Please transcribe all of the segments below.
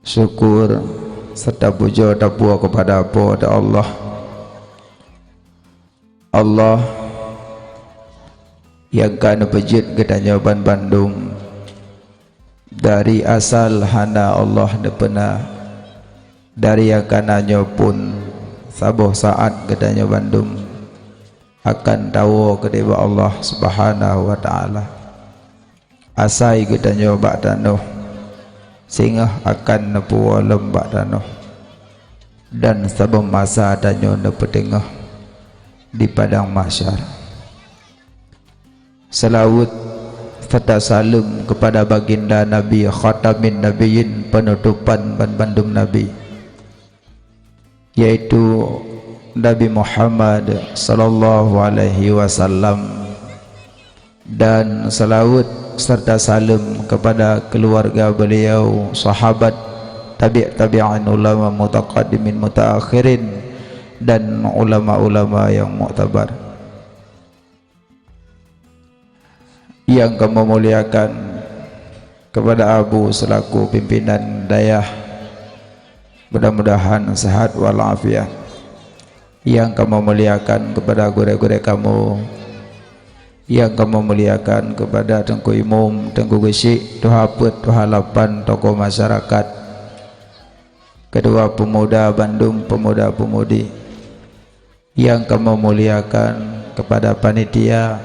syukur serta puja tabua kepada Allah. Allah yang kana pejit gedanya ban Bandung dari asal hana Allah nepena dari yang kananya pun sabuh saat gedanya Bandung akan tahu kedua Allah Subhanahu wa taala asai gedanya ba'danuh sehingga akan nepuwa lembak danuh dan sabung masa adanya nepetengah di padang mahsyar. Salawat serta salam kepada baginda Nabi Khatamin Nabiyyin, penutupan bandum Nabi, yaitu Nabi Muhammad sallallahu alaihi wasallam, dan salawat serta salam kepada keluarga beliau, sahabat, tabi'in, ulama mutaqaddimin mutaakhirin, dan ulama-ulama yang muktabar. Yang kami muliakan kepada Abu selaku pimpinan dayah, mudah-mudahan sehat walafiat. Yang kami muliakan kepada guru-guru kamu, yang kamu muliakan kepada Tengku Imum, Tengku Gesik, Tuha Pet, Tuha Lapan, tokoh masyarakat, kedua pemuda Bandung, pemuda-pemudi, yang kamu muliakan kepada panitia,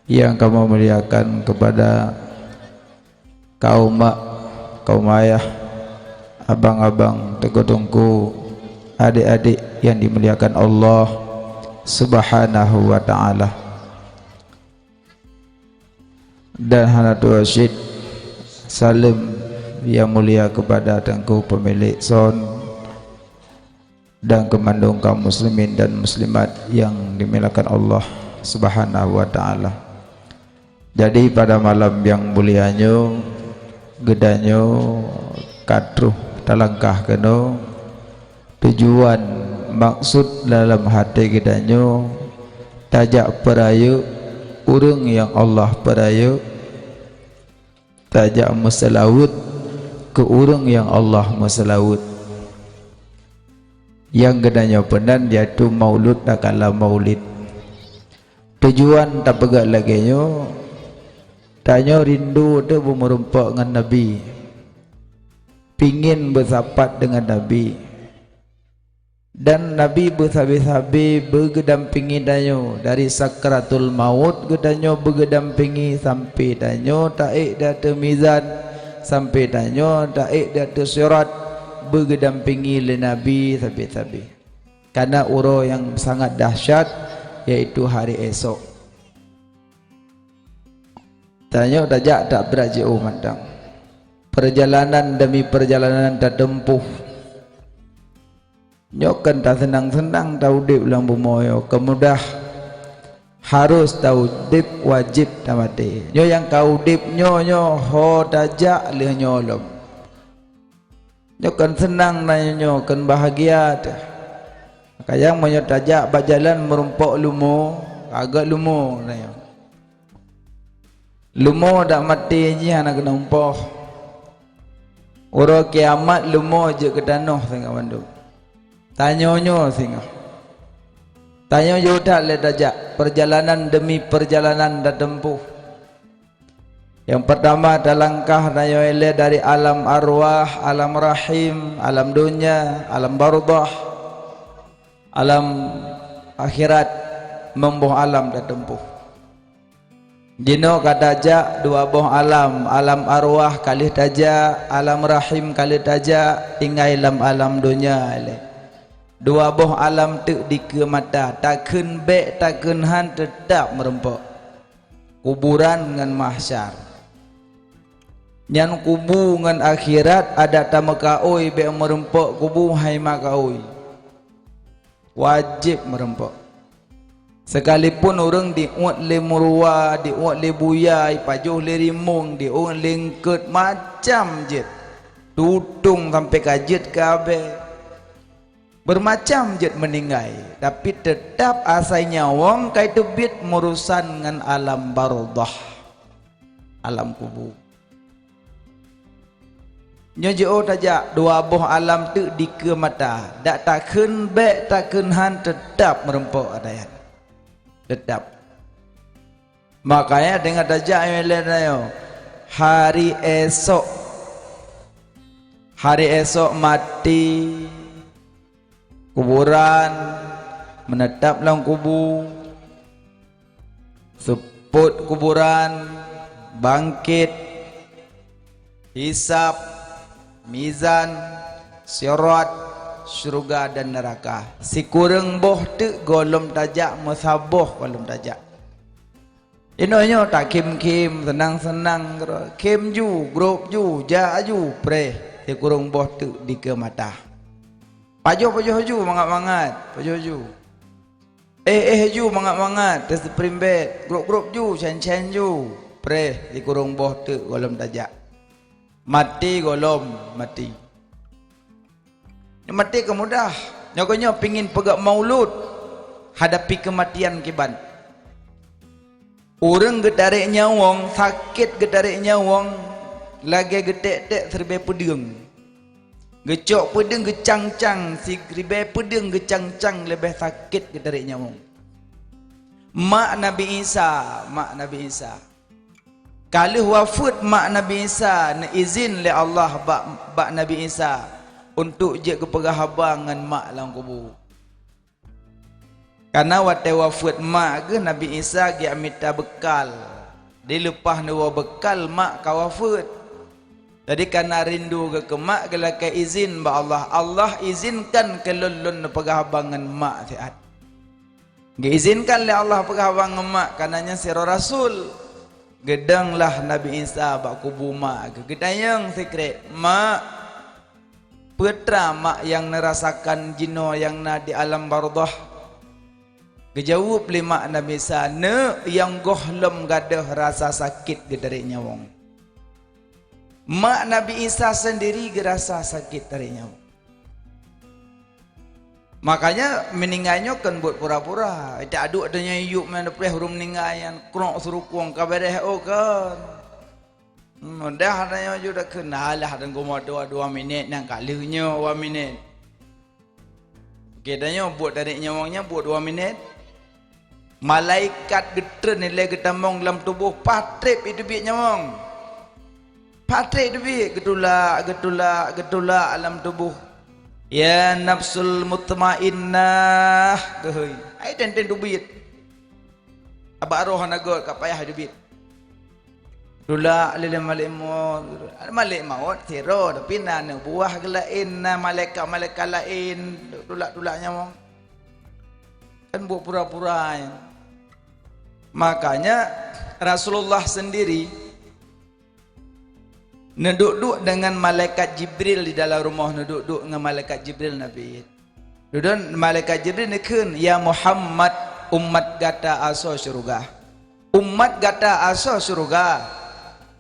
yang kamu muliakan kepada kaum mak, kaum ayah, abang-abang, tengku-tengku, adik-adik yang dimuliakan Allah Subhanahu wa ta'ala. Dan hanatul wasyid salam yang mulia kepada Tengku pemilik son dan kemandung kaum muslimin dan muslimat yang dimuliakan Allah Subhanahu wa ta'ala. Jadi pada malam yang mulianya gedanyo katruh talangkah keno tujuan maksud dalam hati gedanyo tajak perayu urang yang Allah perayu, tajak meselawut ke urang yang Allah meselawut. Yang gedanya penan yaitu maulud nakala maulid. Tujuan tak pegak lagi nyo tanya rindu tu merumpak dengan Nabi, pingin bersapat dengan Nabi, dan Nabi bersabi-sabi bergedampingi danyo dari sakratul maut, gedanyo bergedampingi sampai danyo taik data mizan, sampai danyo taik data sirat, bergedampingi le Nabi sabi-sabi karena uro yang sangat dahsyat yaitu hari esok. Tanya tajak tak berajau mandang, perjalanan demi perjalanan tak tempuh. Nyokan tak senang-senang tahu dip lang bumoyo, kemudah harus tahu dip wajib tamati. Nyo yang kau dip nyo ho tajak leh nyolom. Nyokan senang nanya nyo kan bahagia dah. Kayang monyo tajak berjalan merumpok lumo, agak lumo nanya. Lumo dak mati je anak kena umpoh. Uro kiamat lumo je ke danoh sehingga Bandung. Tanyonyo sehingga. Tanyo jo tak le tajak perjalanan demi perjalanan dah tempuh. Yang pertama ada langkah nayo ele dari alam arwah, alam rahim, alam dunia, alam barzakh, alam akhirat, membuh alam dah tempuh. Dino kadajak dua boh alam, alam arwah kali tajak, alam rahim kali tajak, tinggal alam dunia ele. Dua boh alam tu di ke mata, takkan bek takkan han tetap merempok. Kuburan dengan mahsyar. Nyan kubu dengan akhirat ada tamakaoi bek merempok kubu hai makaoi. Wajib merempok. Sekalipun orang diuat le murwa, diuat le buyai, pajuh le rimung, diuat lengket macam jet. Tutung sampai kajet kabe. Bermacam jet meninggai, tapi tetap asainya wong kai tebit merusan dengan alam barzakh, alam kubur. Nyo jo tajak dua boh alam tu di ke mata. Dak takun bek takun han tetap merempok adayat. Tetap. Makanya dengan tajak yang lain hari esok mati kuburan menetap dalam kubur seput kuburan bangkit hisab mizan sirat syurga dan neraka si kurang boh tu golom tajak masaboh golom tajak inonya tak kim senang kim ju grup ju ja ju pre si kurang boh tu di ke mata pajoh ju mangat pajoh ju ju mangat tes primbet grup ju chen ju pre si kurang boh tu golom tajak mati golom mati mati kemudah nyokonyo pingin pegak maulud hadapi kematian kiban orang gedarik nyawang sakit gedarik nyawang lagi gedek-dek serba pedeng gecok pedeng gecang-cang si ribe pedeng gecang-cang lebih sakit gedarik nyawang mak Nabi Isa kalau wafat mak Nabi Isa na izin le Allah bak Nabi Isa untuk je keperhabangan mak dalam kubur. Karena waktu wafat mak ke Nabi Isa dia minta bekal. Dia lepas nawa bekal mak ka wafat. Jadi karena rindu ke mak kalau ke izin ba Allah, Allah izinkan ke lulun perhabangan mak sihat. Diizinkan le Allah perhabangan mak karenanya sira Rasul. Gedanglah Nabi Isa bak kubur mak ke gedayang sekret mak putra mak yang nerasakan jino yang na di alam bardah kejawab lima Nabi Isa ne yang gohlem gadah rasa sakit gedari nyawang mak Nabi Isa sendiri gerasa sakit dari nyawang makanya meninggalnya kan buat pura-pura tak aduk adanya yuk mana pulih huruf meninggalnya kurang surukung kabareh kan dah adanya juga kenal lah dan gua 2 minit nang kalinya 2 minit kedanya buat dari nyawangnya buat 2 minit malaikat getren nilai getambang dalam tubuh patrip itu biak nyawang patrip itu biak getulak alam tubuh ya nafsul mutmainnah geuy ai tenten dubit aba roh nagot ka payah dubit dula lile malik maut tiro tapi nana buah gelain malaikat lain dulak-dulaknya mong kan buat pura-pura makanya Rasulullah sendiri neduk-duk dengan malaikat Jibril di dalam rumah neduk-duk dengan malaikat Jibril Nabi. Duduk malaikat Jibril nikun ya Muhammad umat gata aso syurga. Umat gata aso syurga.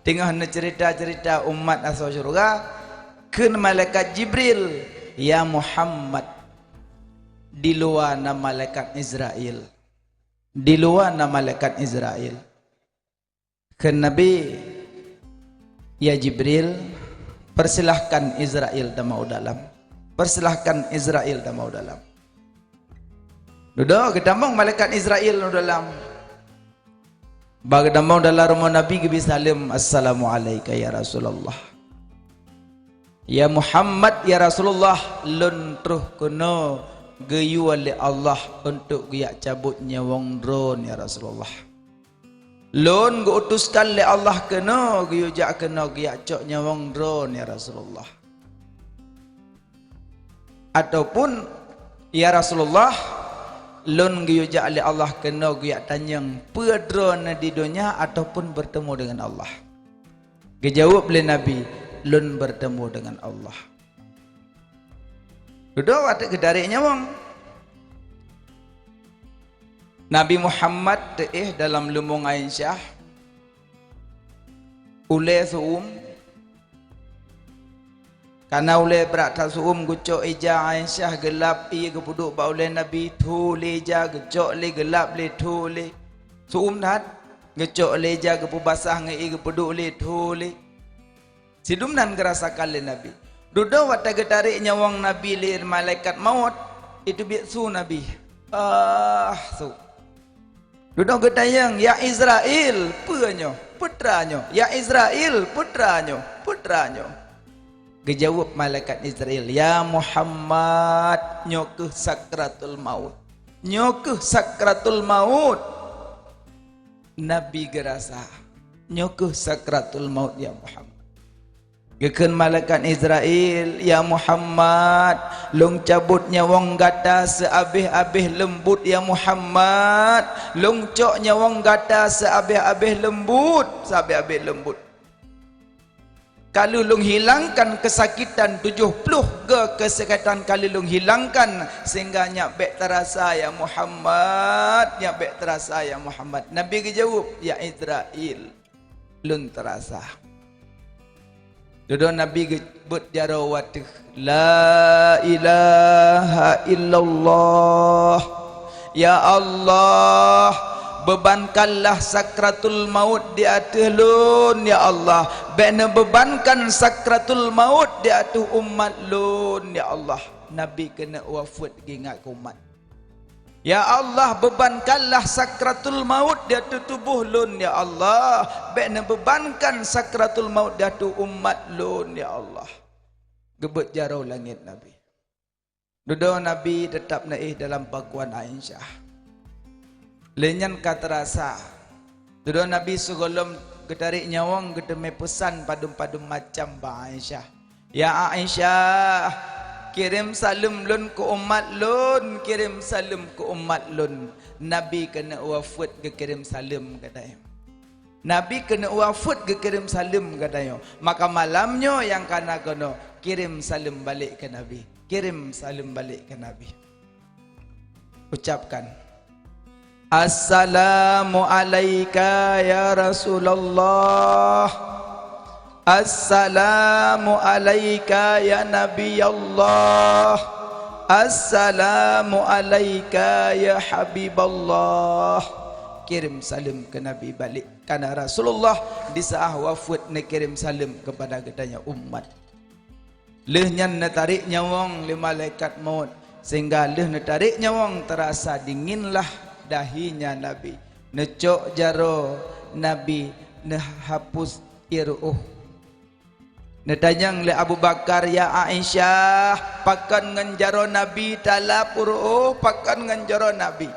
Tengah cerita-cerita umat aso syurga kun malaikat Jibril ya Muhammad di luar nama malaikat Israel. Di luar nama malaikat Israel. Kun Nabi ya Jibril, persilahkan Israel dan mau dalam. Persilahkan Israel dan mau dalam. Duduk kedamang malaikat Israel dalam. Bagadamang dalam rumah Nabi Nabi Salim Assalamualaikum ya Rasulullah. Ya Muhammad ya Rasulullah lun truh kuno geyu oleh Allah untuk giyak cabut nyawang drone ya Rasulullah. Lon go utuskan le Allah kena guyujak kena giyak cok nyawang drone ya Rasulullah. Ataupun ya Rasulullah lon guyujak le Allah kena giyak tanyang pe drone di dunia ataupun bertemu dengan Allah. Dijawab oleh Nabi lon bertemu dengan Allah. Duduk waktu kedarik nyawang Nabi Muhammad dalam lumbung Aisyah ule suum karena ule berat suum gucok ija Aisyah gelap ia kepuduk ba ule Nabi tu leja gucok le gelap le tu le suum dat gucok leja kepu basah ngai kepuduk le tu le Sidumnan gerasa kali Nabi. Dudo wata getarik nyawang Nabi lir malaikat maut. Itu bisu Nabi. Su. Dudo getayang ya Israel puanyo, putranyo. Ya Israel putranyo, putranyo. Gejawab malaikat Israel, ya Muhammad nyokuh sakratul maut. Nyokuh sakratul maut. Nabi gerasa nyokuh sakratul maut ya Muhammad. Gekeun malaikat Israel, ya Muhammad, long cabut nyawang gata seabih-abih lembut ya Muhammad. Long cok nyawang gata seabih-abih lembut, seabih-abih lembut. Kalau long hilangkan kesakitan 70 kesakitan kalau long hilangkan sehingga nyak bek terasa ya Muhammad, nyak bek terasa ya Muhammad. Nabi jawab, ya Israel, lun terasa. Dodo Nabi gebut jarawat la ilaha illallah. Ya Allah, bebankanlah sakratul maut di atas lun ya Allah. Bena bebankan sakratul maut di atas umat lun ya Allah. Nabi kena wafat gingat umat. Ya Allah, bebankanlah sakratul maut di atas tubuh lun ya Allah. Bena bebankan sakratul maut di atas umat lun ya Allah. Gebut jarau langit Nabi. Dodo Nabi tetap naik dalam pakuan Aisyah. Lenyan kata rasa. Dodo Nabi segolom getarik nyawang gedeme pesan padum-padum macam ba Aisyah. Ya Aisyah, kirim salam lun ke umat lun, kirim salam ke umat lun. Nabi kena wafat ke kirim salam katanya. Nabi kena wafat ke kirim salam katanya. Maka malamnya yang kana kena kirim salam balik ke Nabi. Kirim salam balik ke Nabi. Ucapkan, Assalamu alayka ya Rasulullah. Assalamu alayka ya Nabi Allah. Assalamu alayka ya Habiballah. Kirim salam ke Nabi balik. Karena Rasulullah di saat wafat nak kirim salam kepada katanya umat. Lehnyan netarik nyawang le malaikat maut. Sehingga leh netarik nyawang terasa dinginlah dahinya Nabi. Necok jaro Nabi nehapus iruh. Netanyang le Abu Bakar, ya Aisyah, pakan nganjaro Nabi talap uruh, pakan nganjaro Nabi.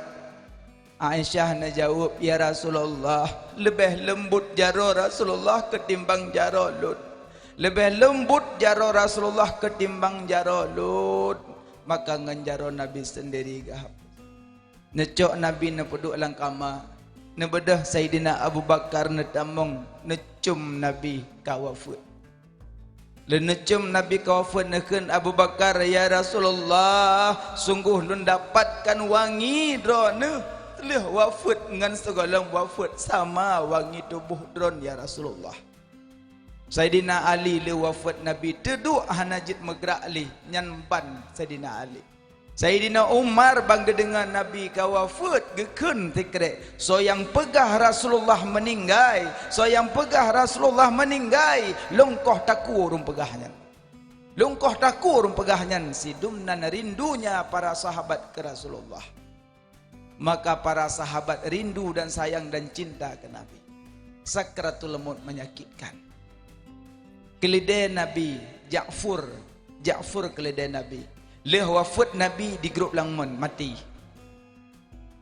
Aisyah na jawab, ya Rasulullah, lebih lembut jaro Rasulullah ketimbang jaro Lut. Lebih lembut jaro Rasulullah ketimbang jaro Lut. Maka nganjaro Nabi sendiri gahap. Necok Nabi na peduk lang kama. Nebedah Sayyidina Abu Bakar netamong necum Nabi kawafut. Lenecum Nabi kawafut nekun Abu Bakar, ya Rasulullah, sungguh lun dapatkan wangi drone. Telih wafut ngan segala wafut sama wangi tubuh drone ya Rasulullah. Sayyidina Ali le wafat Nabi teduk hanajit megrak li nyanban Sayyidina Ali. Sayyidina Umar bangga dengan Nabi kawafat gekun tikrek. So yang pegah Rasulullah meninggai, so yang pegah Rasulullah meninggai, lungkoh taku rum pegahnya. Lungkoh taku rum pegahnya, sidumnan rindunya para sahabat ke Rasulullah. Maka para sahabat rindu dan sayang dan cinta ke Nabi. Sakratul maut menyakitkan. Kelidai Nabi Ja'fur kelidai Nabi. Le wafat Nabi di grup langmun mati.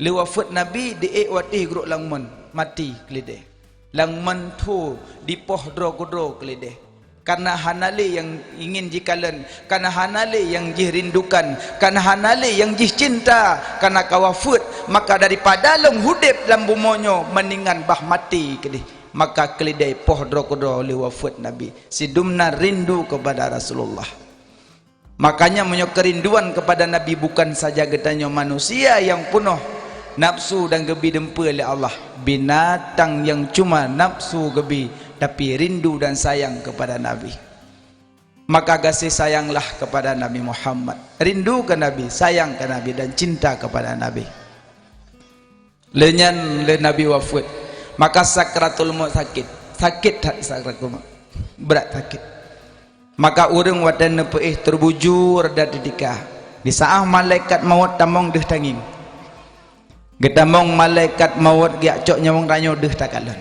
Le wafat Nabi di wati grup langmun mati kelidai. Langmun tu di poh dro kelidai. Karena hanale yang ingin jikalan, karena hanale yang jirindukan, karena hanale yang cinta, karena kawafut, maka daripada long hudip dalam bumonyo meningan bah mati kelih. Maka kelidai poh dro oleh wafat Nabi. Sidumna rindu kepada Rasulullah. Makanya menyok kerinduan kepada Nabi bukan saja getanya manusia yang penuh nafsu dan gebi dempa oleh Allah. Binatang yang cuma nafsu gebi tapi rindu dan sayang kepada Nabi. Maka kasih sayanglah kepada Nabi Muhammad. Rindu ke Nabi, sayang ke Nabi dan cinta kepada Nabi. Lenyan le Nabi wafat. Maka sakratul maut sakit. Sakit tak sakratul maut? Berat sakit. maka urang wadan peih terbujur dari dikah di saat malaikat maut tamong deh tanging gedamong malaikat maut giak cok nyawang ranyo deh takalan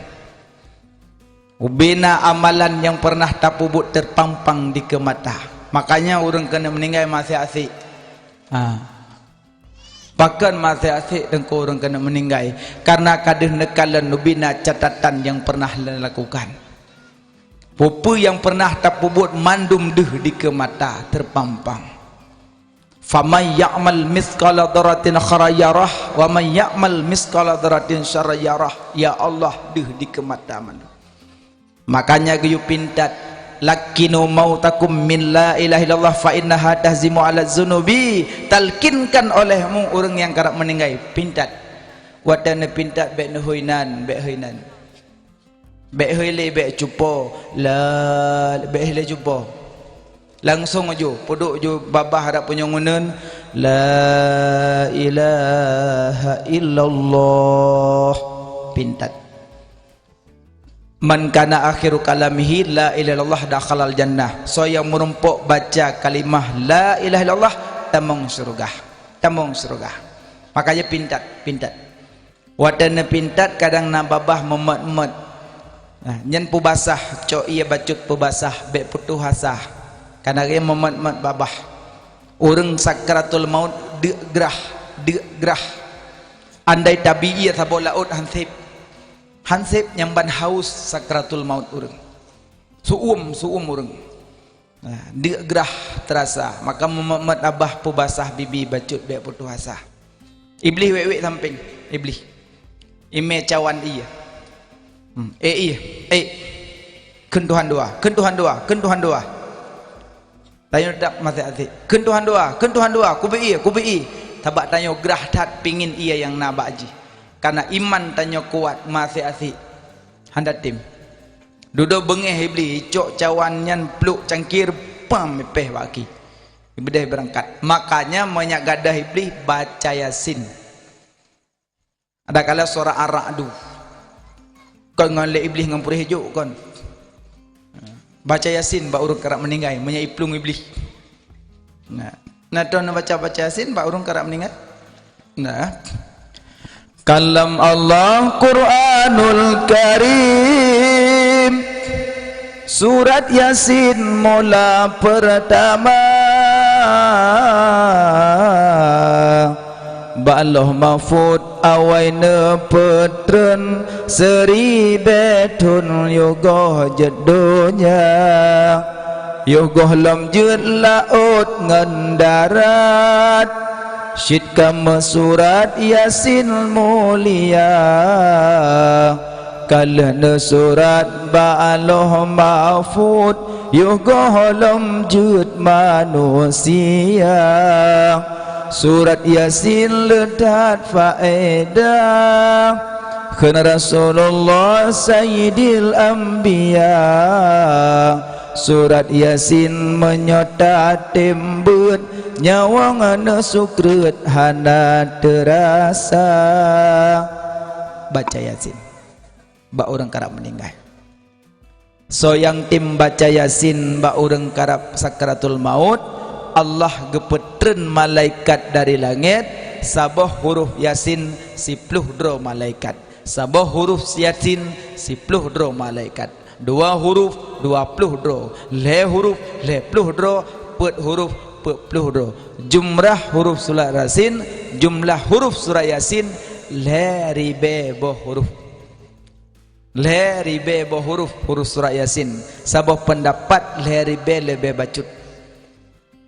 ubina amalan yang pernah tapubut terpampang di ke mata. Makanya orang kena meninggal masih asik bahkan masih asik dan orang kena meninggal karena kadah nekalan ubina catatan yang pernah dilakukan. Pupu yang pernah tapubut mandum deh di ke mata terpampang. Faman ya'mal mithqala dzarratin khairan yarah wa man ya'mal mithqala dzarratin syarran yarah. Ya Allah deh di ke mata mandum. Makanya gayu pintat lakinu mautakum min la ilaha illallah fa innaha tahzimu ala dzunubi. Talkinkan olehmu orang yang kerap meninggal pintat wadana pintat bek nehuinan bek huinan bek hele bek cupo la bek hele cupo langsung aja puduk jo babah harap punya ngunen la ilaha illallah pintat. Man kana akhiru kalamihi la ilaha illallah dakhalal jannah. So yang merumpuk baca kalimah la ilaha illallah tamong surga. Tamong surga. Makanya pintat. Wadana pintat kadang nababah memet-met. Nah, nyen pu basah cok ia bacut pu basah bek putuh hasah. Karena dia memet-met babah. Urang sakratul maut deuk gerah. Andai tabi'i sabo laut hansip nyamban haus sakratul maut urang suum urang nah, dia gerah terasa maka memet abah pu basah bibi bacut bek putuh asah iblis wek samping iblis ime cawan iya kentuhan dua tanya tak masih asyik kentuhan dua kubi tabak tanya gerah tat pingin iya yang nabak ji karena iman tanya kuat masih asik hendak tim duduk bengeh iblis cok cawannya peluk cangkir pam mepeh baki iblis berangkat makanya banyak gadah iblis baca yasin ada kala surah ar-ra'du kau ngalek iblis ngampurih hijau kon baca yasin bak urung kerap meninggal menyaiplung iblis nah tuan baca yasin bak urung kerap meninggal nah kalam Allah Quranul Karim surat Yasin mula pertama ba'aloh mahfud awaina petren seri betun yogoh jedonya yogoh lam jut laut ngan darat syidkama surat Yasin mulia kalana surat ba'aloh mahfud yugoholom jud manusia surat Yasin ledat faedah kena Rasulullah Sayyidil Anbiya surat Yasin menyota tembut nyawang ana sukret hana terasa baca Yasin bak orang karap meninggal so yang tim baca Yasin bak orang karap sakratul maut Allah gepetren malaikat dari langit sabah huruf Yasin 10 dro malaikat sabah huruf Yasin 10 dro malaikat 2 huruf 20 dro le huruf 10 dro pet huruf 40 dro jumlah huruf surah Yasin jumlah huruf surah Yasin le ribe boh huruf le ribe boh huruf surah Yasin sabah pendapat le ribe lebih bacut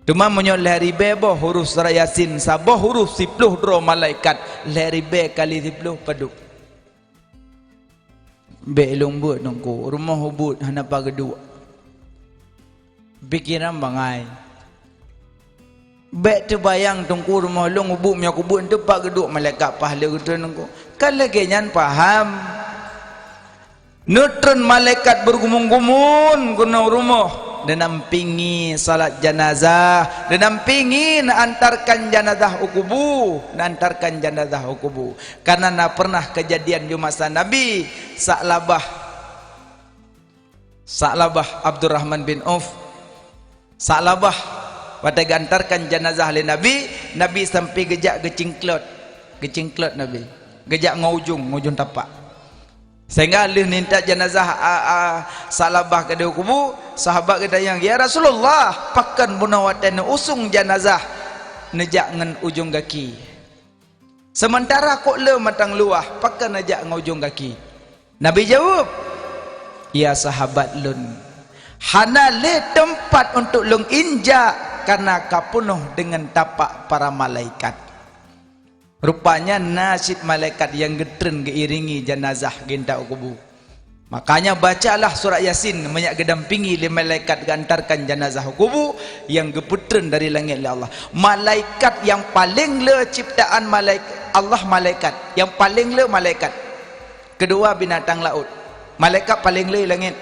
cuma menyo le ribe boh huruf surah Yasin sabah huruf 10 dro malaikat le ribe kali 10 peduk be lembut nongko rumah hubut hana pageduk pikiran bangai bek terbayang tungku rumah long ubuk minyak kubuk tempat geduk malaikat pahala gitu nunggu kalau kenyan paham nutron malaikat bergumun-gumun guna rumah dan nampingi salat janazah dan nampingi antarkan janazah ukubu antarkan janazah ukubu karena na pernah kejadian di masa Nabi Sa'labah Abdurrahman bin Auf Salabah pada gantarkan jenazah oleh Nabi, Nabi sampai gejak gecingklot Nabi. Gejak ngujung tapak. Sehingga alih minta jenazah Salabah ke dia kubur, sahabat kata yang, ya Rasulullah, pakan bunawatan usung jenazah nejak ngan ujung kaki. Sementara kok le matang luah, pakan nejak ngujung kaki. Nabi jawab, ya sahabat lun, hana le tempat untuk lung injak karena kapunuh dengan tapak para malaikat. Rupanya nasib malaikat yang getren geiringi jenazah ginta kubur. Makanya bacalah surah Yasin menyak gedampingi le malaikat gantarkan jenazah kubur yang geputren dari langit oleh Allah. Malaikat yang paling le ciptaan malaikat Allah, malaikat yang paling le malaikat. Kedua binatang laut. Malaikat paling le langit.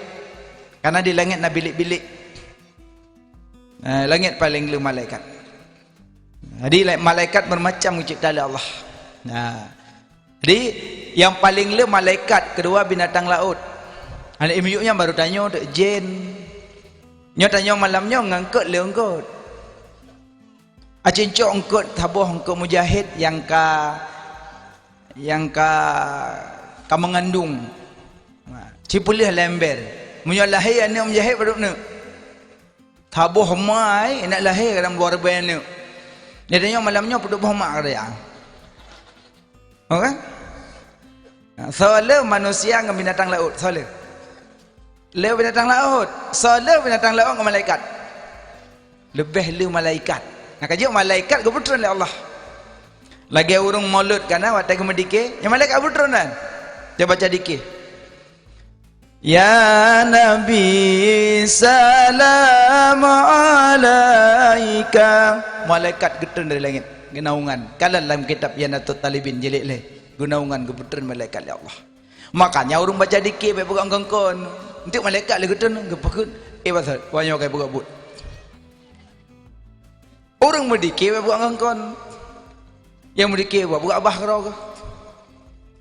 Karena di langit nak bilik-bilik. Langit paling le malaikat. Jadi malaikat bermacam cipta oleh Allah. Jadi yang paling le malaikat, kedua binatang laut. Anak imiyuknya baru tanya untuk jin. Nyo tanya malamnya ngangkut le ngangkut. Acincok ngangkut tabuh ngangkut mujahid yang mengandung. Cipulih lember. Munyo lahir anak mujahid baru nak. Tabuh mai nak lahir dalam luar bayan. Dia tanya malamnya puduk bohmak dia. Okey? Soal manusia dengan binatang laut, soal. Le binatang laut, soal binatang laut dengan malaikat. Lebih le malaikat. Nak kaji malaikat ke putran oleh Allah. Lagi urung maulud kana waktu kemedike, yang malaikat putran kan. Dia baca dikir. Ya Nabi salam alaika. Malaikat getun dari langit, genaungan. Kalau dalam kitab Yanatut Talibin jilid le, genaungan geputran malaikat ya Allah. Makanya orang baca dikir baik buka ngkon. Untuk malaikat le getun gepakun. Pasal wanyo kai buka but. Orang mendikir baik buka ngkon. Yang mendikir buka abah kerau ke.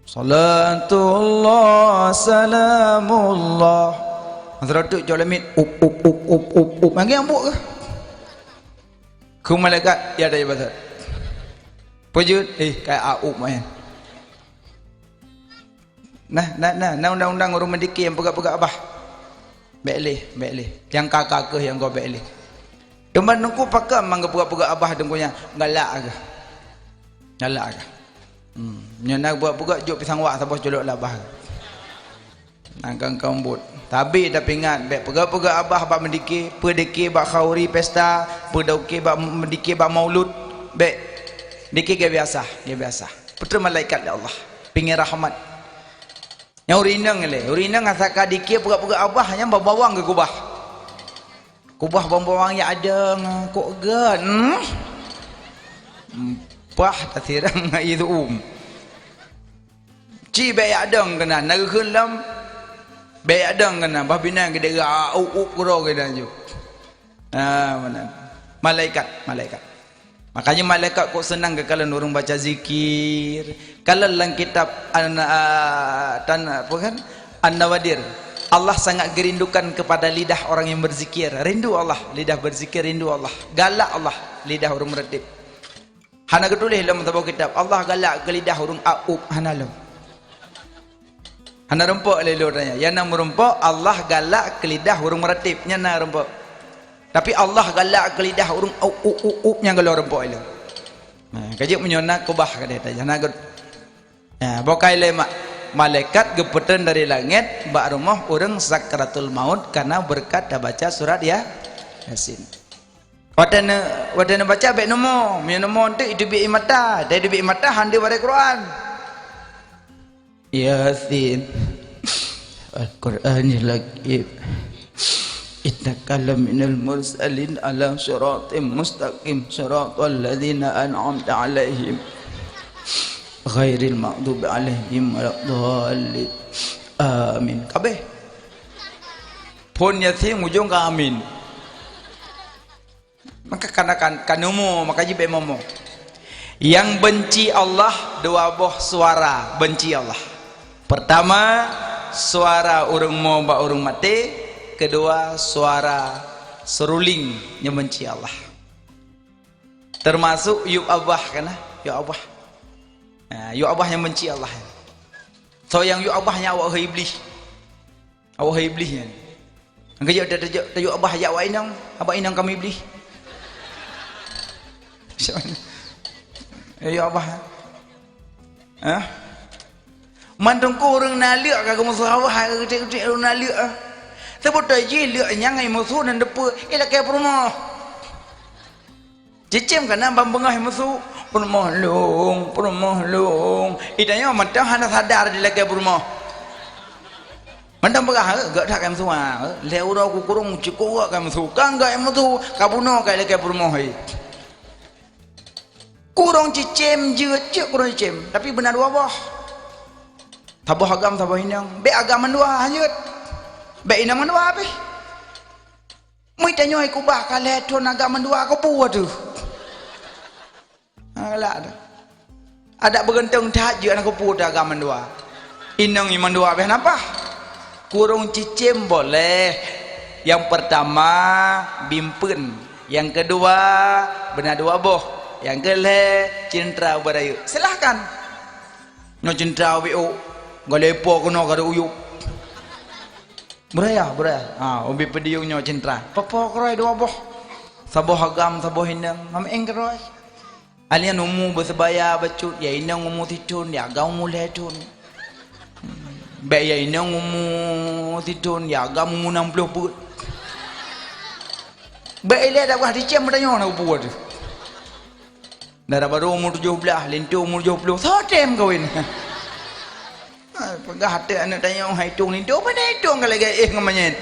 Salatullah salamullah. Antara tu jolamit up. Manggil yang buat ke? Ke malaikat ya dah ibadat. Pujud kayak aup main. Nah undang-undang orang mendikir yang pegak-pegak abah. Baiklah. Yang kakak ke yang kau baiklah. Cuma nunggu pakai mangga pegak-pegak abah dengkunya galak ke. Galak ke. Nyana buat-buat jok pisang wak sabah jolok labah. Nangkang kambut. Tapi ingat baik pegak-pegak abah bak mendikir, pedikir bak khauri pesta, pedokir bak mendikir bak maulud. Baik. Dikir ke biasa. Putra malaikat ya Allah. Pingin rahmat. Yang urinang asaka dikir pegak-pegak abah hanya bawang ke kubah. Kubah bawang yang ada kok gan. Pah tasirang itu Ci bayak dong kena naga kelam bayak dong kena babina gede kuro gede ju. Mana malaikat. Makanya malaikat kok senang ke kalian orang baca zikir. Kalau dalam kitab An-Nawadir, Allah sangat gerindukan kepada lidah orang yang berzikir. Rindu Allah, lidah berzikir rindu Allah. Galak Allah, lidah orang meretip. Hana ketulis dalam kitab Allah galak ke lidah orang aup hanalam. Hana rempok lelo tanya. Yang nak merempok Allah galak ke lidah orang meretip nya na rempok. Tapi Allah galak ke lidah orang aup nya kalau rempok lelo. Kaji menyona kubah ka dia tanya. Hana bokai le malaikat gepetan dari langit bak rumah orang sakratul maut karena berkat dah baca surat Yasin. Wadana baca baik nombor untuk itu bi mata, dari bi mata handi baca Quran. Yasin. Al-Qur'anil Hakim. Innaka laminal mursalin ala siratim mustaqim siratal ladzina an'amta 'alaihim ghairil maghdubi 'alaihim waladdallin. Amin. Kabeh. Pun Yasin ujung ke amin. Maka karena kanumu maka jibe momo yang benci Allah dua boh suara benci Allah. Pertama suara urung mau ba urung mati, kedua suara seruling yang benci Allah. Termasuk yuk abah kan, yuk abah. Yuk abah yang benci Allah. So yang yuk abahnya awak iblis. Awak iblis kan. Angkat dia yuk abah ya awak inang, abah inang kami iblis. Yuk abah. Mantung ko orang naliak ka musuh awak kecil-kecil orang naliak. Sebut aja liak nyangai musuh dan depa ila ke rumah. Cicim kana bambengah musuh rumah long. Idanya mantang hana sadar di lagi rumah. Mantang begah gak tak musuh leu ro ku kurung cikuk ka musuh kan gak musuh kabuno ka lagi rumah hai. Kurang cicim je kurang cicim tapi benar dua boh. Tabah agam tabah inang be agam dua hanyut. Be inang dua apa? Mui tanyo ai ku bah kale ton agam dua ko pu tu. Ada bergantung tahajud anak kupu agama dua. Inang iman dua apa? Kenapa? Kurung cicim boleh. Yang pertama bimpun, yang kedua benar dua boh, yang kelih cintra berayu. Silahkan. No cintra wo, galepo kono kada uyuk. Beraya. Ubi pediung nyo cintra. Papa kroy dua boh. Saboh agam saboh inang, mam engkroy. Alian umu bersebaya bacut ya inang umu titun ya agam mulai tun. Baik ya inang umu titun ya agam umu 60 put. Baik dia dah di cem bertanya nak buat. Dah baru umur 17, lentu umur 70. Sotem kawin. Pegah hati anak tanya hai tung lentu apa dah tung kalau gaya ngamanya.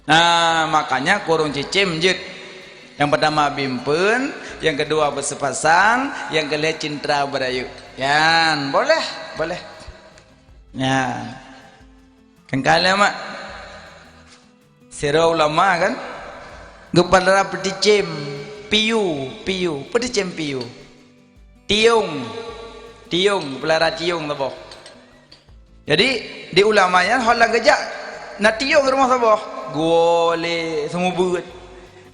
Nah, makanya kurung cicim jut. Yang pertama bimpun, yang kedua bersepasang, yang kelih cintra berayu. Yan, boleh. Ya. Kan kala mak. Sira ulama kan. Gepala peticim, piu, peticim piu. Tiung, pelara tiung tabo. Jadi di ulamanya holang gejak nak tiung rumah tabo. Gole semua buat.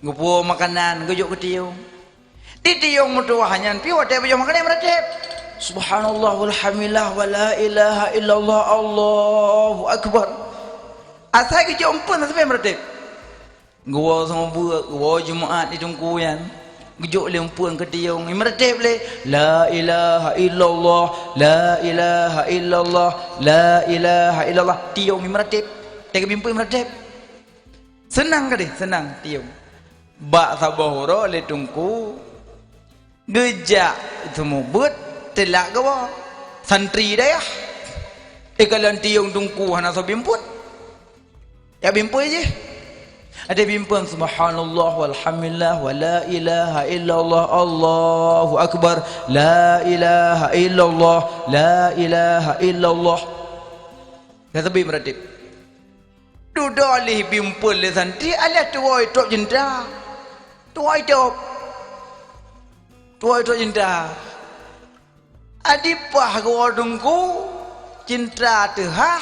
Gupo makanan gujuk ke tiung. Di tiung mutuahannya piu ada baju makanan meratip. Subhanallah walhamdulillah wala ilaha illallah Allahu akbar. Asal gujuk empun sampai meratip. Gua sama buat gua Jumaat di tungkuyan. Gujuk le empun ke tiung meratip le la ilaha illallah la ilaha illallah la ilaha illallah tiung meratip. Tega bimpun meratip. Senang ke deh, senang tiung. Bak sabahoro le tungku gejak semua buat telak ke bawah santri dah ya ikalan tiung tungku hana so bimpun ya bimpun je ada bimpun subhanallah walhamdulillah wala ilaha illallah Allahu akbar la ilaha illallah la ilaha illallah kata bi meratip duduk alih bimpun le santri alah tuai tok jenda tuai tok cinta adipah gua dungku cinta tehah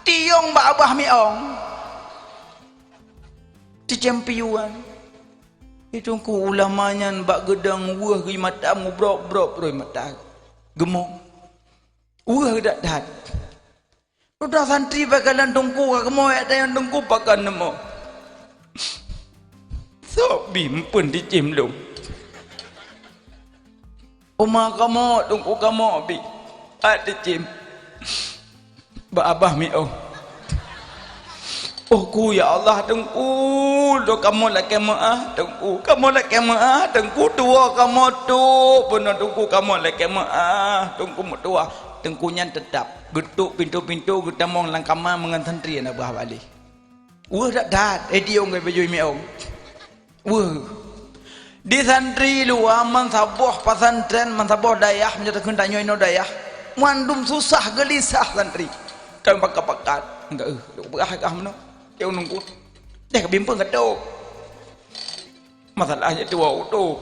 tiung ba abah miong ti champion itu ku ulamanya bak gedang wah gi mata ngobrok roi mata gemuk wah dat udah santri bakalan dungku ka kemo ada yang dungku pakan nemo so bimpun di cimlung Uma kamu dungku kamu bi ada cim ba abah miong oh ku ya Allah dengku do kamu la kemaah dengku kamu la kemaah dengku tua kamu tu benar dengku kamu la kemaah dengku tua dengkunya tetap getuk pintu-pintu getamong langkama mengan santri na bah balik wah dat diong ngai baju miong wah di santri luar mansaboh pasantren mansaboh dayah menyatakan tanyo ino dayah mandum susah gelisah santri kau pakat enggak berah meno yang nunggu dia kebimpun ketuk masalahnya tua tu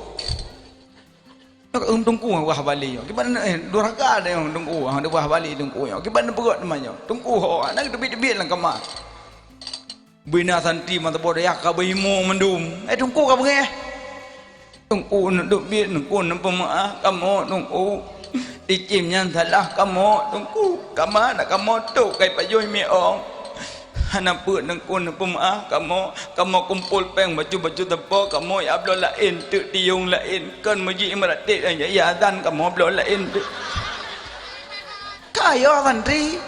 nak tungku wah bali gimana durhaka ada yang tungku ada wah bali tungku gimana perut namanya tungku nak debit-debit lang kamar bina santri mata bodoh ya kabaimo mendum tungku ka bengeh tungku nak biar tungku nak pemaaf kamu tungku dicimnya salah kamu tungku kama nak kamu tu kai payoi mi ong hana put tungku nak pemaaf kamu kumpul peng baju tepo kamu ya ablo lain tu tiung lain kan maji meratik ya azan kamu ablo lain tu kaya santri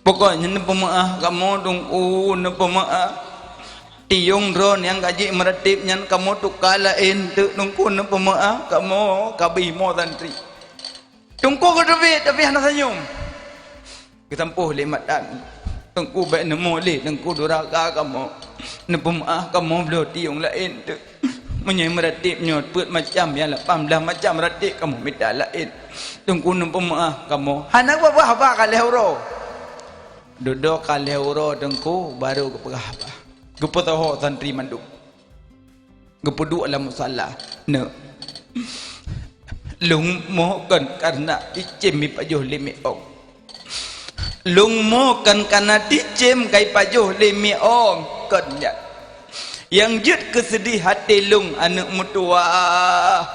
pokoknya nak pemaaf kamu tungku nak pemaaf tiung drone yang gaji meretipnya kamu tukar lain tu tungku nak pemaaf kamu kabimo santri tungku ke tapi hana senyum ketampuh limatan tungku baik nemu le tungku duraka kamu nak pemaaf kamu belum tiung lain tu menyai meretipnya put macam yang 18 macam meretip kamu minta lain tungku nak pemaaf kamu hana apa kalihuro duduk kalihuro tungku baru keperah gepetaho santri manduk gepeduk dalam musalla ne lung mo kan karena dicem mi pajuh limi ong lung mo kan karena dicem kai pajuh limi ong kan ya yang jut kesedih hati lung anak mutua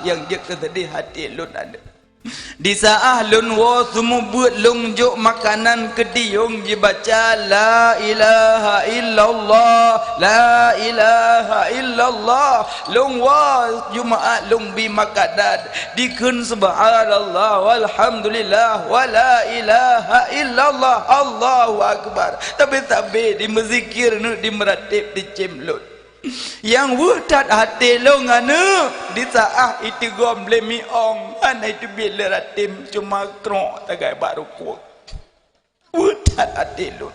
yang jut kesedih hati lung anak di saat lun wo semua buat lung juk makanan kediung dibaca la ilaha illallah la ilaha illallah lung wo jumaat lung bi makanan dikun subhanallah walhamdulillah wala ilaha illallah Allahu akbar tapi di mezikir nu di meratib di cemlut yang wudat hati lo ngana di saat itu gom lemi ong ana itu bila ratim cuma krok tagai baru kuat wudat hati lo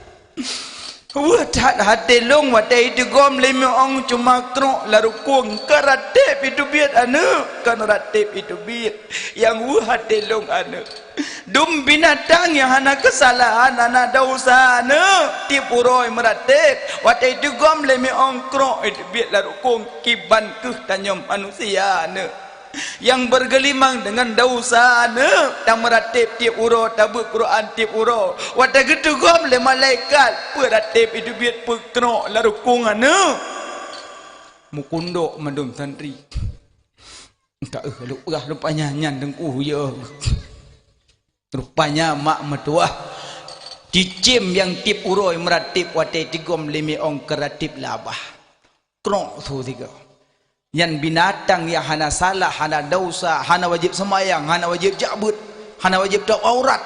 wudat hati lo wate itu gom lemi ong cuma krok laru kuang karatip itu biat ana kan ratip itu biat yang wudat hati lo ngana dum binatang yang hana kesalahan hana dosa ana tipuroi meratip watai itu gom lemi ongkrok itu biarlah rukung kiban ke tanyam manusia ana yang bergelimang dengan dosa ana tak meratip tiap uro tabuk Quran tiap uro watai gitu gom le malaikat peratip itu biar pekrok la rukung ana mukundok mandum santri tak lupanya nyan dengku ya rupanya mak metuah dicim yang tip uroi meratip watai tigom limi ong keratip labah krok tu tiga yang binatang yang hana salah hana dosa hana wajib semayang hana wajib jabut hana wajib tak aurat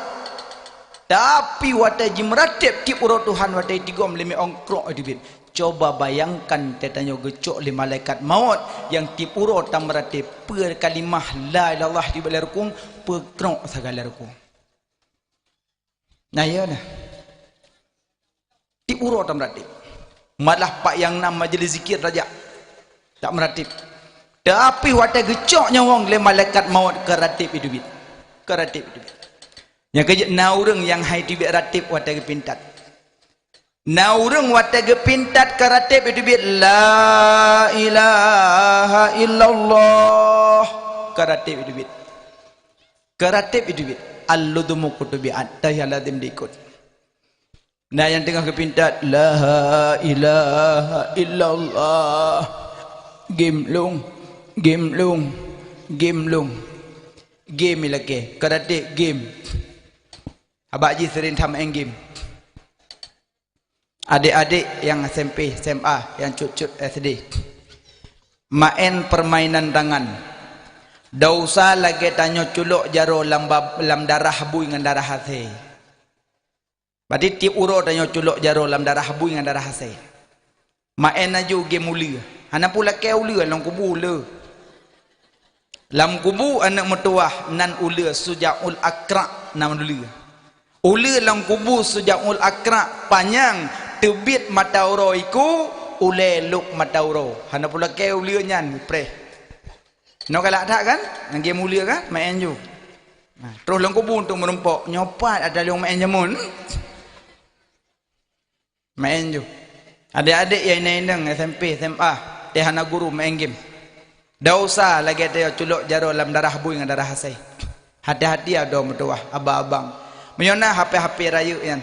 tapi watai meratip tip uroi Tuhan watai tigom limi ong krok edibit coba bayangkan tetanya gecok li malaikat maut yang tip uroi tam meratip per kalimah la ilallah di balik rukung per krok segala rukung. Nah ya nah diurut tak meratip malah pak yang nam majlis zikir raja tak meratip tapi watai gecoknya wong le malaikat maut keratip hidup keratip hidup yang kejut naureng yang hai tibik ratip watai pintat naureng watai pintat keratip hidup la ilaha illallah keratip hidup al-ludumu kutubi'at tahyaladim diikut nah yang tengah kepintat la ilaha illallah gemlung game lagi karate game abang Haji sering main game adik-adik yang SMP SMA yang cut-cut SD main permainan tangan dosa lagi tanya culuk jaro lam darah bui dengan darah hati. Berarti tiap uro tanya culuk jaro lam darah bui dengan darah hati. Main aja game ula. Hana pula ke ula lam kubu ula. Lam kubu anak metuah nan ula sujaul akra nam ula. Ula lam kubu sujaul akra panjang tebit mata uro iku ule luk mata uro. Hana pula ke ula nyan preh. Nak galak tak kan? Yang game mulia kan? Main je. Nah, terus lang kubu untuk merempok. Nyopat ada yang main jamun. Main je. Adik-adik yang nendang SMP, SMA. Dia hana guru main game. Dosa lagi dia culuk jaro dalam darah bui dengan darah hasai. Hati-hati ada mertuah, abang-abang. Menyona HP-HP raya yang.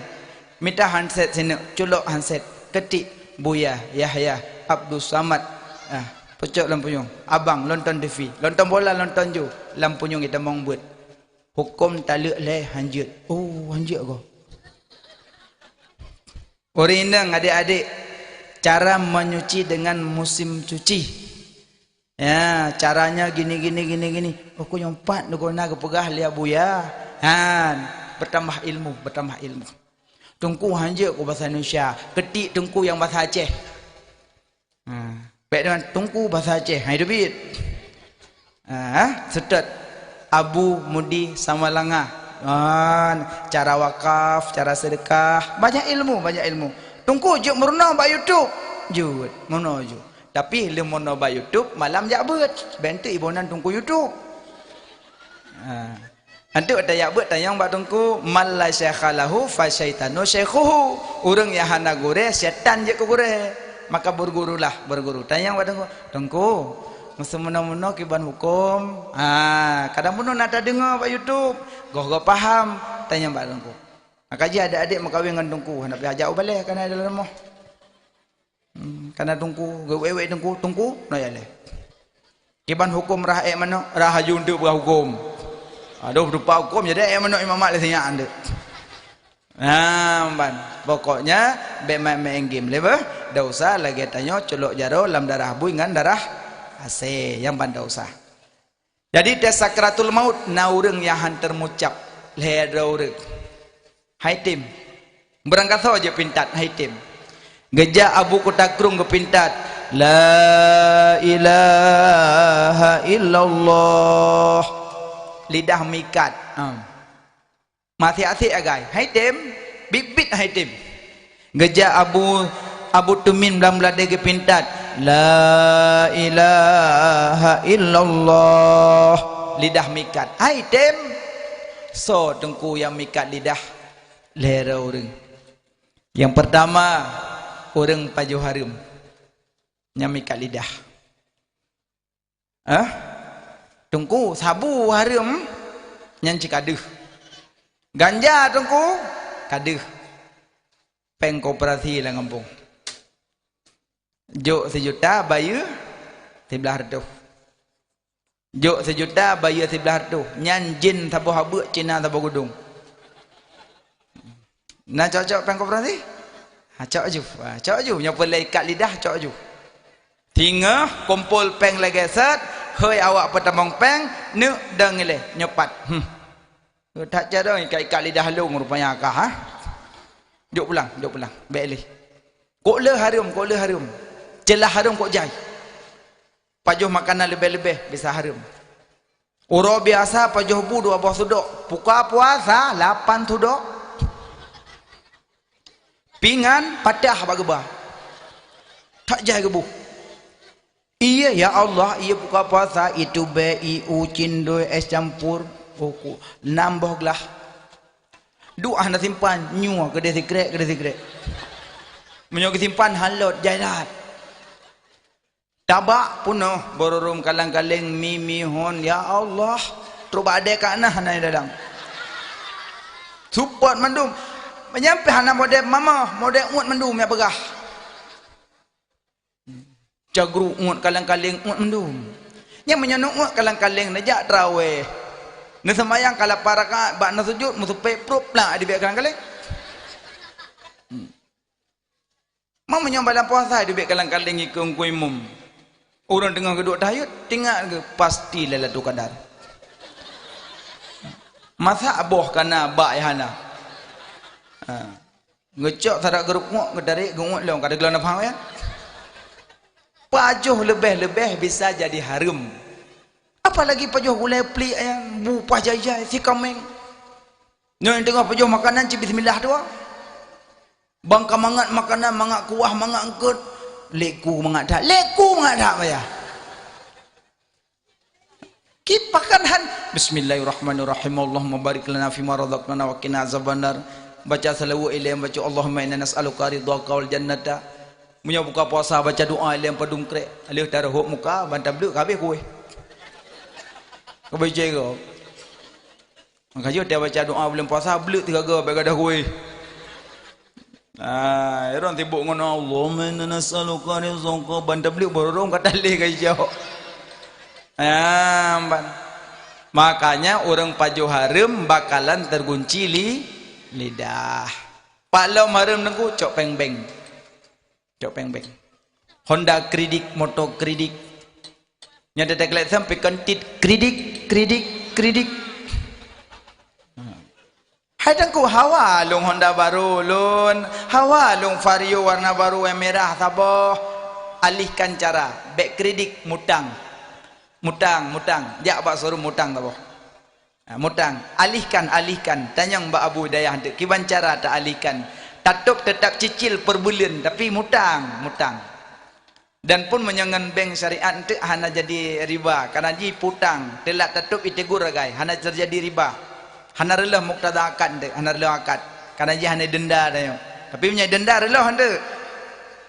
Minta handset sini, culuk handset. ketik Buya Yahya Abdul Samad. Pecok lampunyung. Abang nonton TV, nonton bola, nonton ju. Lampunyung kita mong buat. Hukum talak leh hanjut. Oh, hanjut kau. Orindang adik-adik, cara menyuci dengan musim cuci. Ya, caranya gini. Aku nyompat nak guna ke pegah lihat Buya. Bertambah ilmu. Tungku hanjut ko bahasa Indonesia, ketik tungku yang bahasa Aceh. Baik dengan tungku bahasa Aceh. Itu bit. Setet Abu Mudi Samalanga. Cara wakaf, cara sedekah, banyak ilmu. Tungku juk merenau ba YouTube. Jut, mono ju. Tapi le mono ba YouTube malam jak beut. Bentuk ibunan tungku YouTube. Antuk ada yak beut tayang ba tungku mal la syekhalahu fa syaitanu syekhuhu. Urang yang hana gure setan je ko gure. Maka bergurulah. Tayang ba tungku masa mana-mana kiban hukum. Kadang-kadang nak dengar pak YouTube. Goh paham. Tanya mbak tungku. Maka je adik-adik makawin dengan tungku. Nak pergi ajak balik kerana ada rumah. Kerana tungku. Gewek tungku. No ya leh. Kiban hukum rah mana? Rah jundu berhukum. Aduh berupa hukum jadi mana imam mak lesnya anda. Pokoknya main game lebar. Dah usah lagi tanya celok jaro lam darah bui dengan darah ase yang pandai usah. Jadi tes sakratul maut naureng yang hantar mucap ledaureng. Hai tim. Berangkat saja pintat hai tim. Gejak Abu Kutakrung ke pintat. La ilaha illallah. Lidah mikat. Masih asik agai. Hai tim. Bibit hai tim. Gejak Abu Tumin belam-belam ke pintat. La ilaha illallah. Lidah mikat. Hai tem. So tengku yang mikat lidah lera orang. Yang pertama orang pajuh harum yang mikat lidah. Tengku sabu harum yang cikaduh. Ganja tengku kaduh. Peng koperasi lah ngampung. Jok 1 juta bayar 1100. Jok 1 juta bayar 1100. Nyan jin tabuh habuk Cina tabuh gudung. Nak cocok peng koperasi? Cok ju nyapa ikat lidah cok ju. Tinggal kumpul peng lagi set. Hei awak pertambang peng nuk dang ile nyopat. Tak cara ikat lidah lu rupanya akah. Duk pulang. Baik leh. Kok le harum. Celah harum kok jai. Pajuh makanan lebih-lebih bisa harum. Orang biasa pajuh bu 2 buah sudok. Buka puasa 8 sudok. Pingan padah bageba. Tak jai gebu. Iya ya Allah, iya buka puasa itu BIU cindoi es campur buku nambah gelah. Doa nak simpan nyua ke secret. Menyo ke simpan halot jailat. Tabak punuh borom kalang-kaling mimihon ya Allah. Coba ada kana hana dalam. Support mandum. Menyampai hana model mama, model uat mandum ya begah. Cagru uat kalang-kaling uat mandum. Yang menyenuk uat kalang-kaling najak terawih. Ni sembayang kalau para kat bak nak sujud musuh peprup lah di biak kalang-kaling. Mau menyembah dalam puasa di biak kalang-kaling ikut imam. Orang dengar kedua tahiyat tinggal ke pasti lelatu kadar. Masa aboh kana bak yahana. Ngecok sadak geruk ngok gedarik gunguk leong kada gelana faham ya. Pajuh lebih-lebih bisa jadi harum. Apalagi pajuh gulai peli ayam bupah jaya si kameng. Yang tengah pajuh makanan ci bismillah doa. Bangka mangat makanan mangak kuah mangak angkut. Leku mangak dak ya. Kipakan han bismillahirrahmanirrahim. Allahumma barik lana fima razaqtana wa qina azabannar. Baca salawat ilaih baca Allahumma inna nas'aluka ridhaka wal jannata. Punya buka puasa baca doa ilaih padung krek. Alih taruh muka bantam bluk habis kuih. Kau baca ke? Maka dia baca doa bulan puasa bluk 3 bagi dah kuih. Orang tibuk ngono Allahumma inna nas'aluka rizqa banda beli borong kata leh kai jauh. Makanya orang Pajo Harum bakalan tergunci lidah. Pak Lau Harum nengku cok peng-peng. Cok peng-peng. Honda kridik, moto kridik. Nyata teklet sampai kentit kridik. Hadangku hawa long Honda baru lun. Hawa long Vario warna baru yang merah saboh. Alihkan cara. Bek kridik mutang. Dia abak suruh mutang taboh. Mutang. Alihkan. Tanyang Mbak Abu Dayah dek. Kiban cara tak alihkan. Tatup tetap cicil per bulan tapi mutang. Dan pun menyangan bank syariat itu hana jadi riba. Karena ji putang telat tatup itegur ragai. Hana terjadi riba. Hana relah muktada akad dek. Hana relah akad. Karena ji hana denda dah. Tapi punya denda relah anda.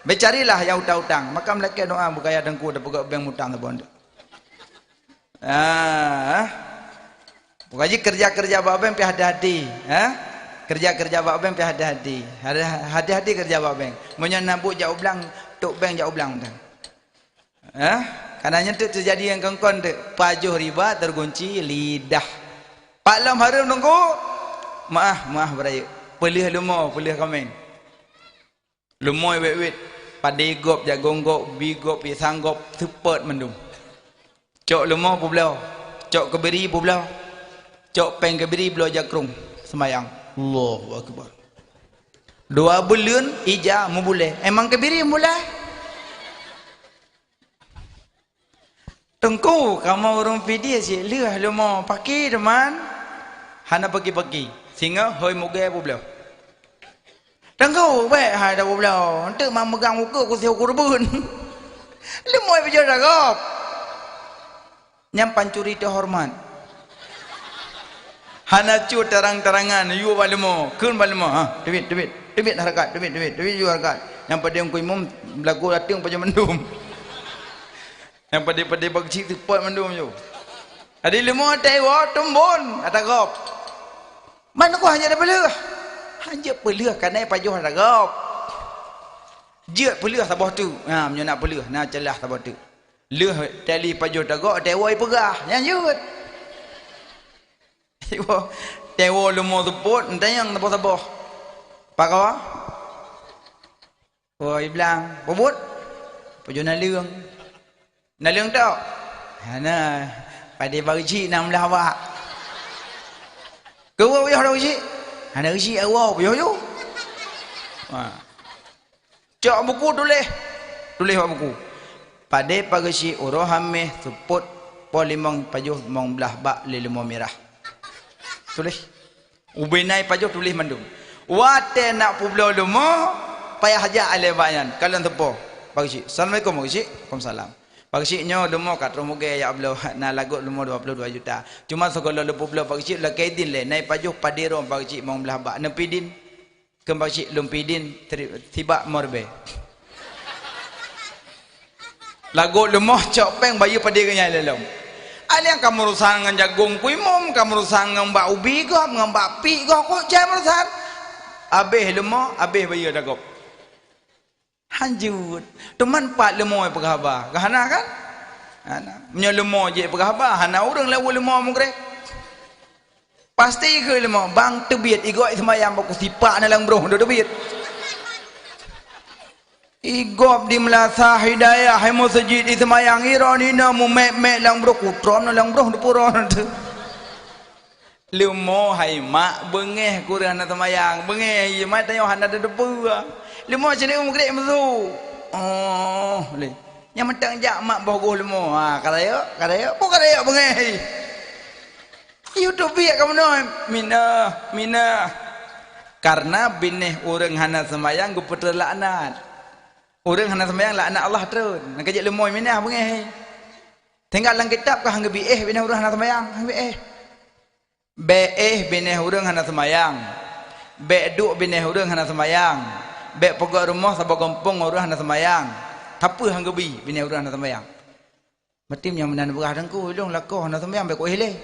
Becarilah yang hutang. Maka mereka doa berkaya dengku dapat bank mutang taboh anda. Pokoknya kerja babeng pi hati-hati, kerja babeng pi hati-hati, hati-hati kerja babeng. Munyo nabuk jauh belang, tok beng jauh belang dah. Karena tu terjadi yang kengkon tu, pajuh riba tergunci lidah. Pak Lam Harum nunggu, maaf beraya, pelih komen, lumoy wet, padegop jagonggop, bigop, pisanggop, support mendung. Cok lemah pulau, cok kebiri pulau, cok peng kebiri pulau jakrung semayang. Allahu Akbar. 2 bulan ija mu boleh. Emang kebiri mulai. Tengku kamu orang video si liah lemah pakai teman. Hana pagi-pagi. Sehingga hoi muge pulau. Tengku baik hai dah pulau. Entuk mang megang muka ku siu kurban. Lemah berjalan gop. Nyampan curi terhormat. Hana cu terang-terangan yu balemo, kun balemo. Duit harakat, duit yu harakat. Yang pada yang kuimum belagu dating pada mendum. Yang pada bagi support mendum yu. Adi lemo tewa tumbun kata gop. Mana ku hanya ada belah. Hanya belah karena pajuh ada gop. Jeut belah sabah tu. Menyo nak belah, nak celah sabah tu. Leh tali pajuh tagak tewoi pegah nyanyut. Tewo lemo teput entayang tepuk-tepuk. Pak kawa? Oi bilang, bobot. Pajuh naleung. Naleung tau. Hana pada bagi cik 16 awak. Kau yo dah cik. Hana cik awak yo. Cak buku tulis buku. Pada pagi si uroh hameh support polimong pajuh mong belah bak lelemo merah. Tulis. Ubinai pajuh tulis mandum. Wate nak pulau lemo payah haja ale bayan. Kalian tepo. Pagi si. Assalamualaikum pagi si. Waalaikumsalam. Pagi si nyo lemo kat romoge ya Allah na lagu lemo 22 juta. Cuma sekolah lepo pulau pagi si la kaidin le nai pajuh padero pagi si mong belah bak nepidin. Kembali si lumpidin tiba morbe. Lagu lemah cok peng bayu pada kenyai lelom. Aliang kamu urusan dengan jagung kuimum, kamu urusan dengan mbak ubi kau, dengan mbak pi kau, kok jangan urusan. Abeh lemah, abeh bayu dah kau. Hanjut. Teman pak lemah apa khabar? Kahana kan? Hana. Menyo lemah je apa khabar? Hana orang lawan lemah mungkin. Pasti ke lemah. Bang tebiat igoi semayang baku sipak nalang bro, dah tebiat. Igop di Melasa Hidayah hai masjid di semayang irani namu mek lang bro kutron lang bro dupuron tu. Lemo hai mak bengeh kurang na semayang bengeh ye mai tayo handa depu. Lemo cene umgrek mesu. Oh le. Yang mentang jak mak bogoh lemo. Kadaya bu kadaya bengeh. YouTube ya kamu no mina. Karena bineh orang hana semayang guputer laknat. Orang hendak sembahyang lah anak Allah terus. Nak kajak lemoy minah bengeh. Tinggal dalam kitab kah hang bieh binah orang hendak sembahyang, hang bieh. Beeh binah orang hendak sembahyang. Be duk binah orang hendak sembahyang. Be pokok rumah sabak kampung orang hendak sembahyang. Apa hang gebi binah orang hendak sembahyang. Mati yang menan berah dengku ulung lakoh hendak sembahyang be ko hileh.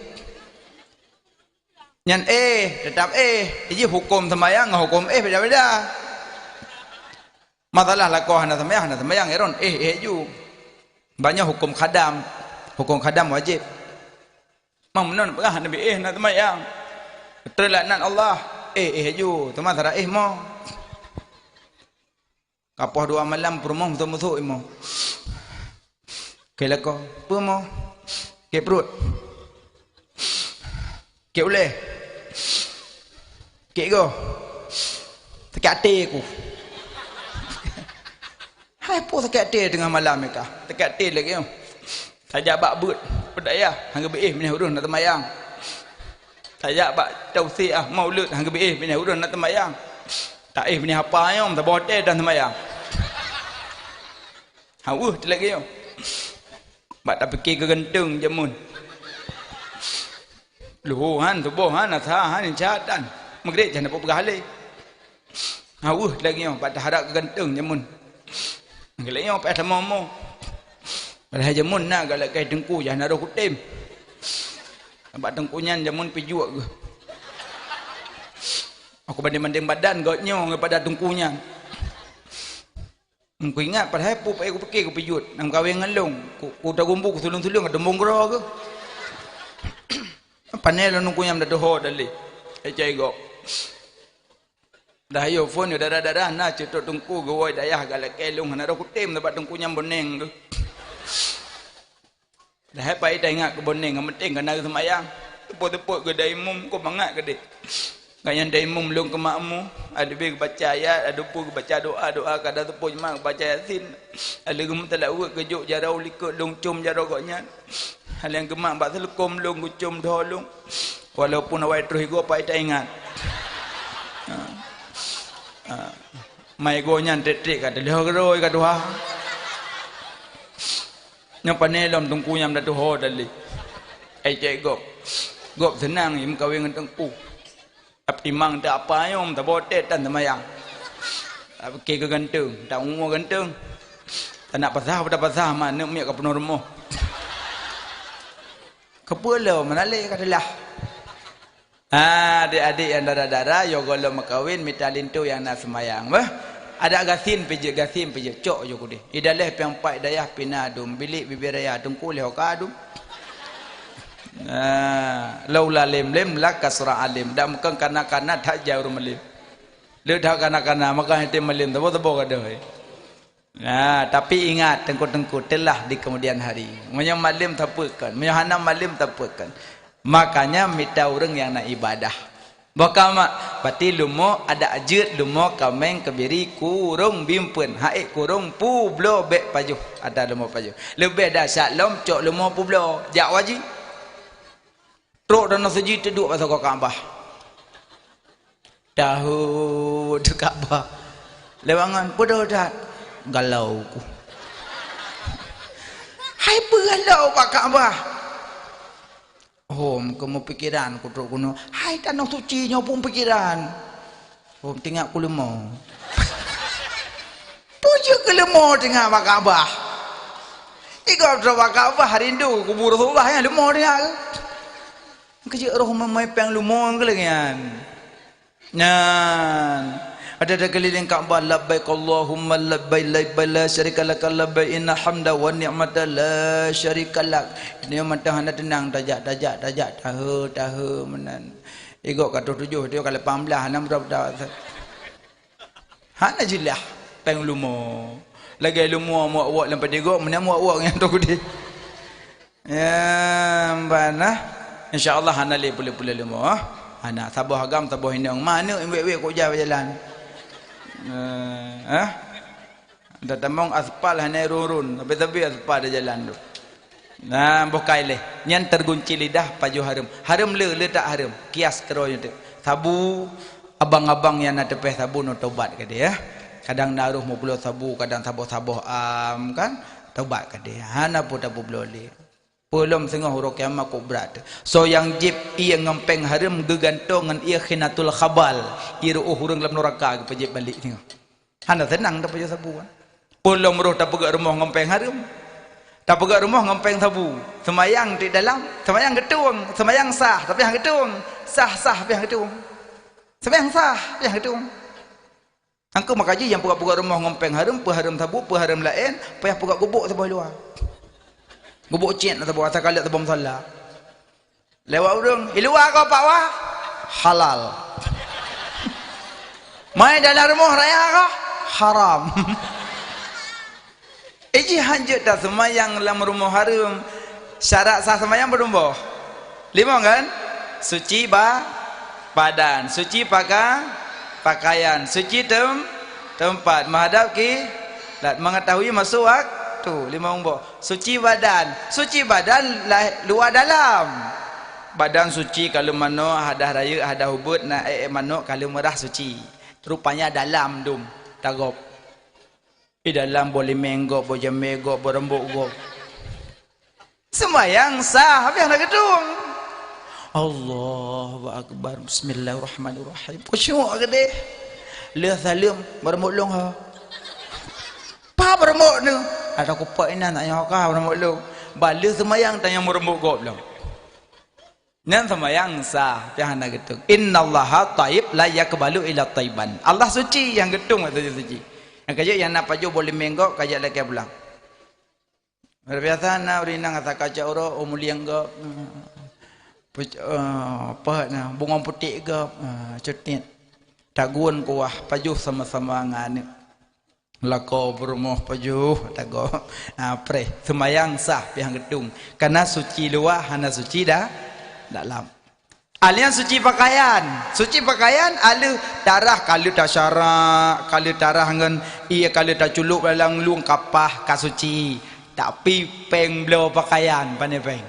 Nyan tetap Jadi hukum sembahyang hukum beda-beda. masalah lakoh hana semayang eron ju banyak hukum khadam wajib mamnun pernah nabi nak semayang terlaknat Allah ju teman sarah mo kapoh 2 malam permoh musuh mo ke lakoh permoh ke perut ke uleh ke go tekat hati aku hai po tekat hati tengah malam mereka tekat hati lagi tajak bak but pedaya hangga beih minah urun nak temayang tajak bak tausiah maulud hangga beih minah urun nak temayang tak minah apa nyom tak bote dan temayang hawu lagi yo bak tak fikir ke gentung jamun luhan tubuhan asahan insyatan maghrib jangan dapat berhalai hawu lagi yo bak tak harap ke gentung jamun gelai yo pak sama padahal jamun nak galak kai dengku jangan ada kutim bak dengkunyan jamun pijuk ke aku banding badan gotnyo daripada dengkunyan aku ingat padahal pu aku fikir aku pijut nang kawin ngelung ku dah gumbu ku sulung-sulung ada monggro ke panel nungku yang dah doho dali cai go dah yo phone yo darah na cetok tungku go woi dayah galak kelung ana ro kutim dapat tungku nyam boneng tu dah pai dah ingat ke boneng penting kena semayang tepuk-tepuk ke daimum ko bangat ke dik kayan daimum lung ke makmu ada be baca ayat ada pu baca doa kada tepuk mak baca yasin ada gum talawut ke juk jarau likut lung cum jarau goknya hal yang gemak bak selekum lung gucum dolung walaupun awai terus go pai tak ingat mai go nyan tek kata lehoroi ka doa nyam panelom tungku nyam dah ho dali ai cek gop senang im kawin dengan tengku imang tak apa nyom tak botet dan semayang ke gantung tak umur gantung tak nak pasah pada pasah mana miak ke penuh rumah kepala menalik katalah adik-adik yang darah-darah yo golo makawin mitalin tu yang nak semayang bah ada gasin peje cok jo kudi idaleh piang pai dayah pinadum bilik bibiraya tungku leh kadum laula lem lak kasra alim dak mekang kana tak jauh melim le dak kana maka hati melim tabo kada tapi ingat tengku telah di kemudian hari menyo malim tapukan menyo hanam malim tapukan makanya mita urang yang nak ibadah bakama pati lumo ada ajut lumo kameng kebiri kurung bimpun haik kurung pu blo bek pajuh ada lumo pajuh lebih dahsyat lom cok lumo pu blo jak wajib truk dan seji teduk pasal kau Kaabah tahu tu Kaabah lewangan bodoh dah galau ku hai galau pak Kaabah kamu pikiran ku truk kuno hai tanah suci nya pun pikiran tinggal ku lemah pujuk ke lemah tengah pak Kaabah ikut pak Kaabah rindu kubur Rasulullah yang lemah dia kecik roh mamai peng lumong ke lengan nyan ada keliling Kaabah labbaik Allahumma labbaik la syarika lak labbaik inna hamda wa ni'mata la syarika lak ini mata handa tenang tajak tahu menan igok kata 7 dia kalau 18 6 berapa hana jilah peng lumo lagi lumo muak lampai digok menan muak yang tu dia ya banah InsyaAllah hana le boleh lumo hana sabah agam sabah hindang mana wek kau jalan dah tamang aspal hana rurun tapi aspal dah jalan tu bukai leh nyan tergunci lidah paju harum le tak harum kias keroy tu sabu abang-abang yang nak tepeh sabu no taubat ke dia kadang naruh mau puluh sabu kadang sabuh-sabuh kan taubat ke dia hana pun tak boleh belum sengah huruf kiamat kau berat so yang jib ia ngempeng harum gegantongan ia khinatul khabal ia hurung dalam neraka ke pejib balik tengok hana tenang tak pejib sabu kan belum roh tak pegak rumah ngempeng harum tak pegak rumah ngempeng sabu semayang di dalam semayang ketung semayang sah tapi yang ketung sah tapi yang ketung semayang sah yang ketung Angka makaji yang pura-pura rumah ngompeng harum, harum tabu, harum lain, payah pura gubuk sebelah luar. Gubuk cien atau buat kali atau bom salah. Lewat urung, luar kau pak wah halal. Mai dalam rumah raya kau haram. Iji hanjut dah semayang dalam rumah harum. Syarat sah semayang berumah 5 kan? Suci badan, suci pakaian, suci tempat, menghadap mengetahui masuk waktu 5 umur. Suci badan luar dalam. Badan suci kalau mano hadah raya hadah hubut na mano kalau merah suci. Rupanya dalam dum tagop. Di dalam boleh menggok, boleh megok, berembuk gok. Semayang sah, habis nak gedung. Allahu akbar. Bismillahirrahmanirrahim. Khusyuk gede. Leh salim berembuk long ha. Pa berembuk ni. Ada kupak ini nak nyok ka berembuk long. Balik semayang tanya berembuk gok long. Nan semayang sah, jangan nak gedung. Innallaha taib la yakbalu illa taiban. Allah suci, yang gedung itu suci. Yang kerja yang nak paju boleh menggok kajak lagi pulang. Berbiasa na urinang kata kaca oro umuliang gap. Apa na bunga putih gap cetit. Tagun kuah paju sama-sama ngane. Lako berumah paju tago. Pre semayang sah pihang gedung. Karena suci luar hana suci dah dalam. Alian suci pakaian alu darah kalau dah syarak, kalau darah ngan iya kalau dah culuk dalam luang kapah kasuci. Tapi peng blow pakaian pandai peng.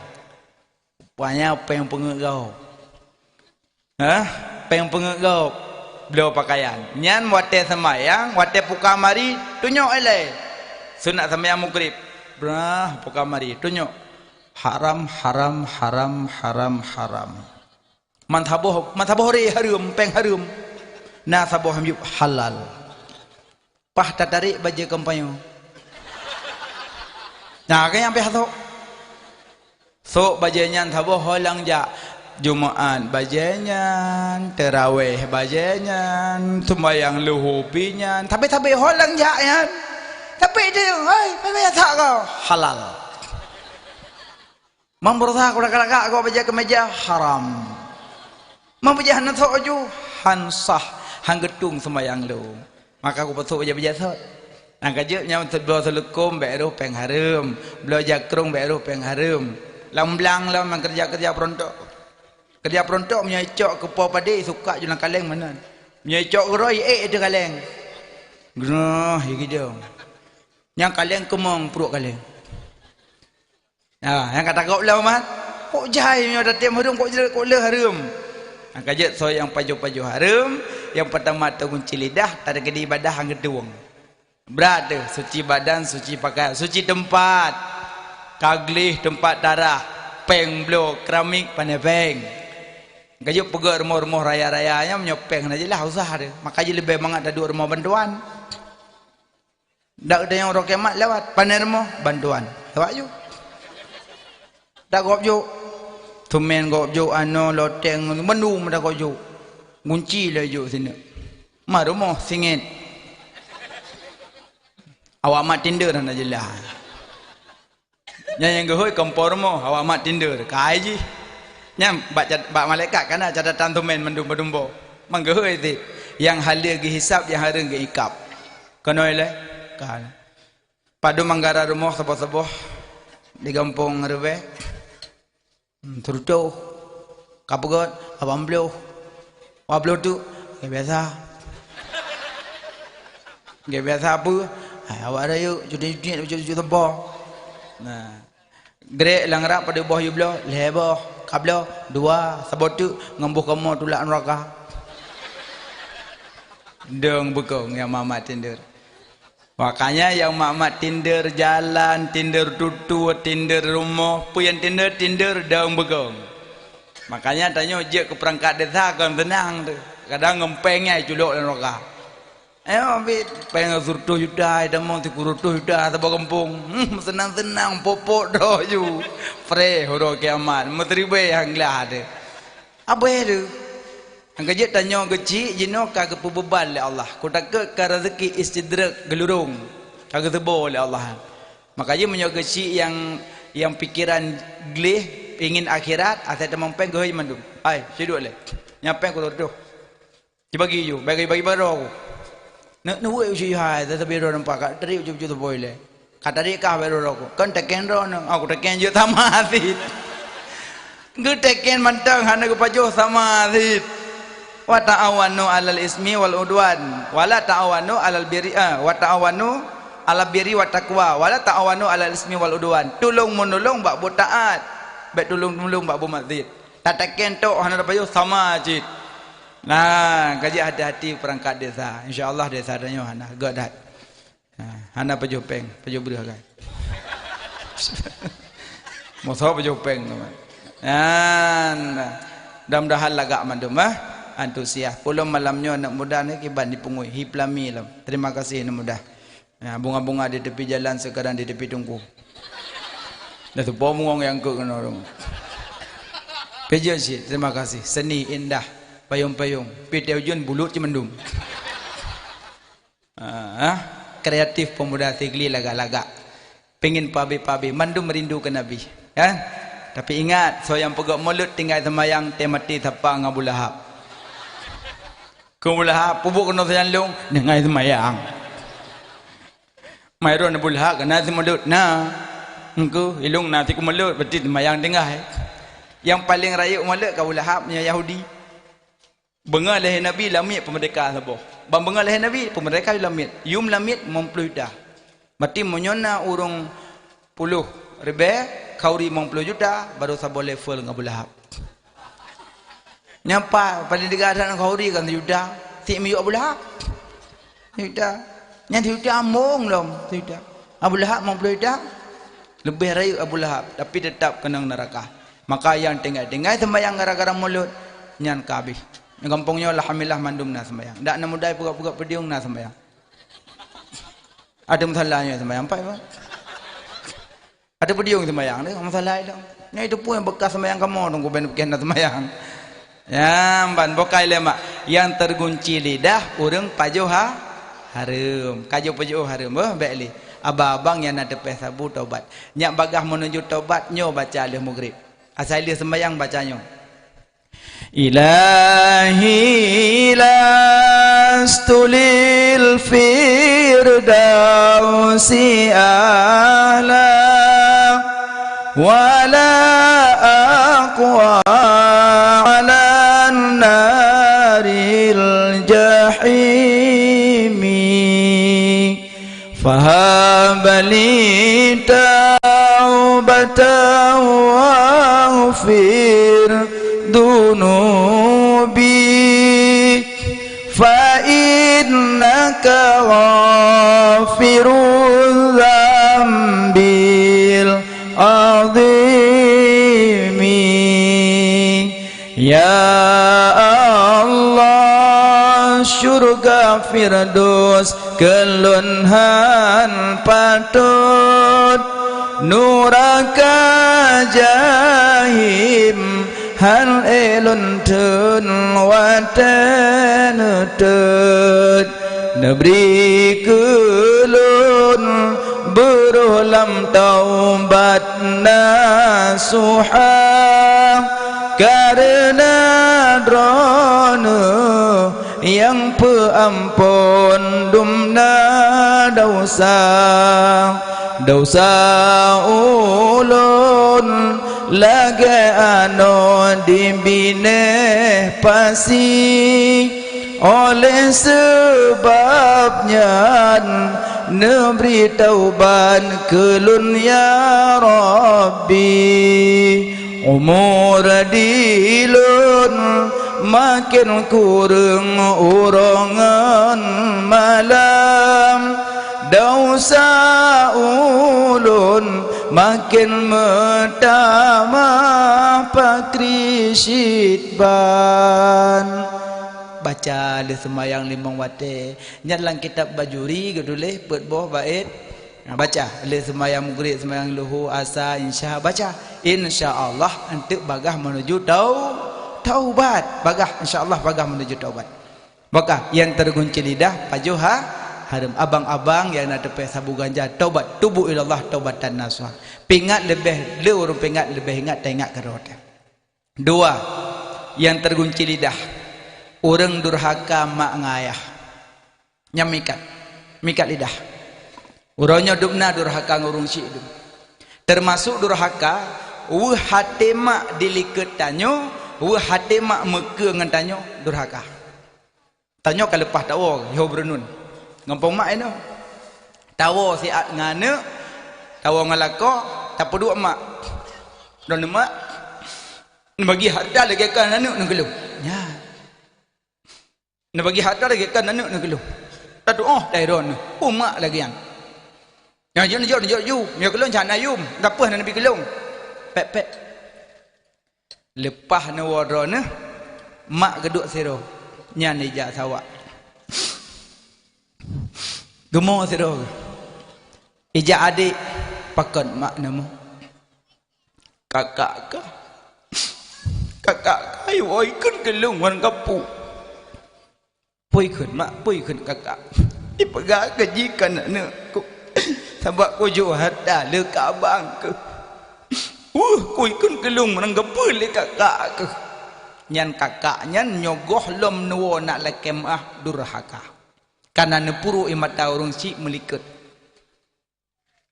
Banyak peng pengegau. Peng pengegau blow pakaian. Nyan wate semayang, wate puka mari tunjuk elai. Sunat semayang maghrib. Brah puka mari tunjuk. Haram. Mantaboh re harum, peng harum. Na saboh hamyub halal. Pah tatarik baja kampayo. Nah, kan yang pihak so bajanya taboh holang ja Jumaat bajanya terawih bajanya sembahyang luhupinya tapi holang ja ya tapi dia apa tak kau halal memberusaha kuda-kuda kau baca kemeja haram membaca hanat soju hansah hanggetung sembahyang lu maka aku betul baca so. Ang kajuknya untuk belaw selekum beru peng harum, belaw jakrung beru peng harum. Lamblang lah mang kerja perontok. Kerja perontok menyecok ke po padi suka julang kaleng mana. Menyecok roy dia kaleng. Gnah gitu. Yang kaleng kemong perut kaleng. Yang kata kau lah mat. Kok jai punya datem harum kok le harum. Ang kajuk so yang paju-paju harum, yang pertama tu kunci lidah, tak ada kedi ibadah hang gedung. Berada suci badan, suci pakaian, suci tempat, kaglih tempat darah, peng blow, keramik pandai peng. Kajuk pegang rumah-rumah raya-rayanya menyopeng aja lah usaha dia. Makanya lebih banget ada 2 rumah bantuan. Tak ada yang orang kemat lewat pandai rumah bantuan. Lewat ju. Tak gop ju. Tumen gop ju ano loteng menu dah gop ju. Kunci lah ju sini. Mah rumah singit. Awak mat Tinder dah jelah. Yang gehoi kompor mo awak mat Tinder. Kai ji. Nyam bak malaikat kana catatan tumen mendumbo. Manggehoi ti. Yang halia gi hisap yang hareng gi ikap. Kanoi le. Kan. Padu manggara rumah seboh-seboh di kampung Rewe. Terutuh. Kapugot abang blue. Wablo tu biasa. Biasa apa? Awak ada yuk judi tebah. Nah, grek langrap pada bawah yublo, leboh, kablo, 2, sabotu ngembuh kamu tulak neraka. Deng bekong yang mamat Tinder. Makanya yang mamat Tinder jalan, Tinder tutu, Tinder rumah, puyan Tinder deng bekong. Makanya tanya je ke perangkat desa kan tenang tu. Kadang ngempengnya culuk neraka. Ambil pengen surtuh juta, dah mau tikurutuh juta, sebab kampung, senang-senang popok dah ju, free horo kiamat, menteri yang lah ada, apa itu? Angkajit tanya kecil jino kagak beban oleh Allah. Ku takut ke rezeki istidrak gelurung. Kagak tebal oleh Allah. Makanya menyo kecil yang pikiran glih ingin akhirat asal temempeng ke mandum. Ai, siduk le. Nyapeng ku tu. Dibagi ju, bagi baru aku. Nak nuwe uji hai, tetapi ro nampak kat teri uji tu boleh. Kata dia kah baru aku. Kan teken ro aku teken je sama hati. Gue teken mantang hana ku pajuh sama hati. Wa ta'awanu 'alal ismi wal udwan wala ta'awanu 'alal birri wa ta'awanu 'alal birri wa taqwa wala ta'awanu 'alal ismi wal udwan. Tolong menolong bab taat, baik tolong bab maksiat. Tak teken tok hana pajuh sama je. Nah, kaji hati-hati perangkat desa. Insya-Allah desa danyo hana godat. Hana pajuh peng, pajuh beurah kan. Moso pajuh peng tu. Mudah-mudahan lagak mandum antusias. Pulau malamnya anak muda ni kiban dipungui hiplami lam. Terima kasih anak muda. Ya, bunga-bunga di tepi jalan sekarang di tepi tungku. Dah tu pomong yang ke kena orang. Peja sih, terima kasih. Seni indah, payung-payung. Piti ujun bulut cemendum. Kreatif pemuda Tigli lagak-lagak. Pengen pabi-pabi, mandum merindu ke Nabi. Ya? Tapi ingat, so yang pegak mulut tinggal semayang temati tapa Abu Lahab. Abu Lahab pupuk kena senyalung dengan semayang. Mayron Abu Lahab kena semulut. Nah, engkau ilung nanti ku mulut berarti semayang tengah. Yang paling raya mulut Abu Lahab punya Yahudi. Bengal lahir Nabi lamit pemerdeka sabah. Bengal lahir Nabi pemerdeka lamit. Yum lamit mempludah. Berarti menyona urung 10 ribu kauri 50 juta baru sabah level Abu Lahab. Nyapa pada negara kauri kan juta. Si miyu Abu Lahab. Juta. Yang juta among lom juta. Abu Lahab 50 juta. Lebih raya Abu Lahab tapi tetap kena neraka. Maka yang tinggal sembahyang gara-gara mulut nyan kabih. Yang kampungnya alhamdulillah mandum na sembahyang. Ndak na mudai pugak-pugak pediung na sembahyang. Ada masalahnya sembahyang apa ya? Ada pediung sembahyang dia masalah itu. Nah itu pun yang bekas sembahyang kamu tunggu ben bikin sembahyang. Ya, ban bokai lemak yang tergunci lidah urang pajuh harum. Kajo pajuh harum baik li. Abang-abang yang ada pesabu taubat. Nyak bagah menuju taubat nyo baca alih maghrib. Asal dia sembahyang bacanya. Ilahi lastulil firdausi ala wala aqwa ala naril jahimi fahabali taubatan waghfir dunubi fa innaka ghafirul dzambil azimi ya Allah syurga firdaus kelunhan patut nuraka jahim hal elun tun watan tut nebri kulun berulam taubat nasuha karena drona yang peampun dumna dosa ulun lagi ano dibineh pasi oleh sebabnya neberi tauban kelun ya Rabbi umur dilun makin kurang urangan malam dosa ulun makin metama pakri syidban baca le semayang limang wate nyatlang kitab bajuri gedule pet boh bait baca le semayang maghrib semayang luhu asa insya baca insyaallah untuk bagah menuju taubat. Bagah insya-Allah bagah menuju taubat. Maka yang tergunci lidah pajuha haram. Abang-abang yang nak tepi sabu ganja taubat, tubu ilallah taubatan nasuha. Pingat lebih le urang pingat lebih ingat tak ingat kerota. Dua yang tergunci lidah, orang durhaka mak ngayah. Nyamikat, mikat lidah. Urangnya dubna durhaka ngurung si hidup. Termasuk durhaka, hati mak diliket tanyo, hati mak meke ngan tanyo durhaka. Tanyo kalau lepas tawo, yo berenun. Ngampung mak eno. Tawo siat ngane, tawo ngalako, tak peduk mak. Dan mak bagi harta lagi kan anak nak gelung. Ya. Nak bagi harta lagi kan anak nak gelung. Tak doa dah ron. Mak lagi yang. Yang jauh. Dia gelung jangan ayum. Dapah nak nabi gelung. Pek. Lepas na warana mak geduk siro. Nyan ijak sawak. Gemo siro. Ijak adik pakon mak nama. Kakak ke? Kakak kayu ikut gelung wan kapu. Pui ikut mak, pui ikut kakak. Dipegak kejikan anakku. Sebab ku jual harta le ka abang ke. Ku ikut gelung wan kapu le kakak ke. Nyan kakak nyan nyogoh lom nuwo nak lekem durhaka. Karena nepuru imata urung si meliket.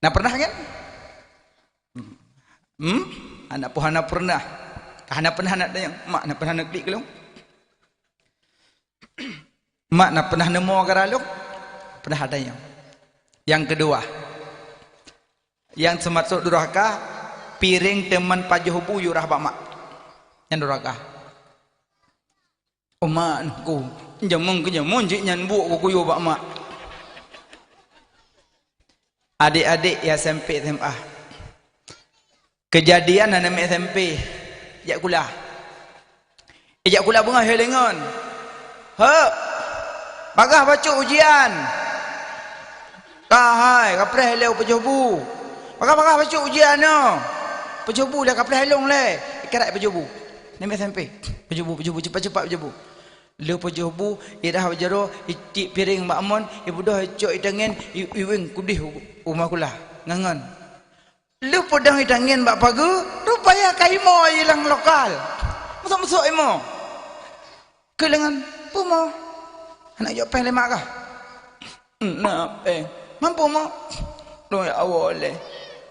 Nah pernah kan? Anak pohana pernah. Kahana pernah nak tanya, mak nak pernah nak klik gelung? Mak nak pernah nemu agaraluk? Pernah tanya. Yang kedua, yang semasuk durhaka, piring teman pajuhubu yurah bak mak. Yang durhaka. Oh mak ku, jamong jik nyan buk ku kuyu bak mak. Adik-adik ya SMP SMA. Kejadian anak SMP. Jak kula. Jak kula bunga helengon. Bagah baca ujian. Kahai kapreh heleu pejobu. Bagah baca ujian no. Pejobu dah kapreh helong le. Kerak pejobu. Nama SMP. Pejobu cepat-cepat pejobu. Le pejobu irah bajaro itik piring mak mon ibu dah cok itangen iwing kudih rumah kula. Ngangan. Lu pedang itangin bak pagu, rupanya kaimo hilang lokal. Masuk-masuk imo. Kelengan pumo. Anak jawab peng lemak kah? Nak peng. Mampu mo? Lo ya awole.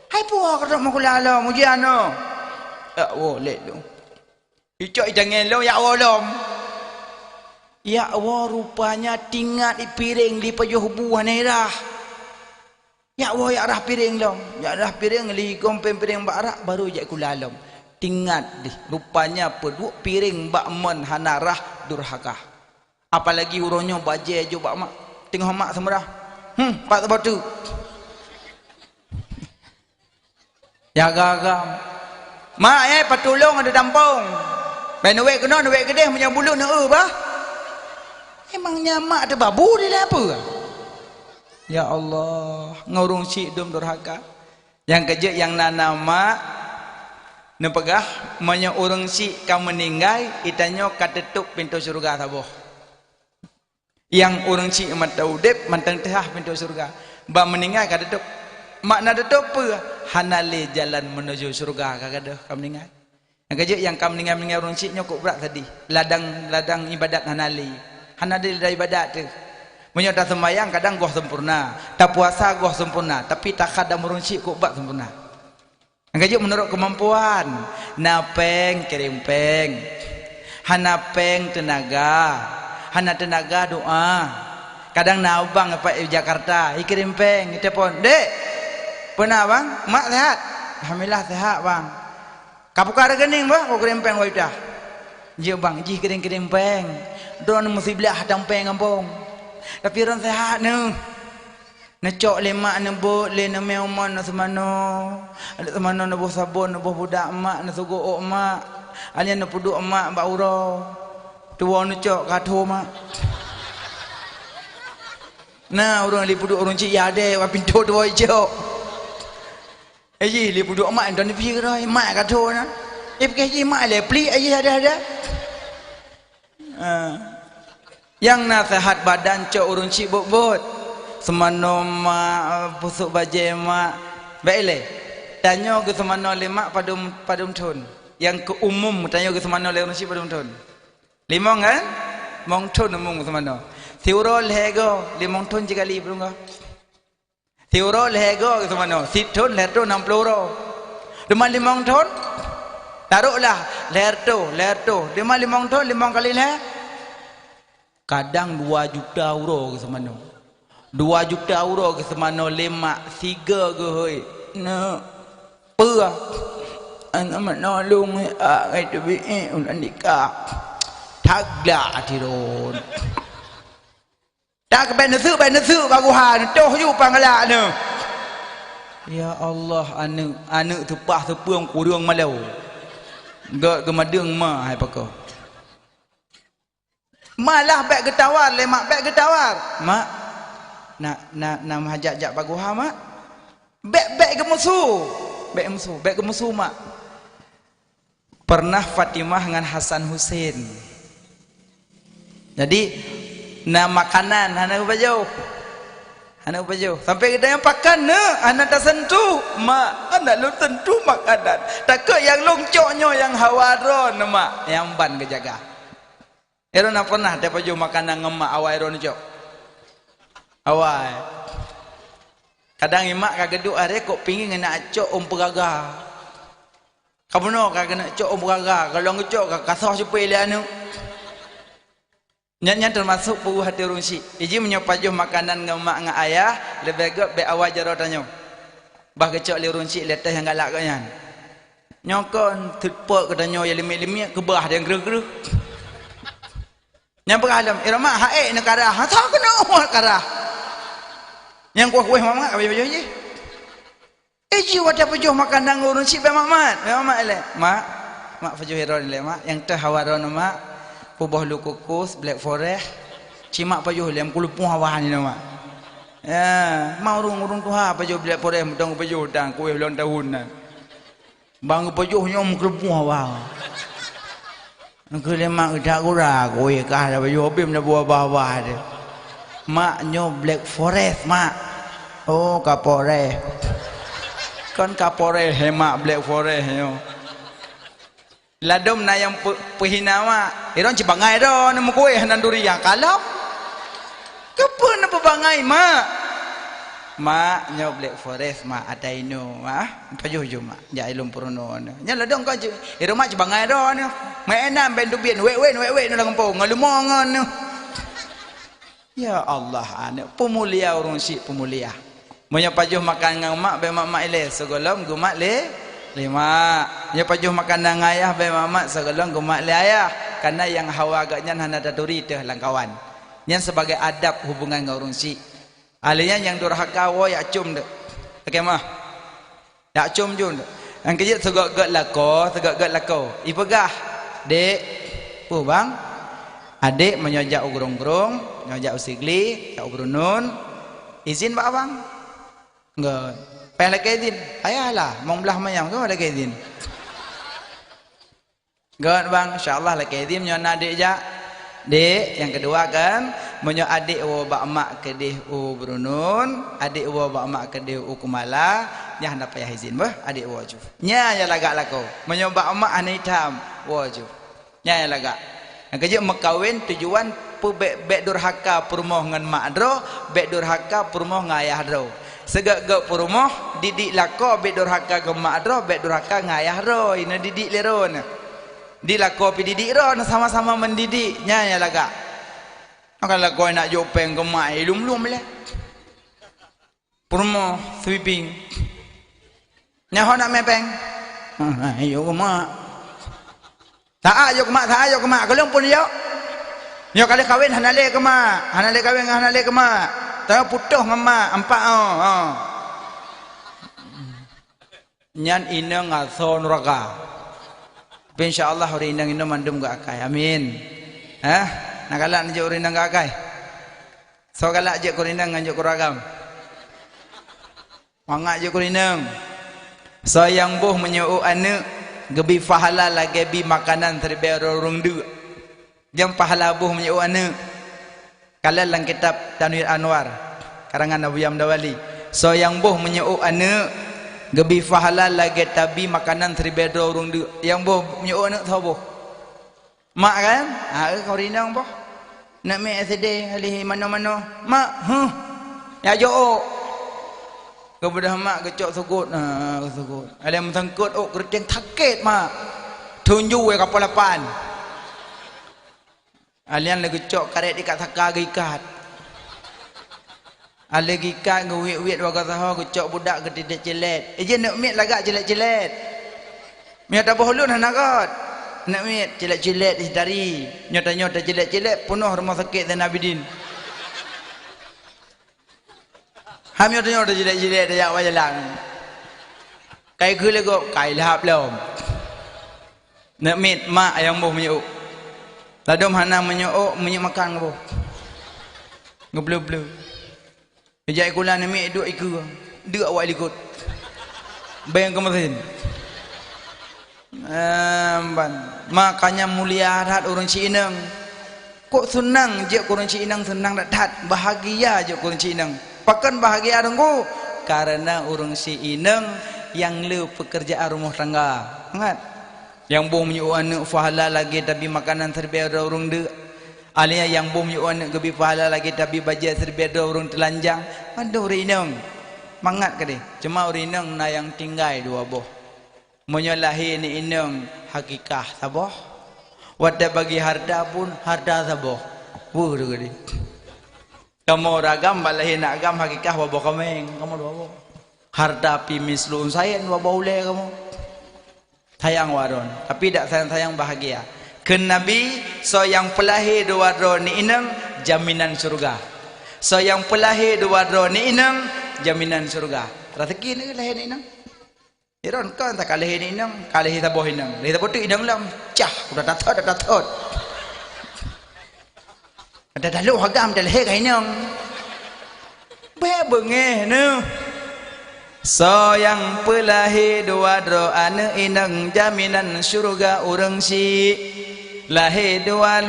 Hai puah kata mau kulala mujian no. Ya awole lo. Icok itangin lo ya awolom. Ya awol rupanya tinggal di piring di pajuh buah nerah. Ya Allah ya arah piring lom. Ya arah piring li gompeng piring bak arak baru jak kulalom. Tingat di rupanya peduk piring bak mon hanarah durhaka. Apalagi uronyo baje jo bak mak. Tengok mak semrah. Pak batu. Ya gagam. Mak patulong ada dampung. Ben wek kena wek gedeh punya bulu nak bah. Emangnya mak ada babu dia apa? Ya Allah, ngurung si dum durhaka. Yang kerja yang nanama nepegah manya urung si kamu meninggal itanyo katetuk pintu surga taboh. Yang urung si mata udip mantang tehah pintu surga. Ba meninggal katetuk. Makna tetuk apa? Hanale jalan menuju surga kagada kamu meninggal. Yang kerja yang kamu meninggal urung si nyokok berat tadi. Ladang ibadat hanale. Hanale dari ibadat tu. Menyata sembahyang kadang goh sempurna, tak puasa goh sempurna, tapi tak kadang merunci kubat sempurna. Angkat menurut kemampuan, napeng kirim peng, hanapeng tenaga, hana tenaga doa. Kadang nabang apa di Jakarta, kirim peng, telepon, dek, pernah bang, mak sehat, alhamdulillah sehat bang. Kapukar rekening bang, kau kirim peng wajah. Jauh bang, jih kirim peng, don mesti belah hadang peng kampung. Tapi orang sehat ni. Necok lemak nebut le na meuman na semano. Ada semano na buh sabun na buh budak mak na sugo mak. Alian na puduk mak bak uro. Tua necok katho mak. Nah orang li puduk orang cik ya ade wa pintu dua ijok. Aji li puduk mak dan ni pi rai mak katho na. Pakai ji mak le pli aji ada. Yang nasihat badan cok urun cik bot semano mak pusuk baje mak baile tanya ke semano lemak padum thun yang ke umum tanya ke semano le urun cik padum thun limong kan mong thun mong semano tiurol hego limong thun jikali belum ka tiurol hego ke semano sit thun lerto 60 ro deman limong thun taruhlah lerto deman limong thun limong kali le kadang 2 juta euro ke semano 2 juta euro ke semano lemak 3 ke hoi na pera ana menolong ai tu bi unan nikah thagla tiron tak ben su bagu han toh yu pangala ne ya Allah anu tepah tepuang kurung malau gak gemadeng ma hai pakau malah beg getawar lemak beg getawar mak nak menghajak bagu ha mak beg gemusuh mak pernah Fatimah dengan Hasan Husain jadi makanan hana baju sampai kita yang pakan anak tak sentuh mak anak lu sentuh makanan tak ke yang longcoknya yang hawaron mak yang ban kejaga Eron nak pernah dia baju makanan ngemak awal Eron cok awal kadang imak kageduk are kok pingin nak cok peraga kamu no kagak cok peraga kalau ngecok kasah supaya dia anu nyanya termasuk puguh hati runsi iji menyopajuh makanan ngemak nge ayah lebih agak be awal jaro tanya bah kecok li runsi letah yang galak kanyan nyokon terpok katanya yang limit-limit kebah dia yang gerah-gerah yang beralam irama hae negara ha tak kena karah yang kuah-kuah mama baju je ji wadah pajuh makanan urun si be mak le mak pajuh heron le mak yang teh hawaron mak pubah lu kukus black forest cimak pajuh le kulupung hawan ni mak ya mau urung tuha pajuh black forest mudang pajuh dang kuih ulang tahunan bang pajuh nyom kulupung hawan aku lemak tak kurang kuih kah dah pajuh bim dah buah-buah dia mak nyo black forest mak oh kapore kan kapore hemak black forest nyo ladom na yang pehina mak iron cibangai do nemu kuih nan durian kalap kepen apa bangai mak nyo black forest mak ataino pajuh jo mak ja ilum purono nya ladong ka iron mak cibangai do ne mainan ben dubien we no kampung ngalumongan ya Allah anak pemulia urung si pemulia monya pajuh makan ngang mak be mak ile segolong gumak le lima nya pajuh makan nang ayah be mak segolong gumak le ayah karena yang hawa agaknya hana daduri teh langkawan yang sebagai adab hubungan ngau urung si alinya yang durhaka wo ya cum de okey mah ya cum jun yang kejit segak-gak lako ipegah dek bang adik menyojak ugrong-grong nyojak usigli tak ugrunun izin pak abang enggak payah lagi izin ayalah mau belah mayang tu lagi izin enggak bang insyaallah lagi izin nyona adik ja dek yang kedua kan menyo adik wo bak mak kedih ugrunun adik wo bak mak kedih ukumala nya hendak payah izin bah adik wo ju nya ya lagak lako menyo bak mak anitam wo ju nya ya lagak yang kerja mekawin tujuan bek durhaka permoh ngan mak dro bek durhaka permoh ngayah dro segak-gak permoh didik lako bek durhaka ke mak dro bek durhaka ngayah dro ina didik leron di lako pi didik ro sama-sama mendidik nya ya laga kalau kau nak jopeng ke mak lum-lum le permoh sweeping nya ho nak mepeng ayo ke mak tak ayo ke mak kalau pun yo nyo kali kawin hanale ke mak hanale kawin hanale ke mak tak putuh ngama empat nyan ina ngaso neraka insyaallah hari indang ino mandum gak akai amin nak galak njuk hari indang gak akai so galak je kurindang nganjuk kuragam mangak je kurindang so yang boh menyuuk anak gebi fahala lagi bi makanan terbiar orang dua Jam pahala buh menyu anak. Kalau dalam kitab Tanwir Anwar karangan Abu Yam Dawali. So yang buh menyu anak gebi pahala lagi tabi makanan teribedro urung yang buh menyu anak tahu buh. Mak kan? Kau rinang boh. Nak mai sedih alih mana-mana. Mak, ya jo. Kepada mak kecok sugut. Sugut. Ada yang mentangkut, kerjang takut mak. Tunjuk kapal lapan. Alian lagi kecok karet ikat takar ikat. Ali ikat ngewit-wit waga saha kecok budak ketidak celet. Je nak mit lagak celet-celet. Miat tak boleh nak kot. Nak mit celet-celet dari. Nyota-nyota celet-celet penuh rumah sakit dan Abidin. Hamil tu nyota jilat-jilat dah jauh jalan. Kai ke lego, kai lahap lom. Nak mit mak yang boh menyuk. Tadom hana menyuk makan boh. Ngeblu-blu. Ejak ikulan nak mit duk iku. Duk awak likut. Bayang ke mesin. Makanya mulia hati orang Cina. Kok senang je orang Cina senang dat bahagia je orang Cina. Pakan bahagia dengku karena orang si ineng yang le pekerjaan rumah tangga. Ingat yang bom yu anak fahala lagi tapi makanan terbeda orang de. Alia yang bom yu anak gebi fahala lagi tapi bajet terbeda orang telanjang. Ada orang ineng. Mangat ke dia. Cuma orang ineng na yang tinggal dua boh. Menyalahi ni ineng hakikah saboh. Wadah bagi harta pun harta saboh. Wuh tu ke dia. Kamu ragam balahin agam hakikah wabo kameng kamu wabo harta pimis lu saya wabo ule kamu sayang waron tapi tak sayang bahagia ke nabi so yang pelahi dua ro ni inang jaminan surga so yang pelahi dua ro ni inang jaminan surga rezeki ni lahir ni inang iron kan tak kalih ni inang kalih taboh inang lahir taboh tu inang lam cah udah datot ada dalu hagam dah lahir kainang bengeh nu so yang pelahi dua dro ane inang jaminan surga urang si lahir dua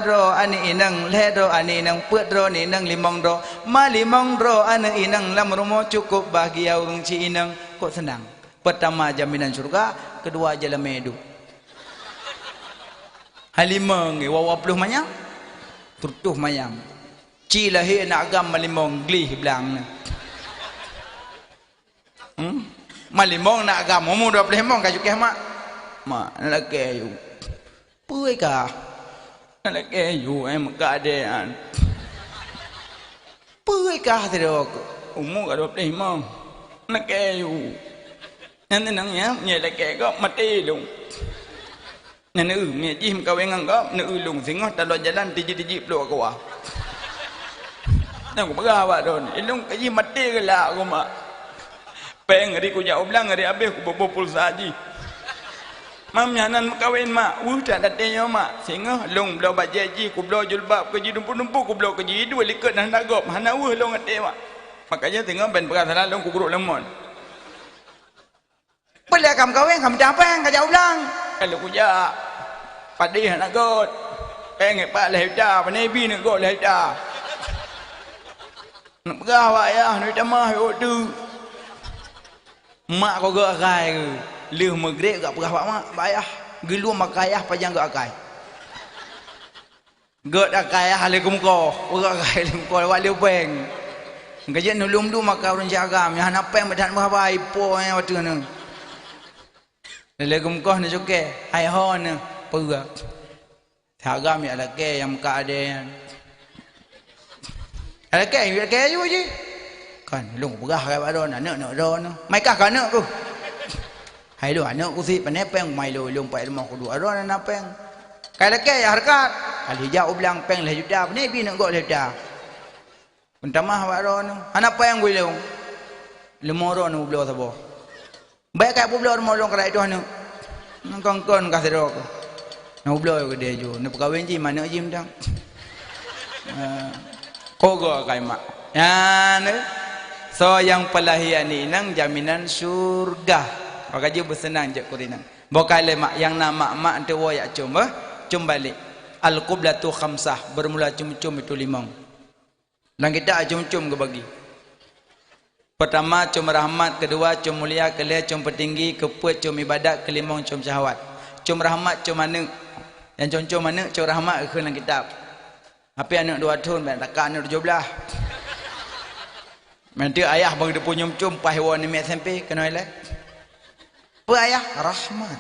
dro ane inang lahir dro ane inang put dro ni inang limong dro ma limong dro ane inang lam rumah cukup bahagia urang si inang kok senang pertama jaminan surga kedua jalan medu halimang wawa puluh manyang tutuh mayam ci lahir nak agam malimong glih belang malimong nak agam umur 20 mong kajuk mak nak lagi you puai ka nak lagi you keadaan puai ka terok umur 20 mong nak lagi you nanti nangnya nya lagi kok mati dong. Nanu mi jim kawengang kau nu ulung singoh talon jalan tiji-tiji peluk aku ah. Nang aku berah awak don. Ilung kaji mati ke lah aku mak. Peng hari ku jauh belang hari habis ku bobo pulsa haji. Mam nyanan kawin mak. Tak datanya mak. Singoh long belau bajet haji ku belau julbab keji dumpu-dumpu ku belau keji dua likat dah nak gop. Hana long ate mak. Makanya tengok ben perasaan long ku kuruk lemon. Boleh kam kawin kam capeng ka jauh belang. Kalau kujak padih nak got pengen pak lehda penebi nak got lehda nak perah awak ya nak tamah yo tu mak kau gak akai leuh megrek gak perah awak mak bayah gelu makayah panjang gak akai got akai alaikum ko gak akai lim ko awak leuh peng gajen nulum du maka urang jagam yang nak peng badan berapa ipo yang waktu ni Lelaki kau ni juga, hai hon ni, perah. Hargam ya lelaki yang muka ada yang, lelaki juga je. Kan, long perah kau ada nak don. Mereka kan nak tu. Hai lu anak usi penepeng, mai lu long pai rumah kudu ada nak peng. Kai lelaki ya harkat, kali jauh belang peng lah juta, penebi nak gol juta. Pentamah awak don, anak peng gue long, lemoro nu belau sabo. Baik kat pulau rumah long kerai tu anu. Kongkon kasih rok. Nak pulau ke dia ju. Nak perkahwin ji mana ji mendang. Kogo kai mak. Ya ne. So yang pelahian ni nang jaminan surga. Maka je bersenang je kurinang. Bokale mak yang nama mak tu wayak cuma balik. Al-qiblatu khamsah, bermula cum-cum itu 5. Dan kita cum-cum ke bagi. Pertama cum rahmat, kedua cum mulia, kelima cum petinggi, keempat cum ibadat, kelima cum syahwat. Cum rahmat cum mana? Yang cum mana? Cum rahmat ke dalam kitab. Apa anak 2 tahun, takkan anak 17. Nanti ayah bagi dia punya cum pahewan ni SMP kena elak. Apa ayah? Rahmat.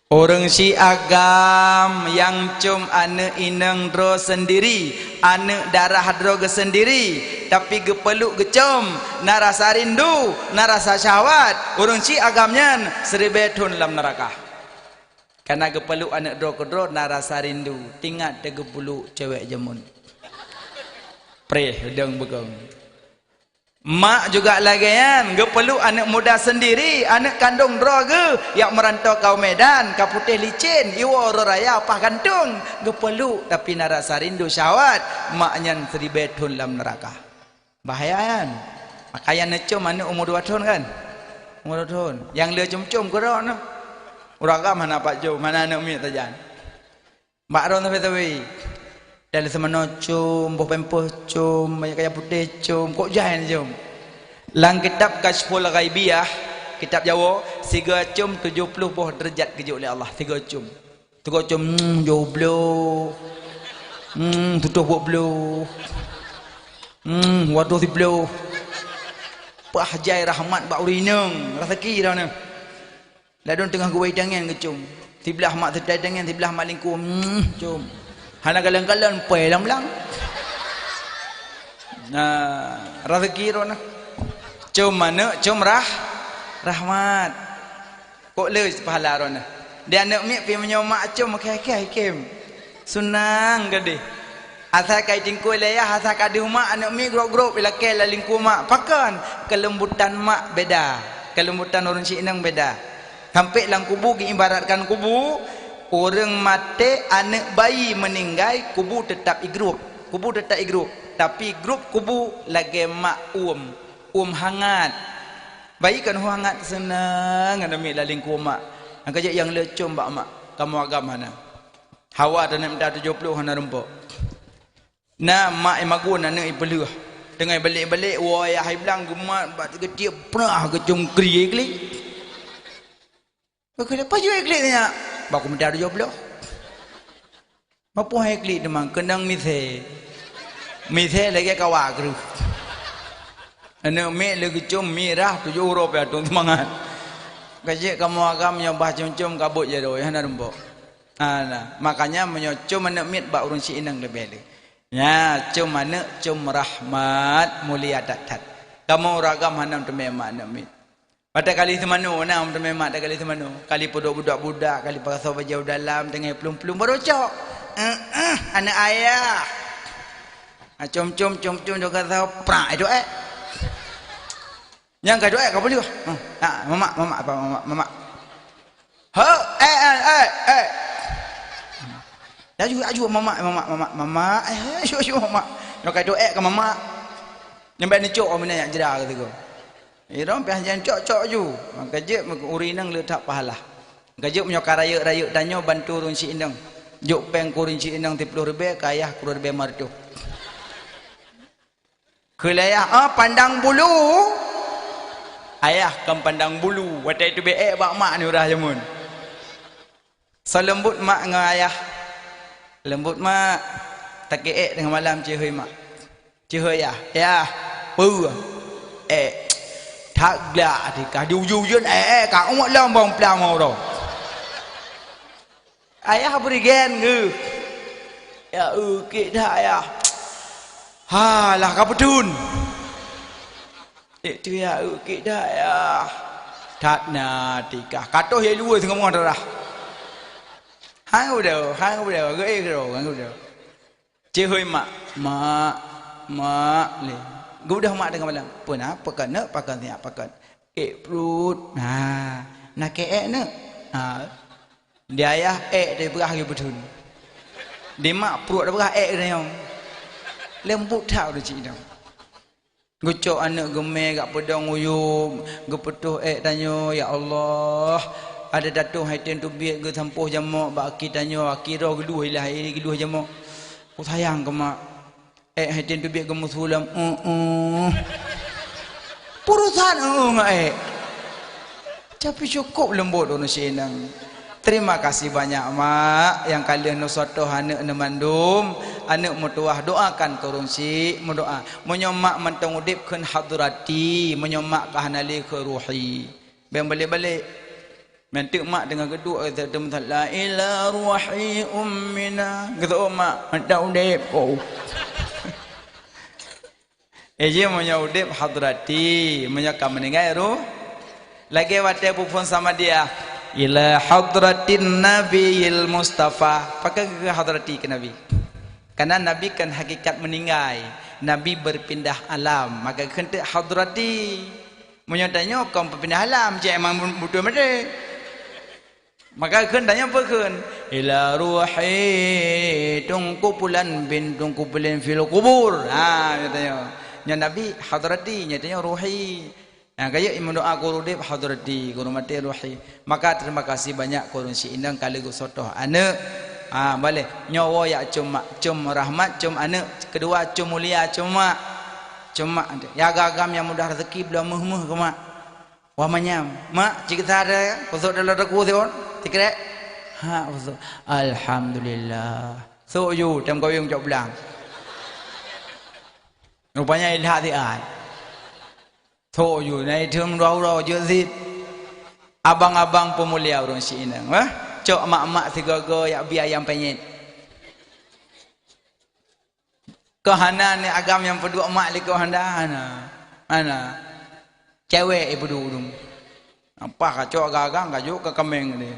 Orang Syiagam yang cum anak inang dro sendiri, anak darah dro ke sendiri, tapi ge peluk ge cum, na rasa rindu, na rasa syahwat. Orang Syiagamnya 1000 tahun dalam neraka. Karena ge peluk anak dro ke dro, na rasa rindu, tinggal de ge peluk cewek jemun. Preh deng begong. Mak juga lagi kan, ge peluk anak muda sendiri, anak kandung droga yang merantau kau Medan, kau Putih licin, iwa raya apa gantung, ge peluk tapi narasa rindu syahwat, maknya 1000 tahun dalam neraka. Bahaya kan? Makanya necum anak umur 2 tahun kan? Umur 2 tahun. Yang dia cum-cum ke ron. Uraga mana Pak Jo, mana anak mi tajan. Mbak ron tapi dari semana cum, buh pempoh cum, banyak kaya putih cum, kok jahan cum. Lang kitab Kashful Ghaibiyah, kitab Jawa, 3 cum 70 buh derajat kejuk oleh Allah, 3 cum. 3 cum, joblo. Tutup buat blo. Waduh si blo. Pahjai rahmat bak urineng, rezeki dah ni. Ladon tengah gua tangan ke cum. Sebelah mak sedai tangan, sebelah mak lingku, cum. Hana kalang-kalang pelang-pelang. Nah, rezeki rona. Cum mana? Cum rahmat. Kok le pahala rona. Dia anak mi pi menyomak cum kai-kai kem. Sunang gede. Asal kai tingkui layah, asal ka di rumah anak mi grok-grok bila ke la lingku mak. Pakan kelembutan mak beda. Kelembutan orang Cina beda. Sampai lang kubu ibaratkan kubu. Orang mati, anak bayi meninggal, kubu tetap igrup. Kubu tetap igrup. Tapi grup kubu lagi mak hangat. Bayi kan hangat senang. Ada mi laling ku mak. Angkat yang lecum bak mak. Kamu agam mana? Hawa dan minta 70 hana rempok. Nah mak emagun anak ibeluh. Dengan balik-balik, wah ya bilang gemak bak kecil pernah kecung kri-kli. Kenapa juga ikliknya? Baku minta 70. Apa hai klik demang kendang mise. Mise lagi kawak ru. Anak me lagi cum merah 7 rupiah tu semangat. Kajik kamu agam nyobah cum-cum kabut je doy hana rembok. Nah, makanya menyocum anak mit bak urun si inang lebih le. Ya, cum anak cum rahmat mulia tat. Kamu ragam hanam temema anak mit. Pada kali semanu, nak memang ada kali semanu. Kali podok budak-budak, kali pakai baju dalam, tengah pelum-pelum baru cok. Anak ayah. Cum-cum dia kata prak itu Yang kedua kau boleh. Mama. Ha, Dah juga mama. Syuk mama. Nak kedua ke mama. Nyampai ni cok mana yang jera kata kau. Iram pian cok ju. Maka je urinang letak pahala. Gajak menyokar raya tanya bantu urun si indang. Juk peng kurin si indang 30 ribu kayah kurun ribu martu. Kelayah pandang bulu. Ayah kan pandang bulu. Watai itu be bak mak ni urah jamun. Selembut mak dengan ayah. Lembut mak tak dengan malam cihoi mak. Cihoi ya. Pu. Tak gelak dikah diujung-ujung kak umat lambang pelamau tau. Ayah beri gen ke? Ya ukit dah ayah. Lah kau betun. Itu ya ukit dah ayah. Tak nak dikah. Katuh yang dua tengah orang darah. Hang udah. Gaya kero, hang udah. Cihoi mak le. Gudah mak dengan malam. Pun apa kan nak pakan ni apa kan? Perut. Nak nak. Dia ayah dia berah lagi betul. Dia mak perut dah berah dia yang. Lembut tahu dia cik dah. Gocok anak gemeh gak pedang uyum, gepetuh tanya ya Allah. ada datu haitin tu biar ke tempuh jamak bak aki tanya akira geluh lah ini geluh jamak ku sayang ke mak haitin tu biar ke musulam purusan tapi cukup lembut orang senang. Terima kasih banyak mak yang kalian nusotoh anak nemandum anak mutuah doakan korun si mendoa menyomak mentang udip kun hadrati menyomak kahanali ke ruhi ben balik-balik mentik mak dengan kedua kata la ila ruhi ummina kata mak mentang udip oh je menyo udip hadrati menyokam meninggal ruh lagi wate pun sama dia ila hadratin nabiyil mustafa pakai ke hadrati ke nabi karena nabi kan hakikat meninggal nabi berpindah alam maka kena hadrati menyatanya kau berpindah alam cik emang betul betul maka kena apa kan ila ruhi tungkupulan bin tungkupulan fil kubur katanya nya nabi hadrati nyatanya ruhi. Nah, kayak imam doa kurudip hadrati kurumati ruhi. Maka terima kasih banyak kurun si indang kali gusotoh anak. Boleh nyawa ya cuma rahmat cuma anak kedua cuma mulia cuma ya gagam yang mudah rezeki belum muh ke mak. Wah manyam mak cerita ada kusuk dalam reku tu tikret. Kusuk alhamdulillah. So you tem kau yang jawab bilang. Rupanya ilhak tian. Thôอยู่ในเทิงเราเยอะสิ abang-abang pemulia orang Cina cok mak-mak tiga-tiga yang biar yang penyet kehanan ni agam yang kedua mak li kehanan mana cewek ibu dulu apa kacau gagang kajuk ke kemeng ni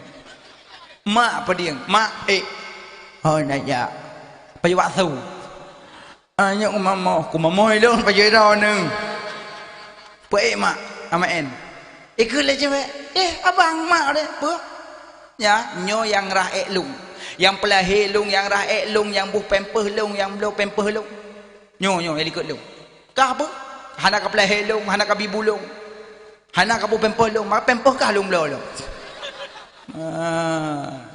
mak pediang mak nak ya pergi waktu hanya kumamah itu pergi dah neng Puek mak, amain. Ikut le cewek. Abang mak deh, puak. Ya, nyo yang rah lung. Yang pelahir lung, yang rah lung, yang buh pempeh lung, yang belum pempeh lung. Nyo ikut lung. Kah apa? Hana ka pelahir lung, hana ka bibu lung. Hana ka buh pempeh lung, mak pempeh kah lung belum.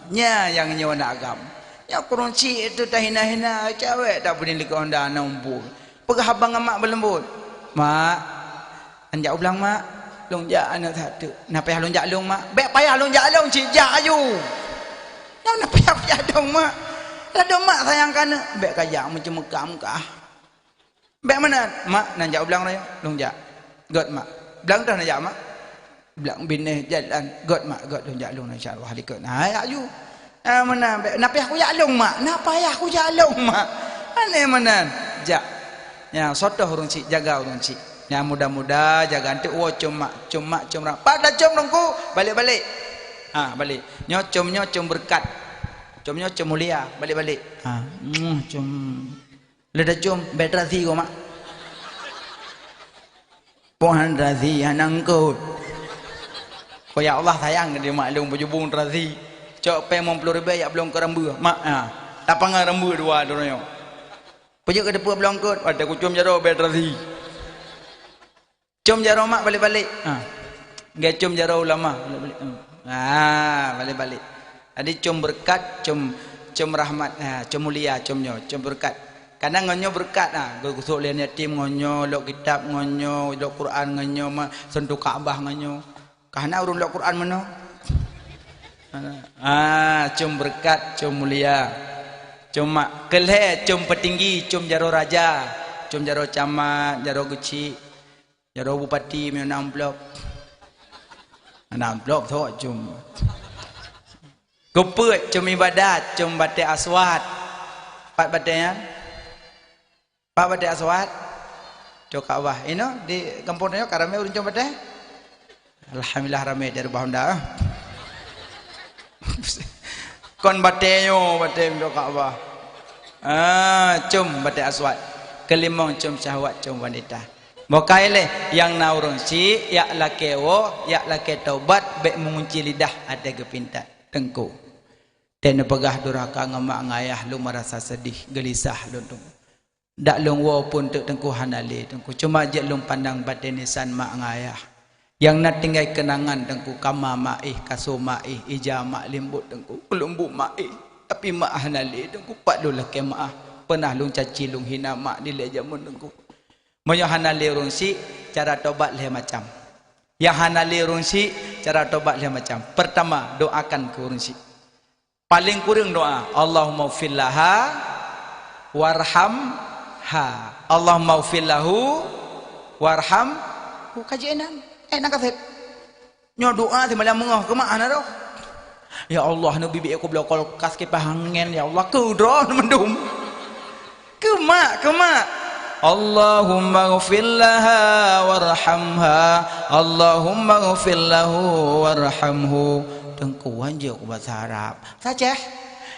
Nya yang nyo nak agam. Ya kurang cik itu dah hina-hina cewek tak boleh likut Honda nombor. Pegah abang mak berlembut. Mak anjak ulang mak lonjak anak satu nak payah lonjak long mak baik payah lonjak long cijak ayu nak payah lonjak long mak ada mak sayangkan baik kajak macam Mekah baik mana mak nanjak ulang raya lonjak god mak belang dah nanjak mak belang bineh jalan god mak god lonjak long insyaallah likut ayu mana baik nak payah aku jak long mak nak payah aku jak long mak aneh mana jak ya sotoh orang cik jaga orang cik ya mudah-mudah jaga nanti cuma pada dongku balik-balik balik nyocom berkat nyocom mulia balik-balik leda com bedrazi kau mak pohon razi anangku kau ya Allah sayang dia maklum bujubung razi cok pe 50,000 ya belum ke rambu mak tak panggil rambu dua dorongnya pujuk ke depan belum kot ada kucum jaro bedrazi com jaro mak balik-balik gak com jaro ulama balik-balik adi com berkat com rahmat com mulia com berkat kadang ngonyo berkat gusuk lian yatim ngonyo lok kitab ngonyo lok Quran ngonyo sentuh Kaabah ngonyo kahana urun lok Quran mano com berkat com mulia cuma kelhe com petinggi com jaro raja com jaro camat jaro guci jaro bupati punya 6 blok thôi cuma keput cuma ibadat cuma batik aswad pak batiknya pak batik aswad cok Kaabah ini di kampungnya karame urun cuma batik alhamdulillah ramai dari Honda kon batiknya batik cok Kaabah cuma batik aswad kelimang cuma syahwat cuma wanita Mokaile yang naurun si yak lakewo yak lake taubat be mengunci lidah ada kepinta tengku dan pegah duraka ngamak ngayah lu merasa sedih gelisah lu dak lung wo pun tek tengku hanali tengku cuma je lung pandang batinisan mak ngayah Yang nak tinggal kenangan dengku kama maih kaso maih ijama lembut dengku lembu maih tapi mak hanali dengku pak lulah ke maah pernah lung caci lung hina mak di jamun dengku moyo hanali rungsi cara tobat leh macam yang hanali rungsi cara tobat leh macam pertama doakan ke rungsi paling kurang doa Allahumma fillaha warhamha Allahumma fillahu warhamhu kajian nak kata nyo doa thì mà làm mengah ke mana dah ya Allah nu bibi aku belau kolkas ke pahangen ya Allah ke dah mendum ke mak Allahumma ghfir laha warhamha Allahumma ghfir lahu warhamhu tengkuan je aku bahasa Arab saja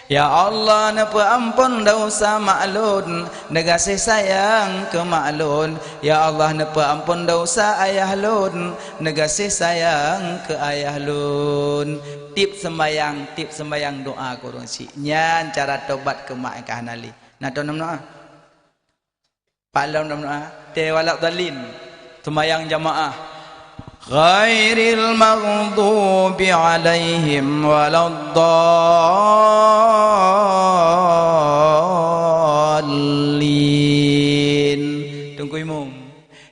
ya Allah napa ampun dosa maklun negasih sayang ke maklun ya Allah napa ampun dosa ayah lun negasih sayang ke ayah lun tip sembayang doa kurang si nyan cara tobat ke mak ke hanali nah tu nama pak lam nama te walak dalin sembayang jamaah ghairil maghdubi alaihim waladdallin tunggu imum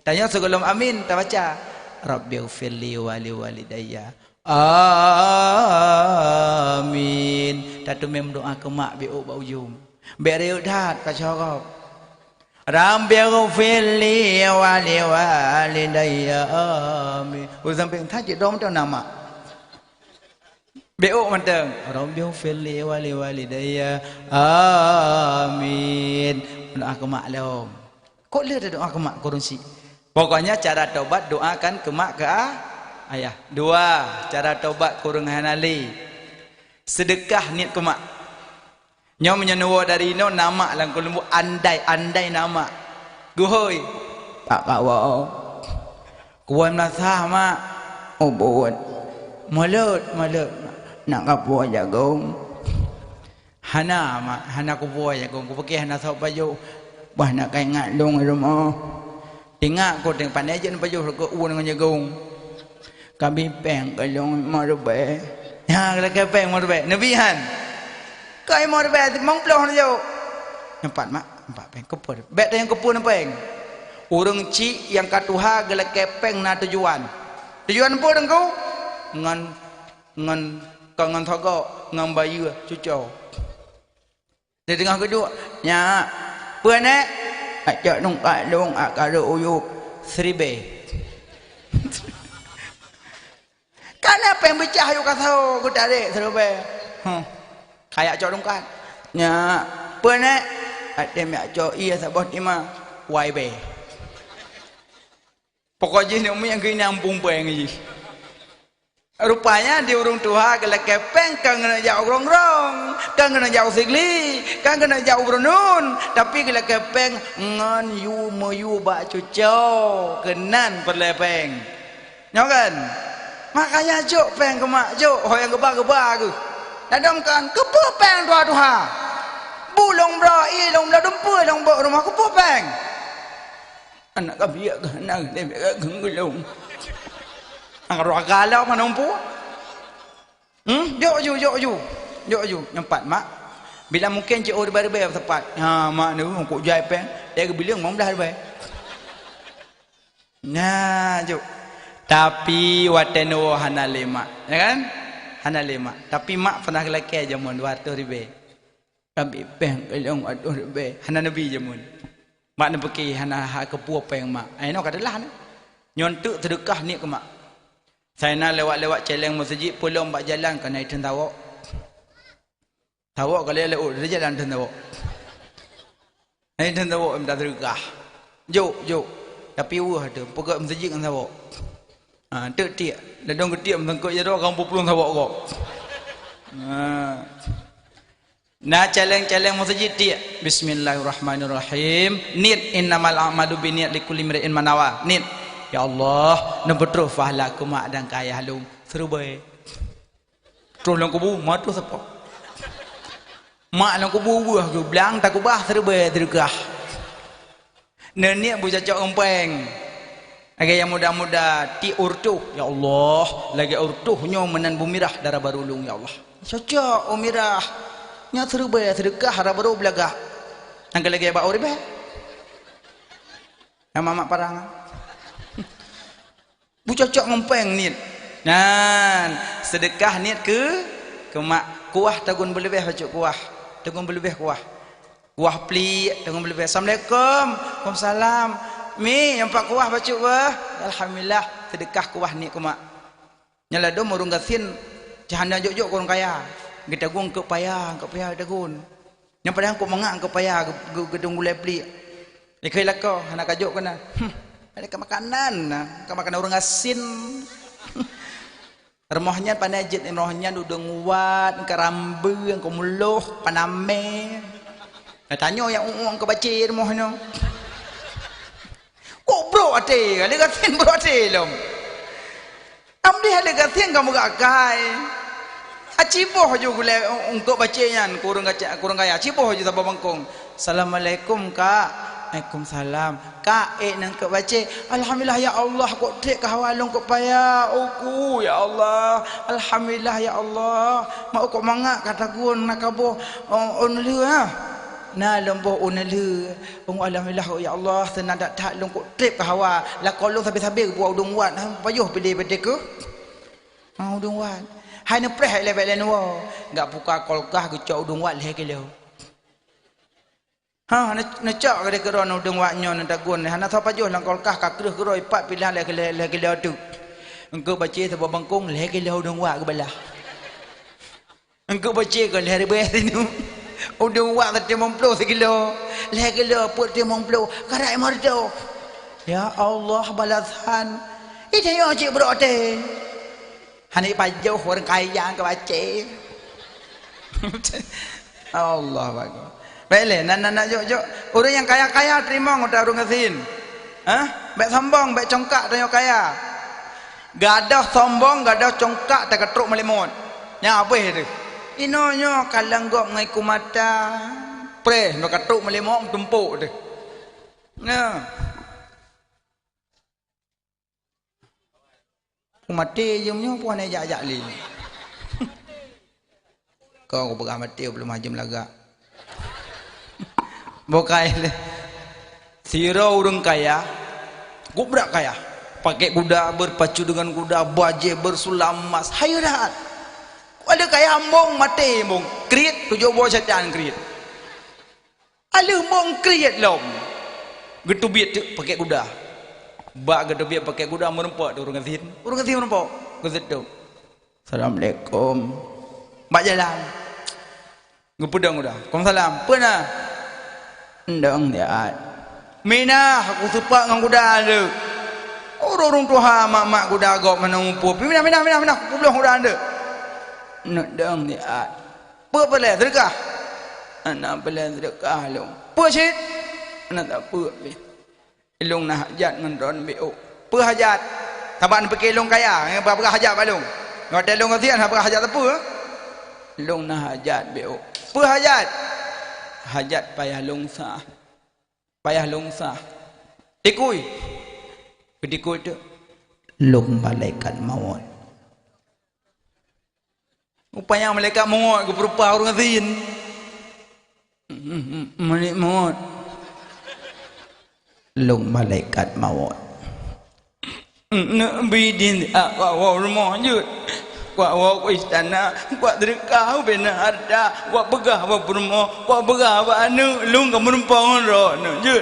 tanya sebelum amin tak baca rabbighfirli wa liwalidayya amin tak tu mem doa ke mak bi bau ujung beri dah ka cakap rabbighfirli wa liwalidayya amin sampai entah je dong tu nama BO manteng rabbighfirli wa liwalidayya amin doa ke mak lom kok le doa ke mak kurungsi pokoknya cara taubat doakan ke mak ke ayah dua cara taubat kurung hanali sedekah niat ke mak nyom menyenuwa dari no nama lang kulembu andai nama guhoi pak kawa kuan nasah mak obot malut nak kapua jagung hana mak hana kapua jagung ku pakai hana sau baju bah nak kai ngat long rumah tingak ko teng pandai je baju ko uon dengan jagung kami peng kalong marbe ya la peng marbe nabihan kai mau bet mong ploh jo empat mak empat peng kepur bet yang kepur peng urang ci yang katuha gele kepeng na tujuan apa dengku ngan kangen thogo ngan bayu cucu di tengah kedua nya puane ajak nung ka long akaro uyuk seribe kana peng becah yu kasau ku tarik seribe kayak cok dongkat nya pernah ada mak cok iya sabot ima YB pokoknya ni umi yang kini ampung peng je rupanya di urung tuha kalau kepeng kan kena jauh rong kan kena jauh sigli kan kena jauh brunun tapi kalau kepeng ngan yu mayu bak cucau kenan perlepeng nyokan makanya cok peng ke mak cok yang gebah ke dadam kan kepupeng dua tuha bulong bra ilong la dumpu long bo rumah kepupeng anak kabiak anak ni gengelong angro galau manumpu yo nyempat mak bila mungkin je ori bare tepat ha mak ni kok jai peng dia ke bilang mau dah bare nah jo tapi wateno hanale mak ya kan hana lima tapi mak pernah laki jamun 200 ribu kami peng kelong 200 ribu hana nabi jamun mak nak pergi hana kepua peng mak aino kadalah nyontuk sedekah ni ke mak saya nak lewat celeng masjid pulang bak jalan kena iten tawak kalau lewat dia jalan iten tawak iten tawak minta sedekah jo tapi wah tu pokok masjid kan tawak tek tiak ladong ketiak mentengkok jado kampung pulung sawak kok nah caleng masjid tiak bismillahirrahmanirrahim nit innamal a'malu binniyat likulli imrin manawa nit ya Allah nebetro fahla ku mak dan kayah lu seru bae terus lang kubu mak tu siapa mak lang kubu buah ke belang tak kubah seru bae tergah nenek bu cacok empeng Lagi yang muda-muda ti urtuh, ya Allah, lagi urtuhnya menan bumirah darah barulung, ya Allah. Cocok umirah. Nya serba sedekah darah baru belagah. Angka lagi ba uri be. Nama mak parang. Bu cocok ngempeng ni. Nan, sedekah niat ke mak kuah tagun berlebih baca kuah. Tagun berlebih kuah. Kuah pli tagun berlebih. Assalamualaikum. Waalaikumsalam. Mi yang pak kuah baca wah. Alhamdulillah sedekah kuah ni ke mak. Nyala do murung gasin jahana jok-jok kurang kaya. Kita gung ke payah tagun. Yang padahal aku mengak ke payah gedung gulai pli. Ikai lako anak kajuk kena. Ada ke makanan, ke makanan orang asin. Remahnya panajit, remahnya dudung wat, ke rambu, ke muluh, paname. Tanya yang uang ke baca remahnya. Kok bro ate, ada katin bro ate lom. Amdi ada katin kamu gak kai. Aciboh juga gule untuk bacanya, kurang kaya. Aciboh juga sabah bangkong. Assalamualaikum kak. Waalaikumsalam. Kak nang ke baca. Alhamdulillah ya Allah kok dek kahwalung kok payah aku ya Allah. Alhamdulillah ya Allah. Mak kok mangak kata gun nak kabo on lu ha. Na lembo on lu. Alhamdulillah ya Allah senang tak long kok dek kahwa. La kolong sampai buat udung wat payuh pede ke. Udung wat. Hai ne preh level lenwo. Enggak buka kolkah gecok udung wat leh ke leo. Ha na cak ke keron udung waknyo nan tagun hana tho pajuh lang kolkah ka kreuh keroi pat pilah le ke le tu engko baca sebab bangkung le ke le udung wak ke belah engko baca ke le rebe sinu udung wak te 50 sekilo le ke le put 50 karai mardo ya Allah balasan itu yo cik bro te hani pajuh orang kaya ke baca Allah bagus. Baiklah, nak jok. Orang yang kaya-kaya terima ngota orang ngasin. Baik sombong, baik congkak tanya kaya. Gadah sombong, gadah congkak tak ketruk melimut. Nya apa itu? Inonyo kalang gok ngai kumata. Preh nak ketruk melimut tumpuk tu. Nah. Mati jumnya puan ajak-ajak li. Kau pegang mati belum majam lagak. Bokai siro orang kaya gubrak kaya pakai kuda berpacu dengan kuda baje bersulam emas hayu dah ada kaya mong mati mong kriet tujuh buah setan kriet ada mong kriet lom getubit pakai kuda bak getubit pakai kuda merempak orang ngasin merempak ngasin tu Assalamualaikum bak jalan ngepedang kuda Waalaikumsalam pernah ndang dia mina aku sepak dengan kuda ada orang tua mak kuda agak mana umpuh mina aku belum kuda ada ndang dia apa boleh sedekah anak boleh sedekah long apa sih anak tak apa long nak hajat dengan ron beo apa hajat taban pakai long kaya berapa hajat balong hotel long kasihan apa hajat apa long nak hajat beo apa hajat hajat payah longsa tikui tu long malaikat maut upaya malaikat maut ke berupa orang azin malaikat maut long malaikat maut bidin wa rumah je wa istana wa derkah benar ada wa begah wa bermo wa begah wa anu lung ka menumpang ro je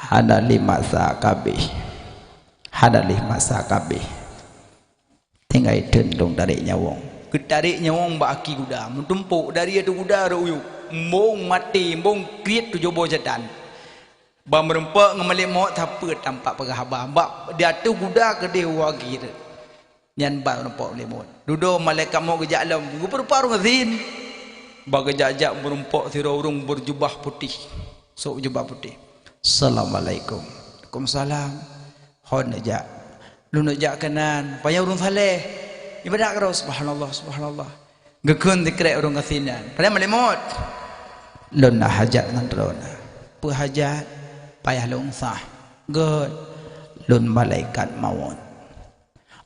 ada 5 kabeh tinggal dendong tarik nyawong ketarik nyawong baki kuda mentumpuk dari ada kuda ro mbong mati mbong kriet tu jobo setan ba merempak ngemelik maut tapet tampak pegah abah dia tu kuda ke dia wagir nyan ba nampak lemon duduk malaikat mau gejak alam berupa orang azin bagi jajak merumpak sira urung berjubah putih sok jubah putih Assalamualaikum Waalaikumsalam hon ajak lu najak kanan payah urung saleh ibadah karo subhanallah gekeun dikrek urung asinan padahal melemot lun hajat ngan rona pu hajat payah lungsah God lun malaikat maut.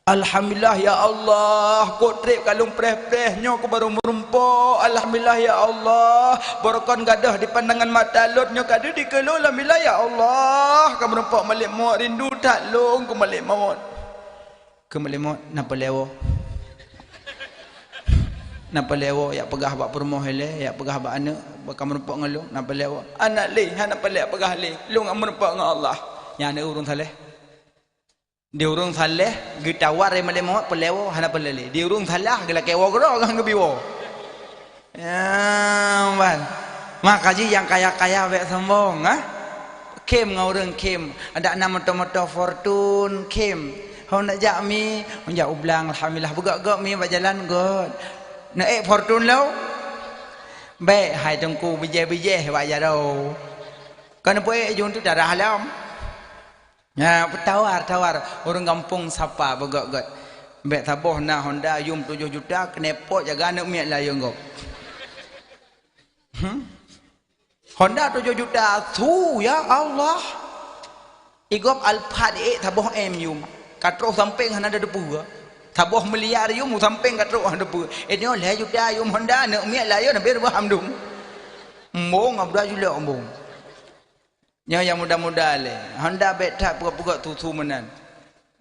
Alhamdulillah ya Allah, kok trip kalung preh-preh nyo ko baru merumpo. Alhamdulillah ya Allah, borokon gadah di pandangan mata lut nyo gadah di kelo. Alhamdulillah ya Allah, ka merumpo malik maut rindu tak long ko malik maut. Ke malik maut napa lewo? Napa lewo ya pegah bak permoh hele, ya pegah bak anak, bak merumpo ngalung napa lewo. Anak le, han napa le pegah le. Long merumpo ngan Allah. Yang ada urung saleh. Dia urung saleh gitawar male maut pelewo hana pelele dia urung salah gela kewo gro gang gebiwo ya man makaji yang kaya-kaya wek sombong ah kem ngaureng kem ada nama motor fortune kem hau nak jak mi jak ublang alhamdulillah begak-gak mi bak jalan god nak fortune lau baik hai tengku bije-bije bak jaro kan poe jun tu darah alam. Ya, tawar orang kampung sapa begak-gak. Mbek taboh na Honda Yum 7 juta kenepot jaga anak miak lah yang gop. Honda 7 juta tu ya Allah. Igop Alphard taboh Yum. Katro samping hana ada depu. Taboh miliar Yum samping katro hana depu. Nyo le juta Yum Honda anak miak lah yo nabi berhamdum. Mbong abda jula mbong. Nyo yang muda-muda le Honda bet tak pegak-pegak tu menan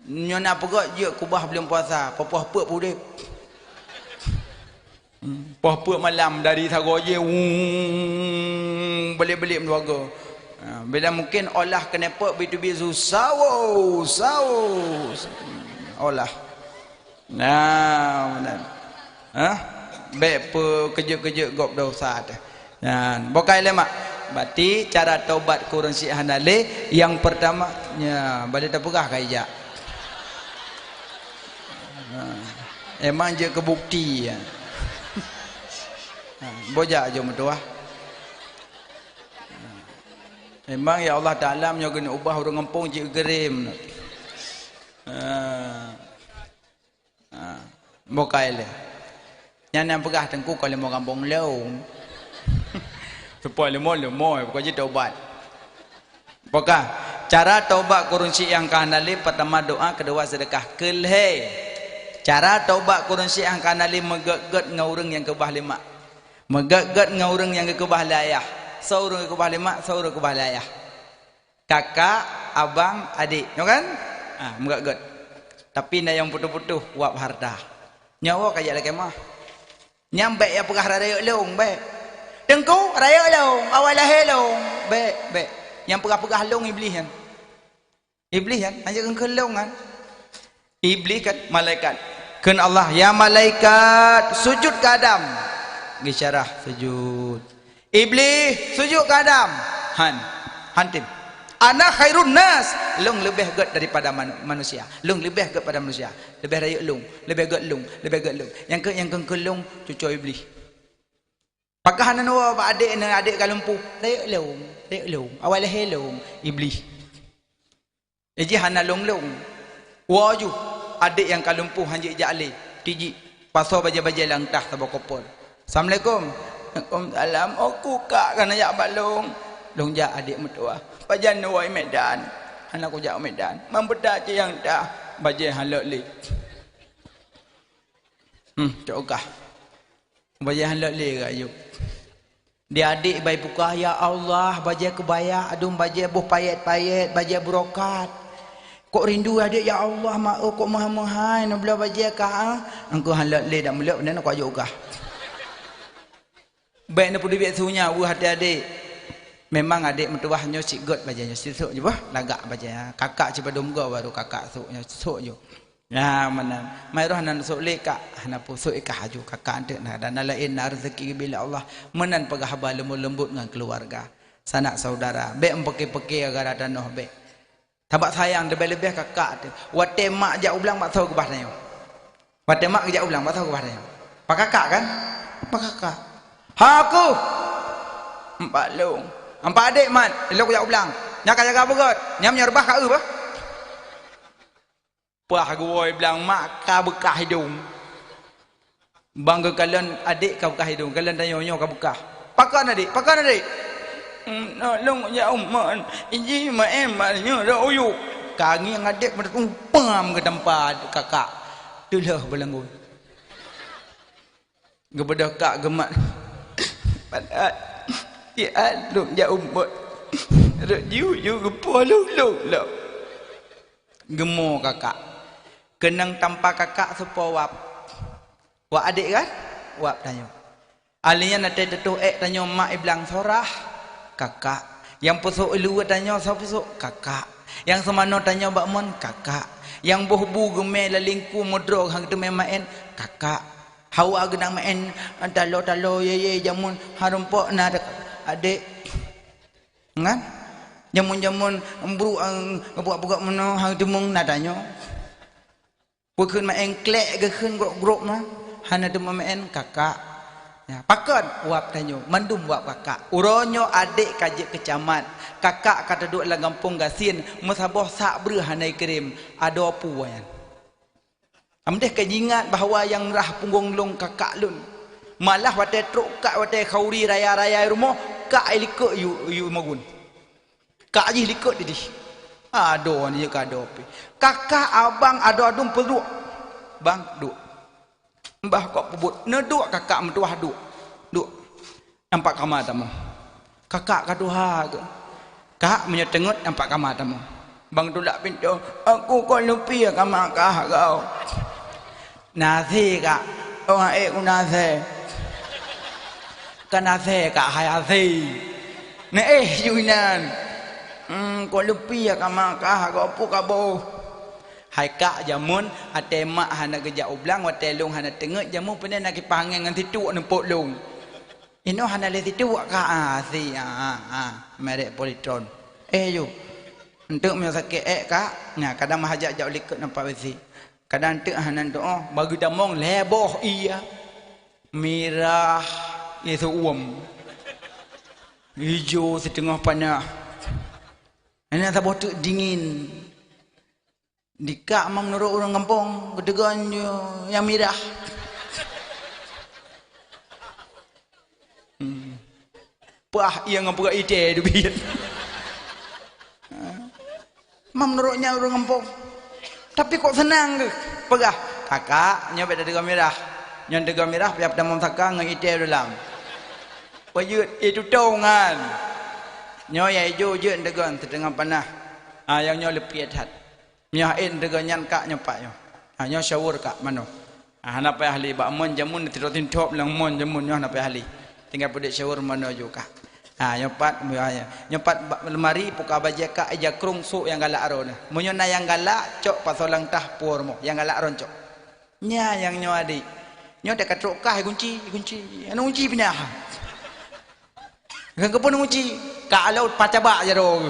nyo nak pegak je kubah belum puasa puah pek pudek puah pek malam dari Saroje balik-balik menduaga bila mungkin olah kenapa B2B sawo olah nah menan bet pe kerja-kerja gop dosa dah bokai le mak. Berarti cara taubat kurang si hanale yang pertama nya balik tak pegah kaijak. Emang je kebukti ya. Bojak je mentua. Emang ya Allah Taala nya guna ubah orang kampung je gerim. Bokai le. Yang pegah tengku kalau mau kampung leung. Supaya lemah kau jadi taubat. Apakah cara taubat kurunsi yang kanali pertama doa, kedua sedekah. Kelhe cara taubat kurunsi yang kanali megagat ngaureng yang kebah lima, megagat ngaureng yang kebah layah. Saureng kebah lima, saureng kebah layah. Kakak, abang, adik, ya kan? Megagat. Tapi na yang putuh-putuh wap harta. Nyawa kayak lagi mah. Nyampe ya pegah raya leung baik. Tengku raya long awal lahir long be yang pegah-pegah long iblis kan hanya ke long kan iblis kan malaikat kan Allah ya malaikat sujud ke Adam gisyarah sujud iblis sujud ke Adam hantim anak khairun nas long lebih gad daripada manusia long lebih gad pada manusia lebih raya long lebih gad long yang ke long cucu iblis. Pakah nan wa adik kalumpu rek long awal lahir long iblis eji hana long waju adik yang kalumpu hanje jale tiji paso baja-baja langtah tabak kopol assalamualaikum waalaikumsalam aku kak kana ya balong long ja adik mertua pajan wai medan anak ku ja medan membeda je yang dah baja halak le cokah baja halak le gayu. Dia adik baik buka ya Allah baja kebaya adum baja buh payet-payet baja brokat. Kok rindu adik ya Allah mak kok mahal-mahal nak bela baja kah engkau halak le dak melak benda nak ajuk kah. Baik nak pudi biasunya bu hati adik. Memang adik mentuahnya sigot bajanya sisuk je bah lagak baja. Kakak cipa domga baru kakak suknya suk je. Ya mana mai roh nan sok le kak hana pusuk ikah aju kakak ante nah dan lain rezeki bila Allah menan pegah ba lembut dengan keluarga sanak saudara be empeke-peke agara danoh be tabak sayang lebih-lebih kakak wate mak jak ulang mak tahu kebah nyo wate mak jak ulang mak tahu kebah nyo pak kakak kan pak kakak ha aku empat long empat adik mat elok jak ulang nya jaga begot nyam nyerbah ka bah Pah gue bilang mak kau bekah hidung. Bangga kalian adik kau bekah hidung. Kalian tanya nyo kau bekah. Pakan adik, pakan adik. nolong ya umman ini maknya royu kami yang adik bertumpam ke tempat kakak itulah belenggu kepada kak gemak pada ya alung ya umman royu kepala lo gemuk kakak kenang tanpa kakak supaya wap adik kan wap tanya alinya nanti tetu tanya mak iblang sorah kakak yang pusuk elu tanya siapa pusuk kakak yang semano tanya bak mon kakak yang bohbu gemel lalingku modro hang tu main kakak hawa genang main talo ye jamun harumpok na adik ngan jamun embru buat meno hang demung na tanya pukun main klek ke keun grok mah hana tu main kakak ya pakon uap tanyo mandum uap kakak uronyo adik kajik kecamat kakak kata duk la kampung Gasin musabah sak bre hanai kirim ada apa wayan amdeh kajingat bahawa yang rah punggung long kakak lun malah wate truk kak wate khauri raya rumah kak likut yu magun kak ji likut di ado ni kado pi kakak abang ado adum perlu bang duk mbah kok pebut neduk kakak mentuah duk nampak kamar tamu kakak kaduha ke kak menyetengut nampak kamar tamu bang tulak pintu aku kok lupi ya kamar kah kau nasi kak orang nasi kan nasi kak hayasi ne yunan kok lupi ya kamar kah kau pu kabo hai kak jamun ate mak hana geja ublang wate long hana tenget jamu pene nak kipangen ngan titu nempok long ino hana le titu ka si merek politron yo untuk me sakit kak nah kadang mahajak jau likut nampak besi kadang tek hana doa bagi damong leboh iya merah itu hijau setengah panah ini tak tu dingin dikak menurut orang kampung kedegan yang merah pah yang ngapura ide dubian menurutnya orang kampung tapi kok senang ke pegah kakak nyobek dari merah yang degan merah piap damam saka ngan ide dalam payut itu tongan nyoy hijau je degan setengah panah yang nyoy lepiat hat nyain dengan kak nyopak yo hanya syawur kak mano hana pa ahli ba mon jamun tidak tintop lang mon jamun yo hana pa ahli tinggal pudik syawur mano yo kak nyopat lemari puka baje kak aja krung su yang galak aro nah munyo na yang galak cok pasolang tah pur mo yang galak ron cok nya yang nyo adik nyo dak katruk kah kunci anu kunci pindah kan kepun kunci kak laut pacabak je ro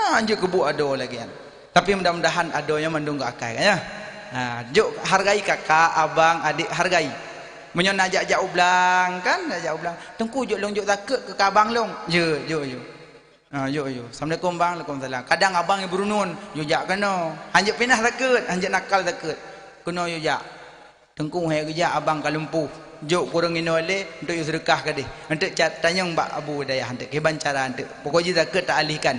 anjuk kebu ado lagi kan. Tapi mudah-mudahan adonya mendung ke akai kan ya. Juk hargai kakak, abang, adik hargai. Menyon ajak ublang kan, ajak ublang. Tengku juk long juk takut ke abang long. Yo. Assalamualaikum bang, waalaikumsalam. Kadang abang ibu runun, yo jak kena. Anjuk pindah takut, anjuk nakal takut. Kena yo jak. Tengku hai kerja abang kalumpuh. Juk kurang inole untuk yo sedekah ke dia. Untuk tanya mbak Abu Dayah untuk keban cara untuk. Pokoknya takut tak alihkan.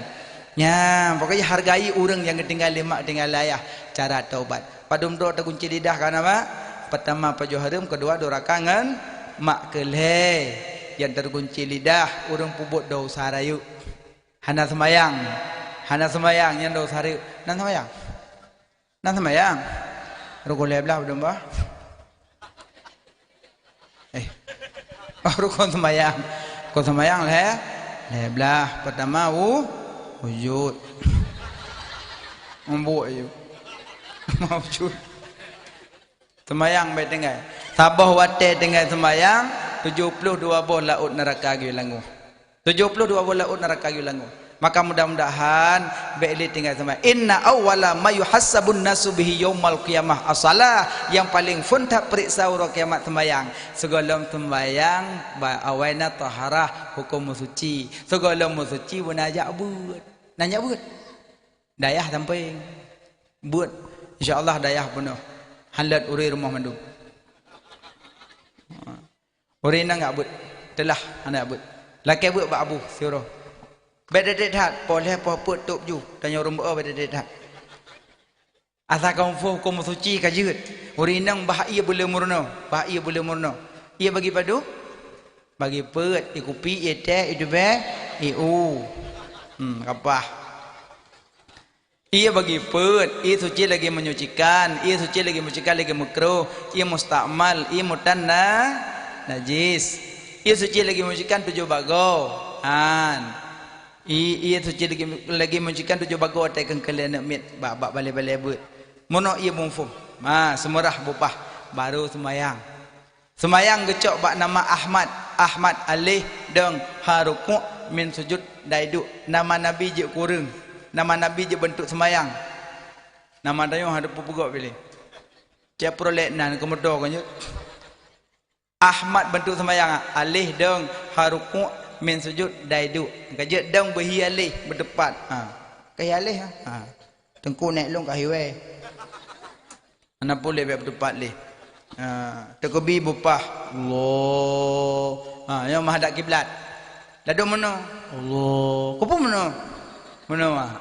Ya, pokoknya hargai orang yang tinggal mak tinggal ayah cara taubat. Padum doa terkunci lidah kan apa? Pertama pajo harum, kedua doa kangen mak keleh yang terkunci lidah orang pubut dosa rayu. Hana semayang yang dosa rayu. Nan semayang. Rukun leblah belum bah? Rukun semayang. Kau semayang leblah pertama wujud membuk you wujud semayang baik tinggal sabah wate tinggal semayang 72 boh laut neraka gilangu 72 boh laut neraka gilangu maka mudah-mudahan baik tinggal semayang inna awwala ma yuhassabun nasu bihi yaumal qiyamah as-salah yang paling funtah periksa orang kiamat semayang segala semayang awaina taharah hukum suci segala suci munajat buat nanya buat dayah sampai buat insyaallah dayah penuh halat uri rumah mandum uri na enggak buat telah anak buat Laki buat bak abu siro. Bededet hat boleh apa tup ju tanya rumah bededet hat. Asa kaum kaum suci kajut. Urinang bahaya boleh murno, bahaya boleh murno. Ia bagi padu, bagi pet, ikupi, teh, itu be, iu. Apa? Ia bagi pet, ia suci lagi menyucikan, ia suci lagi menyucikan lagi makruh, ia mustakmal, ia mutanna najis. Ia suci lagi menyucikan 7 bago. Ia suci lagi menyucikan 7 bago atai kengkelian mit, bak balik-balik but. Mono ia mumfum. Semurah bupah baru semayang. Semayang gecok bak nama Ahmad. Ahmad alih deng haruku min sujud daidu. Nama Nabi je kurung. Nama Nabi je bentuk semayang. Nama dayung hadap pupugak pilih. Cik prolegnan kemudo kan je. Ahmad bentuk semayang. Alih deng haruku min sujud daidu. Kajak deng berhi alih berdepan. Kaya alih tengku naik long kahiwe. Anak boleh berdepan leh. Terkebi bupah Allah. Yang menghadap kiblat. Lalu mana? Allah. Kau pun mana? Mana?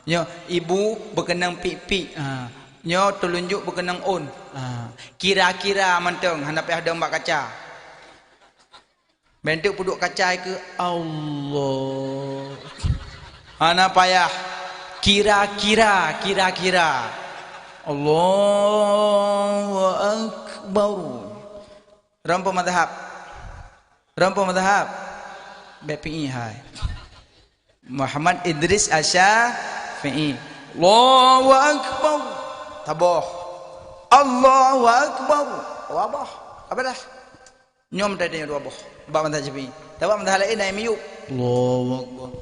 Nyo ibu berkenang pik-pik. Nyo telunjuk berkenang on. Kira-kira manteng hendak ada mbak kaca. Bentuk puduk kaca ke Allah. Anak payah. Kira-kira. Allahu Akbar. Rampo madhab. BPI hai. Muhammad Idris Asy-Syafi'i. Allahu Akbar. Taboh. Allahu Akbar. Wabah. Apa dah? Nyom tadi yang wabah. Bab madhab Syafi'i. Tabak madhab lain ai miyu. Allahu Akbar.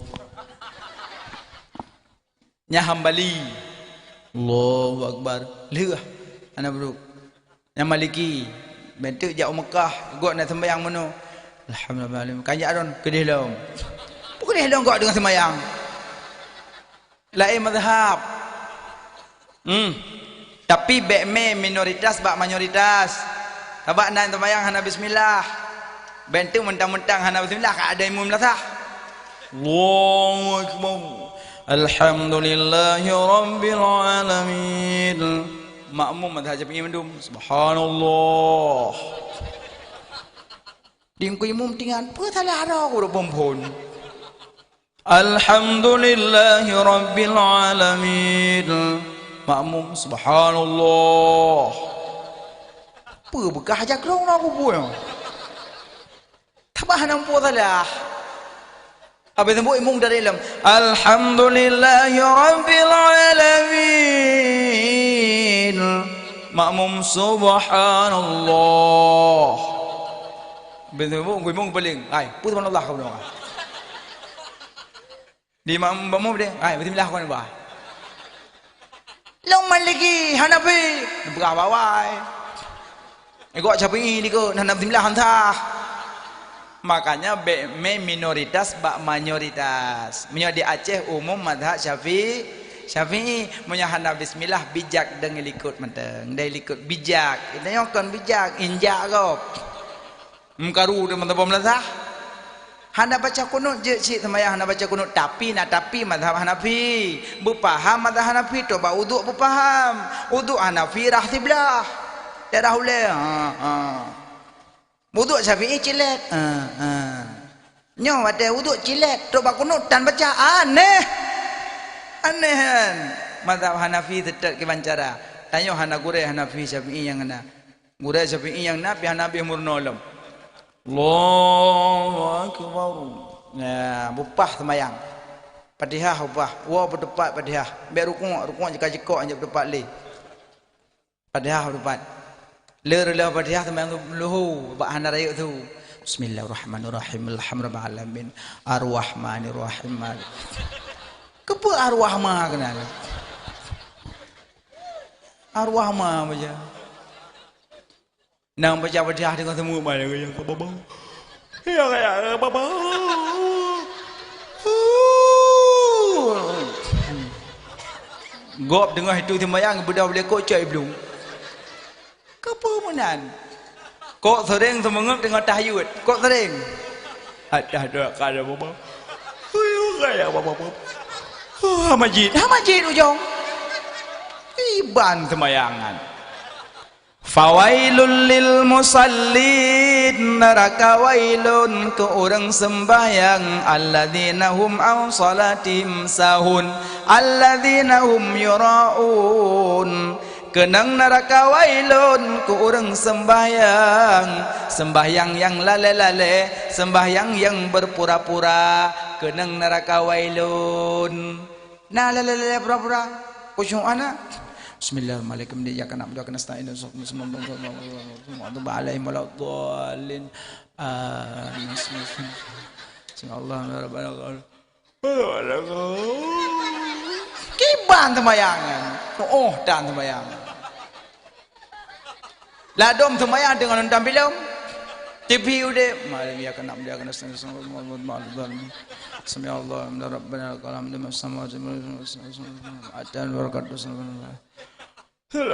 Nya Hambali. Allahu Akbar. Lirah anak bro. Yang Maliki bentuk jak Mekah gok nak sembahyang mano. Alhamdulillah. Kanjak don kedih long. Kedih long gok dengan sembahyang. Lain mazhab. Tapi bekme minoritas bak mayoritas. Tabak nan sembahyang hana bismillah. Bentuk mentang-mentang hana bismillah ka ada imam lasah. Allahu Akbar. Alhamdulillahi Rabbil Alamin. Makmum madhab Syafi'i mendum subhanallah. Dingku imum tingan apa salah ada aku berpompon. Alhamdulillahi Rabbil Alamin. Makmum subhanallah. Apa bekah aja kelong aku pun. Tabah nampu salah. Apa itu imung dari dalam Alhamdulillahi Rabbil Alamin. Makmum subhanallah. Betul imung paling ai putus subhanallah kau dong. Di makmum dia ai bismillah kau bah. Lama lagi Hanafi berapa wai. Ego Syafi'i ni ko nak bismillah hantah. Makanya minoritas bak mayoritas. Menyo di Aceh umum mazhab Syafi'i menyo hendak bismillah bijak dengan ikut menteng. Dia ikut bijak. Dia kan bijak injak kau. Mengkaru teman-teman pemerintah. Hendak baca kunut je cik sembahyang hendak baca kunut tapi mazhab Hanafi. Berfaham mazhab Hanafi tu bak wuduk berfaham. Wuduk Hanafi rah tiblah. Dia dah ulai. Wuduk Syafi'i cilet. Nyo ada wuduk cilet. Tok bak kunut dan baca aneh. Anehan. Mazhab Hanafi tetap kebancara. Tanya hana gure Hanafi Syafi'i yang ana. Gure Syafi'i yang nabi Hanafi murnolam. Allahu Akbar. Nah, bupah sembahyang. Fatihah bupah. Wa berdepat Fatihah. Biar rukuk jeka-jeka anje berdepat le. Fatihah berdepat. Ler Fatihah sembahyang luhu bak hana raya tu. Bismillahirrahmanirrahim. Alhamdulillah alamin. Arrahmanirrahim. Kepa arwah mah kenal. Arwah mah baca. Nang baca Fatihah dengan semua mana yang ke bawah. Ya ke bawah. Gop dengar itu sembahyang budak boleh kocai belum. Kepa menan. Kok sering semangat dengan tahajud. Kok sering. Ada kaya apa? Kaya apa? Masjid ujung. Iban semayangan. Fawailul lil musallin, neraka wailun ke orang sembahyang, alladzina hum an salatihim sahun, alladzina hum yuraun. Kenang neraka wailun ke orang sembahyang yang lale-lale, sembahyang yang berpura-pura. Kenang neraka wailun, nah lale-lale pura-pura. Khusyuk anak. Bismillahirrahmanirrahim. Dia akan nak nasta'in semua alaihim waladdallin. Allah rabbana. Kiban sembayangan. Oh, dan sembayangan. Ladom sembahyang dengan nonton film. TV udah. Malam dia akan nak nasta'in semua alaihim. Bismillah rabbana alhamdulillah samawati atan barakatuh. Yang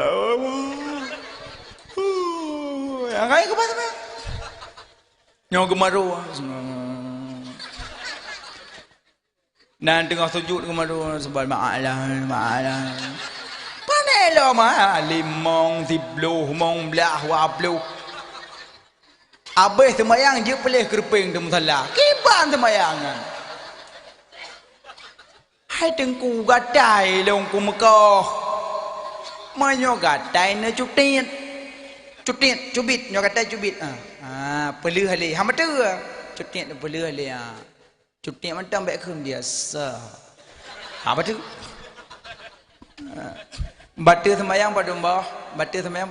kaya ke mana? Nyawa gemaru. Nan tengah sujud gemaru sebab ma'alah. Panelo mah limong tibluh mong belah wabluh. Habis sembahyang je pelih kerping di musalla. Kiban sembayangan. Hai tengku gadai long ku Mekah. Menyo gadai na cubit nyo gadai cubit pelih halih hama tu cubit na pelih halih cubit macam baik kum biasa apa tu batu sembahyang padumbah batu sembahyang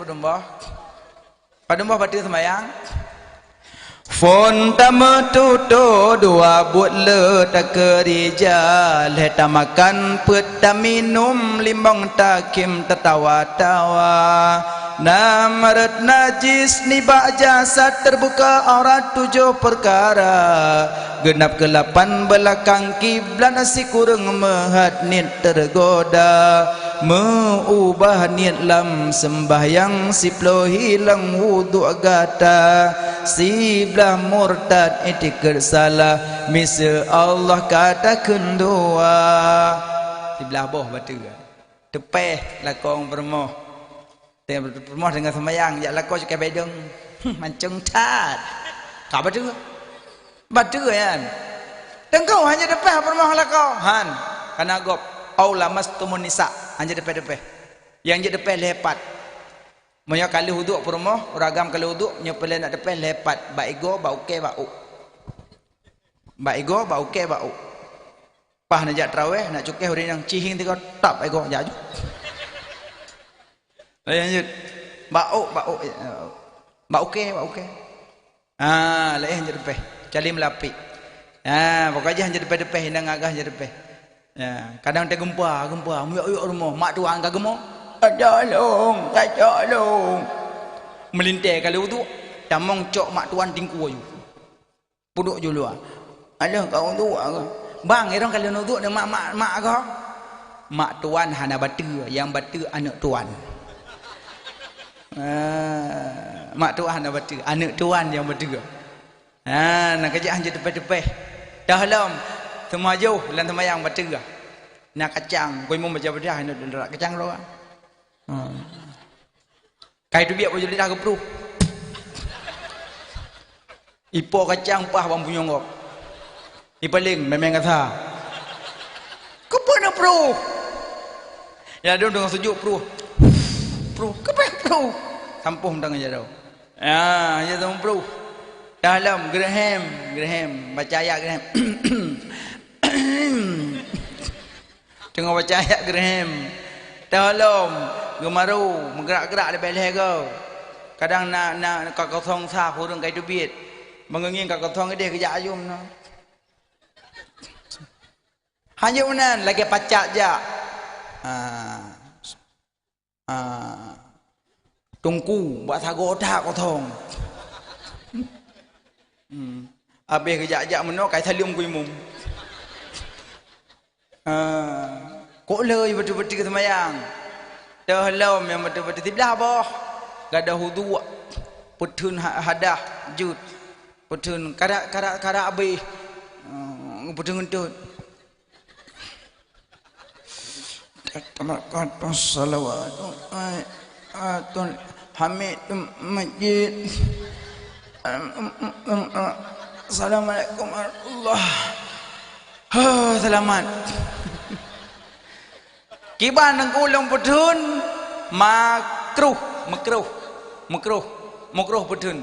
Fon tamu tuto dua buat le tak kerijal heta makan pet tak minum limbang takim tertawa-tawa namarat najis nibak jasad terbuka aurat 7 perkara genap ke-8 belakang kiblat nasi kurang mehat nit tergoda mengubah niat lam sembahyang siplo hilang wudu gata siblah murtad etikir salah misal Allah kata kendua siblah boh batu tepeh lakong permoh dengan sembahyang ya lakong cakap bedeng mancung tat kau batu kan tengkau hanya tepeh permoh lakong han karena gop aula mastumun nisa hanya depe-depe yang je depe lepat monya kali huduk permoh ragam kali huduk nya pele nak depe lepat ba ego ba uke ba u pah nak jak tarawih nak cukeh hari yang cihing tiga tap ego jaju lanjut ba uke leh hanya depe cali melapi pokoknya hanya depe-depe hindang agah hanya depe. Ya, kadang dia gempa, yuk rumah, mak tuan kagak mau, tolong, melintai kalau tu, tamong cok mak tuan tingku ayu, puduk je luar, ada kau tu, bang, orang kalau nuduk dengan mak kau, mak tuan hana batu, yang batu anak tuan, mak tuan hana batu, anak tuan yang batu, nak kerja hanya tepe-tepe, dah lam. Semua jauh lan sembahyang baca nak kacang koi mau baca dah nak kacang lo kai tu biak boleh dah kepru ipo kacang pah bang punya ngok ipaling memang kata kepana pro ya dia dengan sejuk pro kepeh sampuh tang aja dah ya tang pro dalam Graham baca ayat Graham tengah baca ayat Graham dalam gemaru menggerak-gerak di beleh kau kadang nak kau thong sa purung kai tu biit mengengin kau thong dia kerja ayum no hanya unan lagi pacak ja tungku buat sagoda kau thong habis kejap-kejap menok kai salium ku imum kok leh betul-betul sembahyang dah lom yang betul-betul tiblah boh gada hudu putun hadah jud Petun karak abe. Petun ngentut. Kata salawat. Atul hamid majid. Assalamualaikum warahmatullahi. Selamat. Kiban nang kulong petun makruh petun.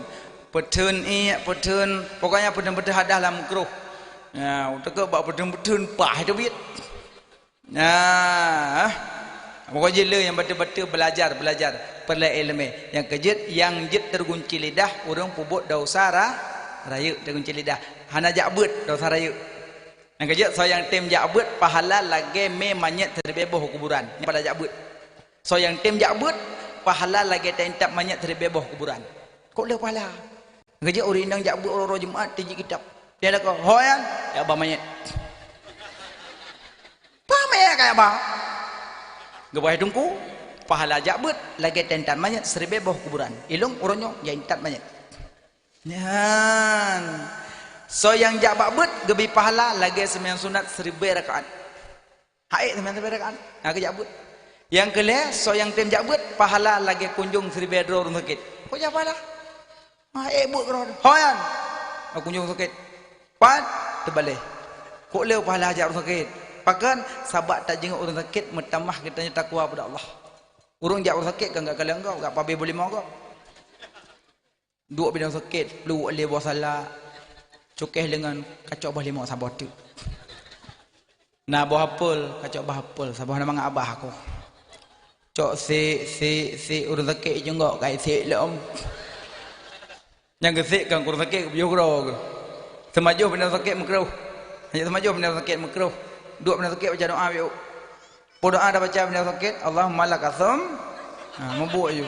Petun pokoknya petun hadah lah makruh. Ya, utak bak petun pah itu bit. Nah, pokoknya le yang betul-betul belajar perlu ilmu. Yang kejut yang jit tergunci lidah urang pubut dosa raya tergunci lidah. Hana jabut dosa raya. Yang kejut so yang tim jabut pahala lagi me manyet terbebah kuburan. Ini pada jabut. So yang tim jabut pahala lagi tentap manyet terbebah kuburan. Kok le pahala? Kejut orang indang jabut orang Jumaat tinggi kitab. Dia nak hoyan ya abah manyet. Pamaya kayak apa? Gebah dungku pahala jabut lagi tentap manyet terbebah kuburan. Ilung orangnya yang tentap manyet. Nyan. So yang jabak bet gebi pahala lagi sembahyang sunat 1000 rakaat. Haid sembahyang 1000 rakaat. Nah ke jabut. Yang kelih so yang tim jabut pahala lagi kunjung 1000 orang sakit. Kok jabak pahala? Haid but kron. Hoyan. Kunjung sakit. Pat terbalik. Kok leu pahala ajak orang sakit. Pakan sahabat tak jenguk orang sakit bertambah kitanya takwa pada Allah. Urang jak orang sakit kan enggak kalian engkau, enggak pabe boleh mau kau. Dua bidang sakit, lu boleh buat salah. Cukeh dengan kacau bah lima sabah tu. Nah buah apel, kacau bah apel, sabah nama abah aku. Cok si urang sakit je enggak kai si lom. Yang gesik kan urang sakit biu kro. Semaju benda sakit makruh. Hanya semaju benda sakit makruh. Dua benda sakit baca doa biu. Doa dah baca benda sakit, Allahumma lakasum. Membuat je.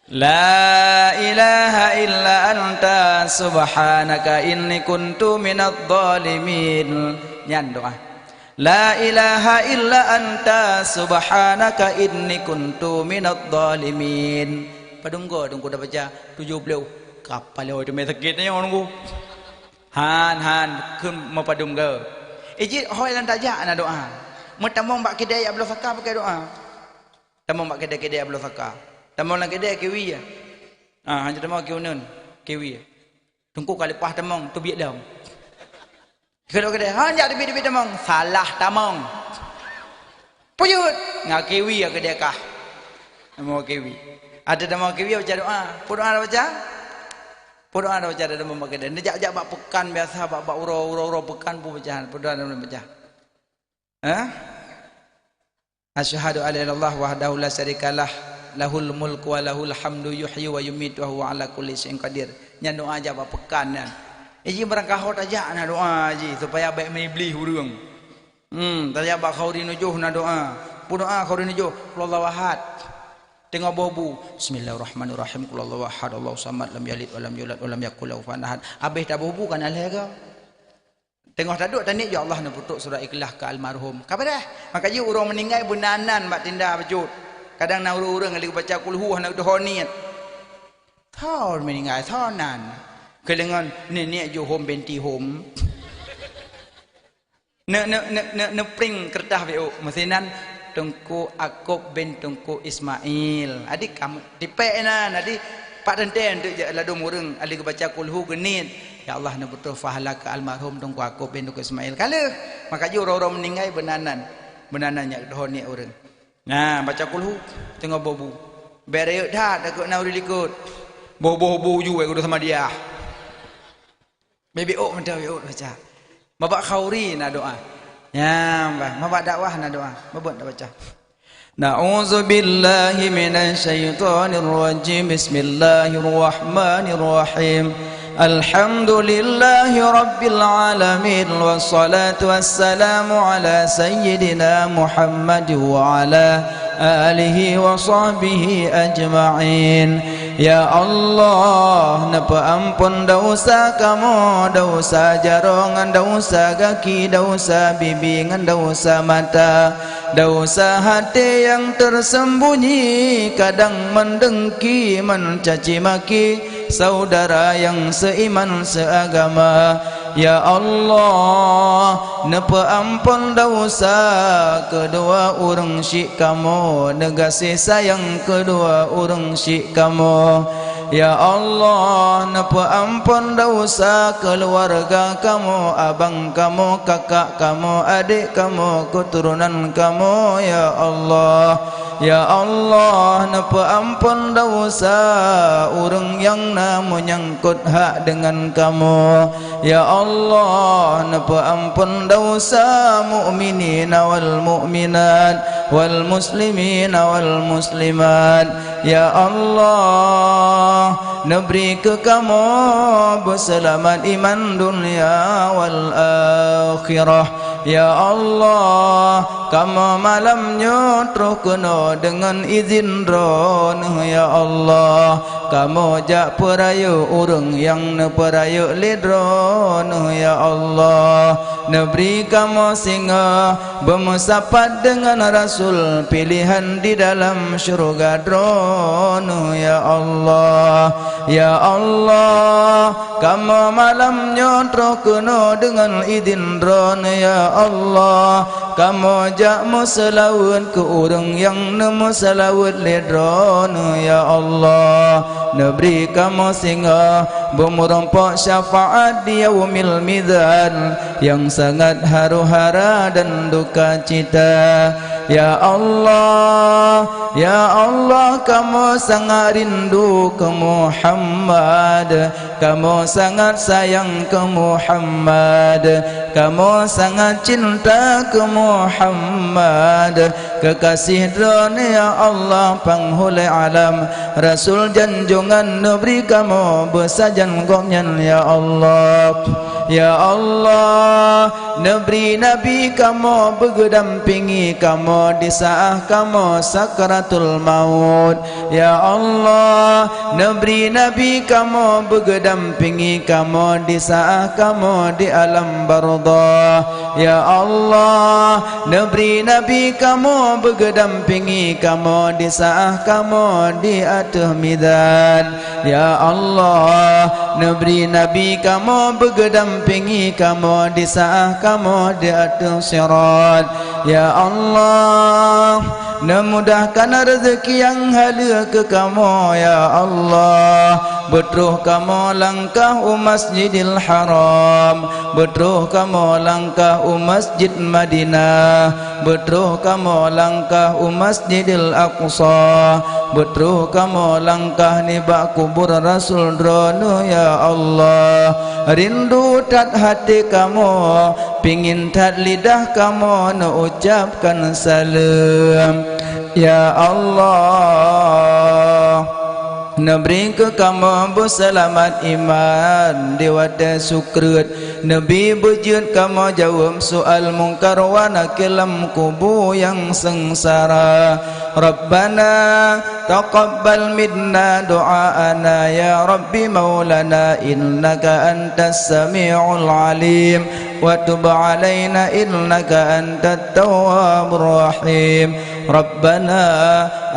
La ilaha illa anta subhanaka inni kuntu minadh dhalimin. Nyan doa. La ilaha illa anta subhanaka inni kuntu minadh dhalimin. Padunggo dah baca 70. Kapal itu mai sakit ni orang ku. Han kun mapadunggo. Ijit hoi lan tajak na doa. Metamong bak kedai ablo saka pakai doa. Tamong bak kedai ablo saka. Tamong lagi dia kiwi ya. Hanya tamong kiwi. Tunggu kali pah tamong tu biak daun. Kalau kedai hanya di tamong salah tamong. Puyut ngak kiwi ya kedai kah. Tamong kiwi. Ada tamong kiwi baca doa. Doa baca. Doa baca ada tamong bak kedai. Nejak bak pekan biasa bak uro pekan pu baca. Doa baca. Asyhadu alla ilaha illallah wahdahu la syarikalah. Lahul mulku wa lahul hamdu yuhyi wa yumitu wa huwa ala kulli syai'in qadir. Nya doa aja apa pekan kan. Ji berangkahot aja na doa ji supaya baik menibli hurung. Tanya ba khauri nujuh na doa. Doa khauri nujuh wallahu ahad. Tengok bobu bismillahirrahmanirrahim qul ahad Allahu samad lam yalid wa lam yulad wa lam yakul lahu kufuwan ahad. Habis dah bobu kan alih ke? Tengok taduk tani ya Allah na putuk surah ikhlas ke almarhum. Kapan dah? Maka ji urang meninggal benanan mak tindah bejut. Kadang nak urang lagi baca kulhu nak doa niat. Thau meninggal thanan. Kelengan nenek jo home benti home. Ne pring kertas bio. Mesinan Tengku Akub bin Tengku Ismail. Adik kamu dipek nan adik pak tenten tu je ladum urang ali baca kulhu genit. Ya Allah na betul fahala ke almarhum Tengku Akub bin Tengku Ismail. Kala maka jo orang meninggal benanan. Benanannya doa niat urang. Nah, baca kulhu tengok bobu. Berayut dah takut nak likut. Bobo ju aku sama dia. Baby mentau baca. Babak khauri na doa. Ya, babak dakwah na doa. Babak dah baca. Na'udzu billahi minasy syaithanir rajim. Bismillahirrahmanirrahim. Alhamdulillahi rabbil alamin wassalatu wassalamu ala sayyidina Muhammad wa ala alihi wa sahbihi ajma'in. Ya Allah, napa ampun dosa kamu, dosa jarongan, dosa kaki, dosa bibingan, dosa mata, dosa hati yang tersembunyi, kadang mendengki, mencaci maki saudara yang seiman seagama. Ya Allah, napa ampun dosa kedua orang syik kamu, negasi sayang kedua orang syik kamu. Ya Allah, napa ampun dosa keluarga kamu, abang kamu, kakak kamu, adik kamu, keturunan kamu. Ya Allah, ya Allah, napa ampun dosa orang yang namu nyangkut hak dengan kamu. Ya Allah, napa ampun dosa mu'minin wal mu'minat wal muslimin wal muslimat. Ya Allah, neberi ke kamu berselamat iman dunia wal akhirah. Ya Allah, kamu malamnya terus kena dengan izin ron. Ya Allah, kamu jak perayu orang yang neperayu lidron. Ya Allah, neberi kamu singa bermusapat dengan Rasul pilihan di dalam syurga dron. Ya Allah, ya Allah, kamu malamnya terus kena dengan izin ron. Ya Allah, kamu jak musalawat ke orang yang musalawat ledron. Ya Allah, neberi kamu singa bermerompak syafaat di yaumil mizan yang sangat haru-hara dan duka cita. Ya Allah, ya Allah, kamu sangat rindu ke Muhammad, kamu sangat sayang ke Muhammad, kamu sangat cinta ke Muhammad, kekasih dunia Allah penghulu alam, Rasul janjungan neberi kamu bersajan gomnyan. Ya Allah, ya Allah, neberi Nabi kamu bergedampingi kamu di saat kamu sakaratul maut. Ya Allah, neberi Nabi kamu bergedampingi kamu di saat kamu di alam barzakh. Ya Allah, neberi Nabi kamu bergedampingi kamu di saat kamu di atas mizan. Ya Allah, neberi Nabi kamu bergedampingi kamu di saat kamu di atas sirat. Ya Allah, memudahkan rezeki yang halal ke kamu. Ya Allah, betul kamu langkah Masjidil Haram, betul kamu langkah Masjid Madinah, betul kamu langkah Masjidil Aqsa, betul kamu langkah ni bak kubur Rasul drono. Ya Allah, rindu tat hati kamu, pingin tat lidah kamu nak ucapkan salam. Ya Allah, neberi ke kamu berselamat iman di wadah sukrat, Nabi berjud kamu jawab soal mungkar wa nakilam kubur yang sengsara. Rabbana taqabbal minna du'aana ya Rabbi maulana innaka antas sami'ul alim wa tub alaina innaka antat tawwabur rahim. Rabbana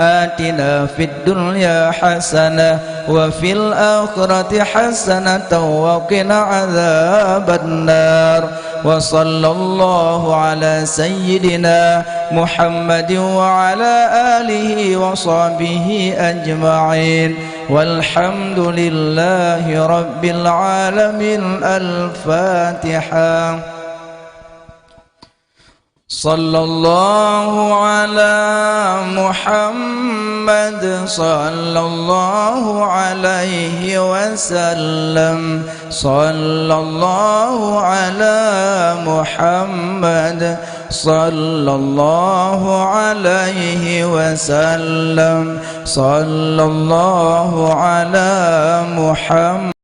atina fid dunya hasanah wa fil akhirati hasanatan wa qina adzaban nar. Wa sallallahu ala sayyidina Muhammadin wa ala alihi wa sahbihi ajma'in. Walhamdulillahi rabbil alamin. Al-Fatihah. Sallallahu ala Muhammad, sallallahu alaihi wasallam. Sallallahu ala Muhammad, sallallahu alaihi wasallam. Sallallahu ala Muhammad.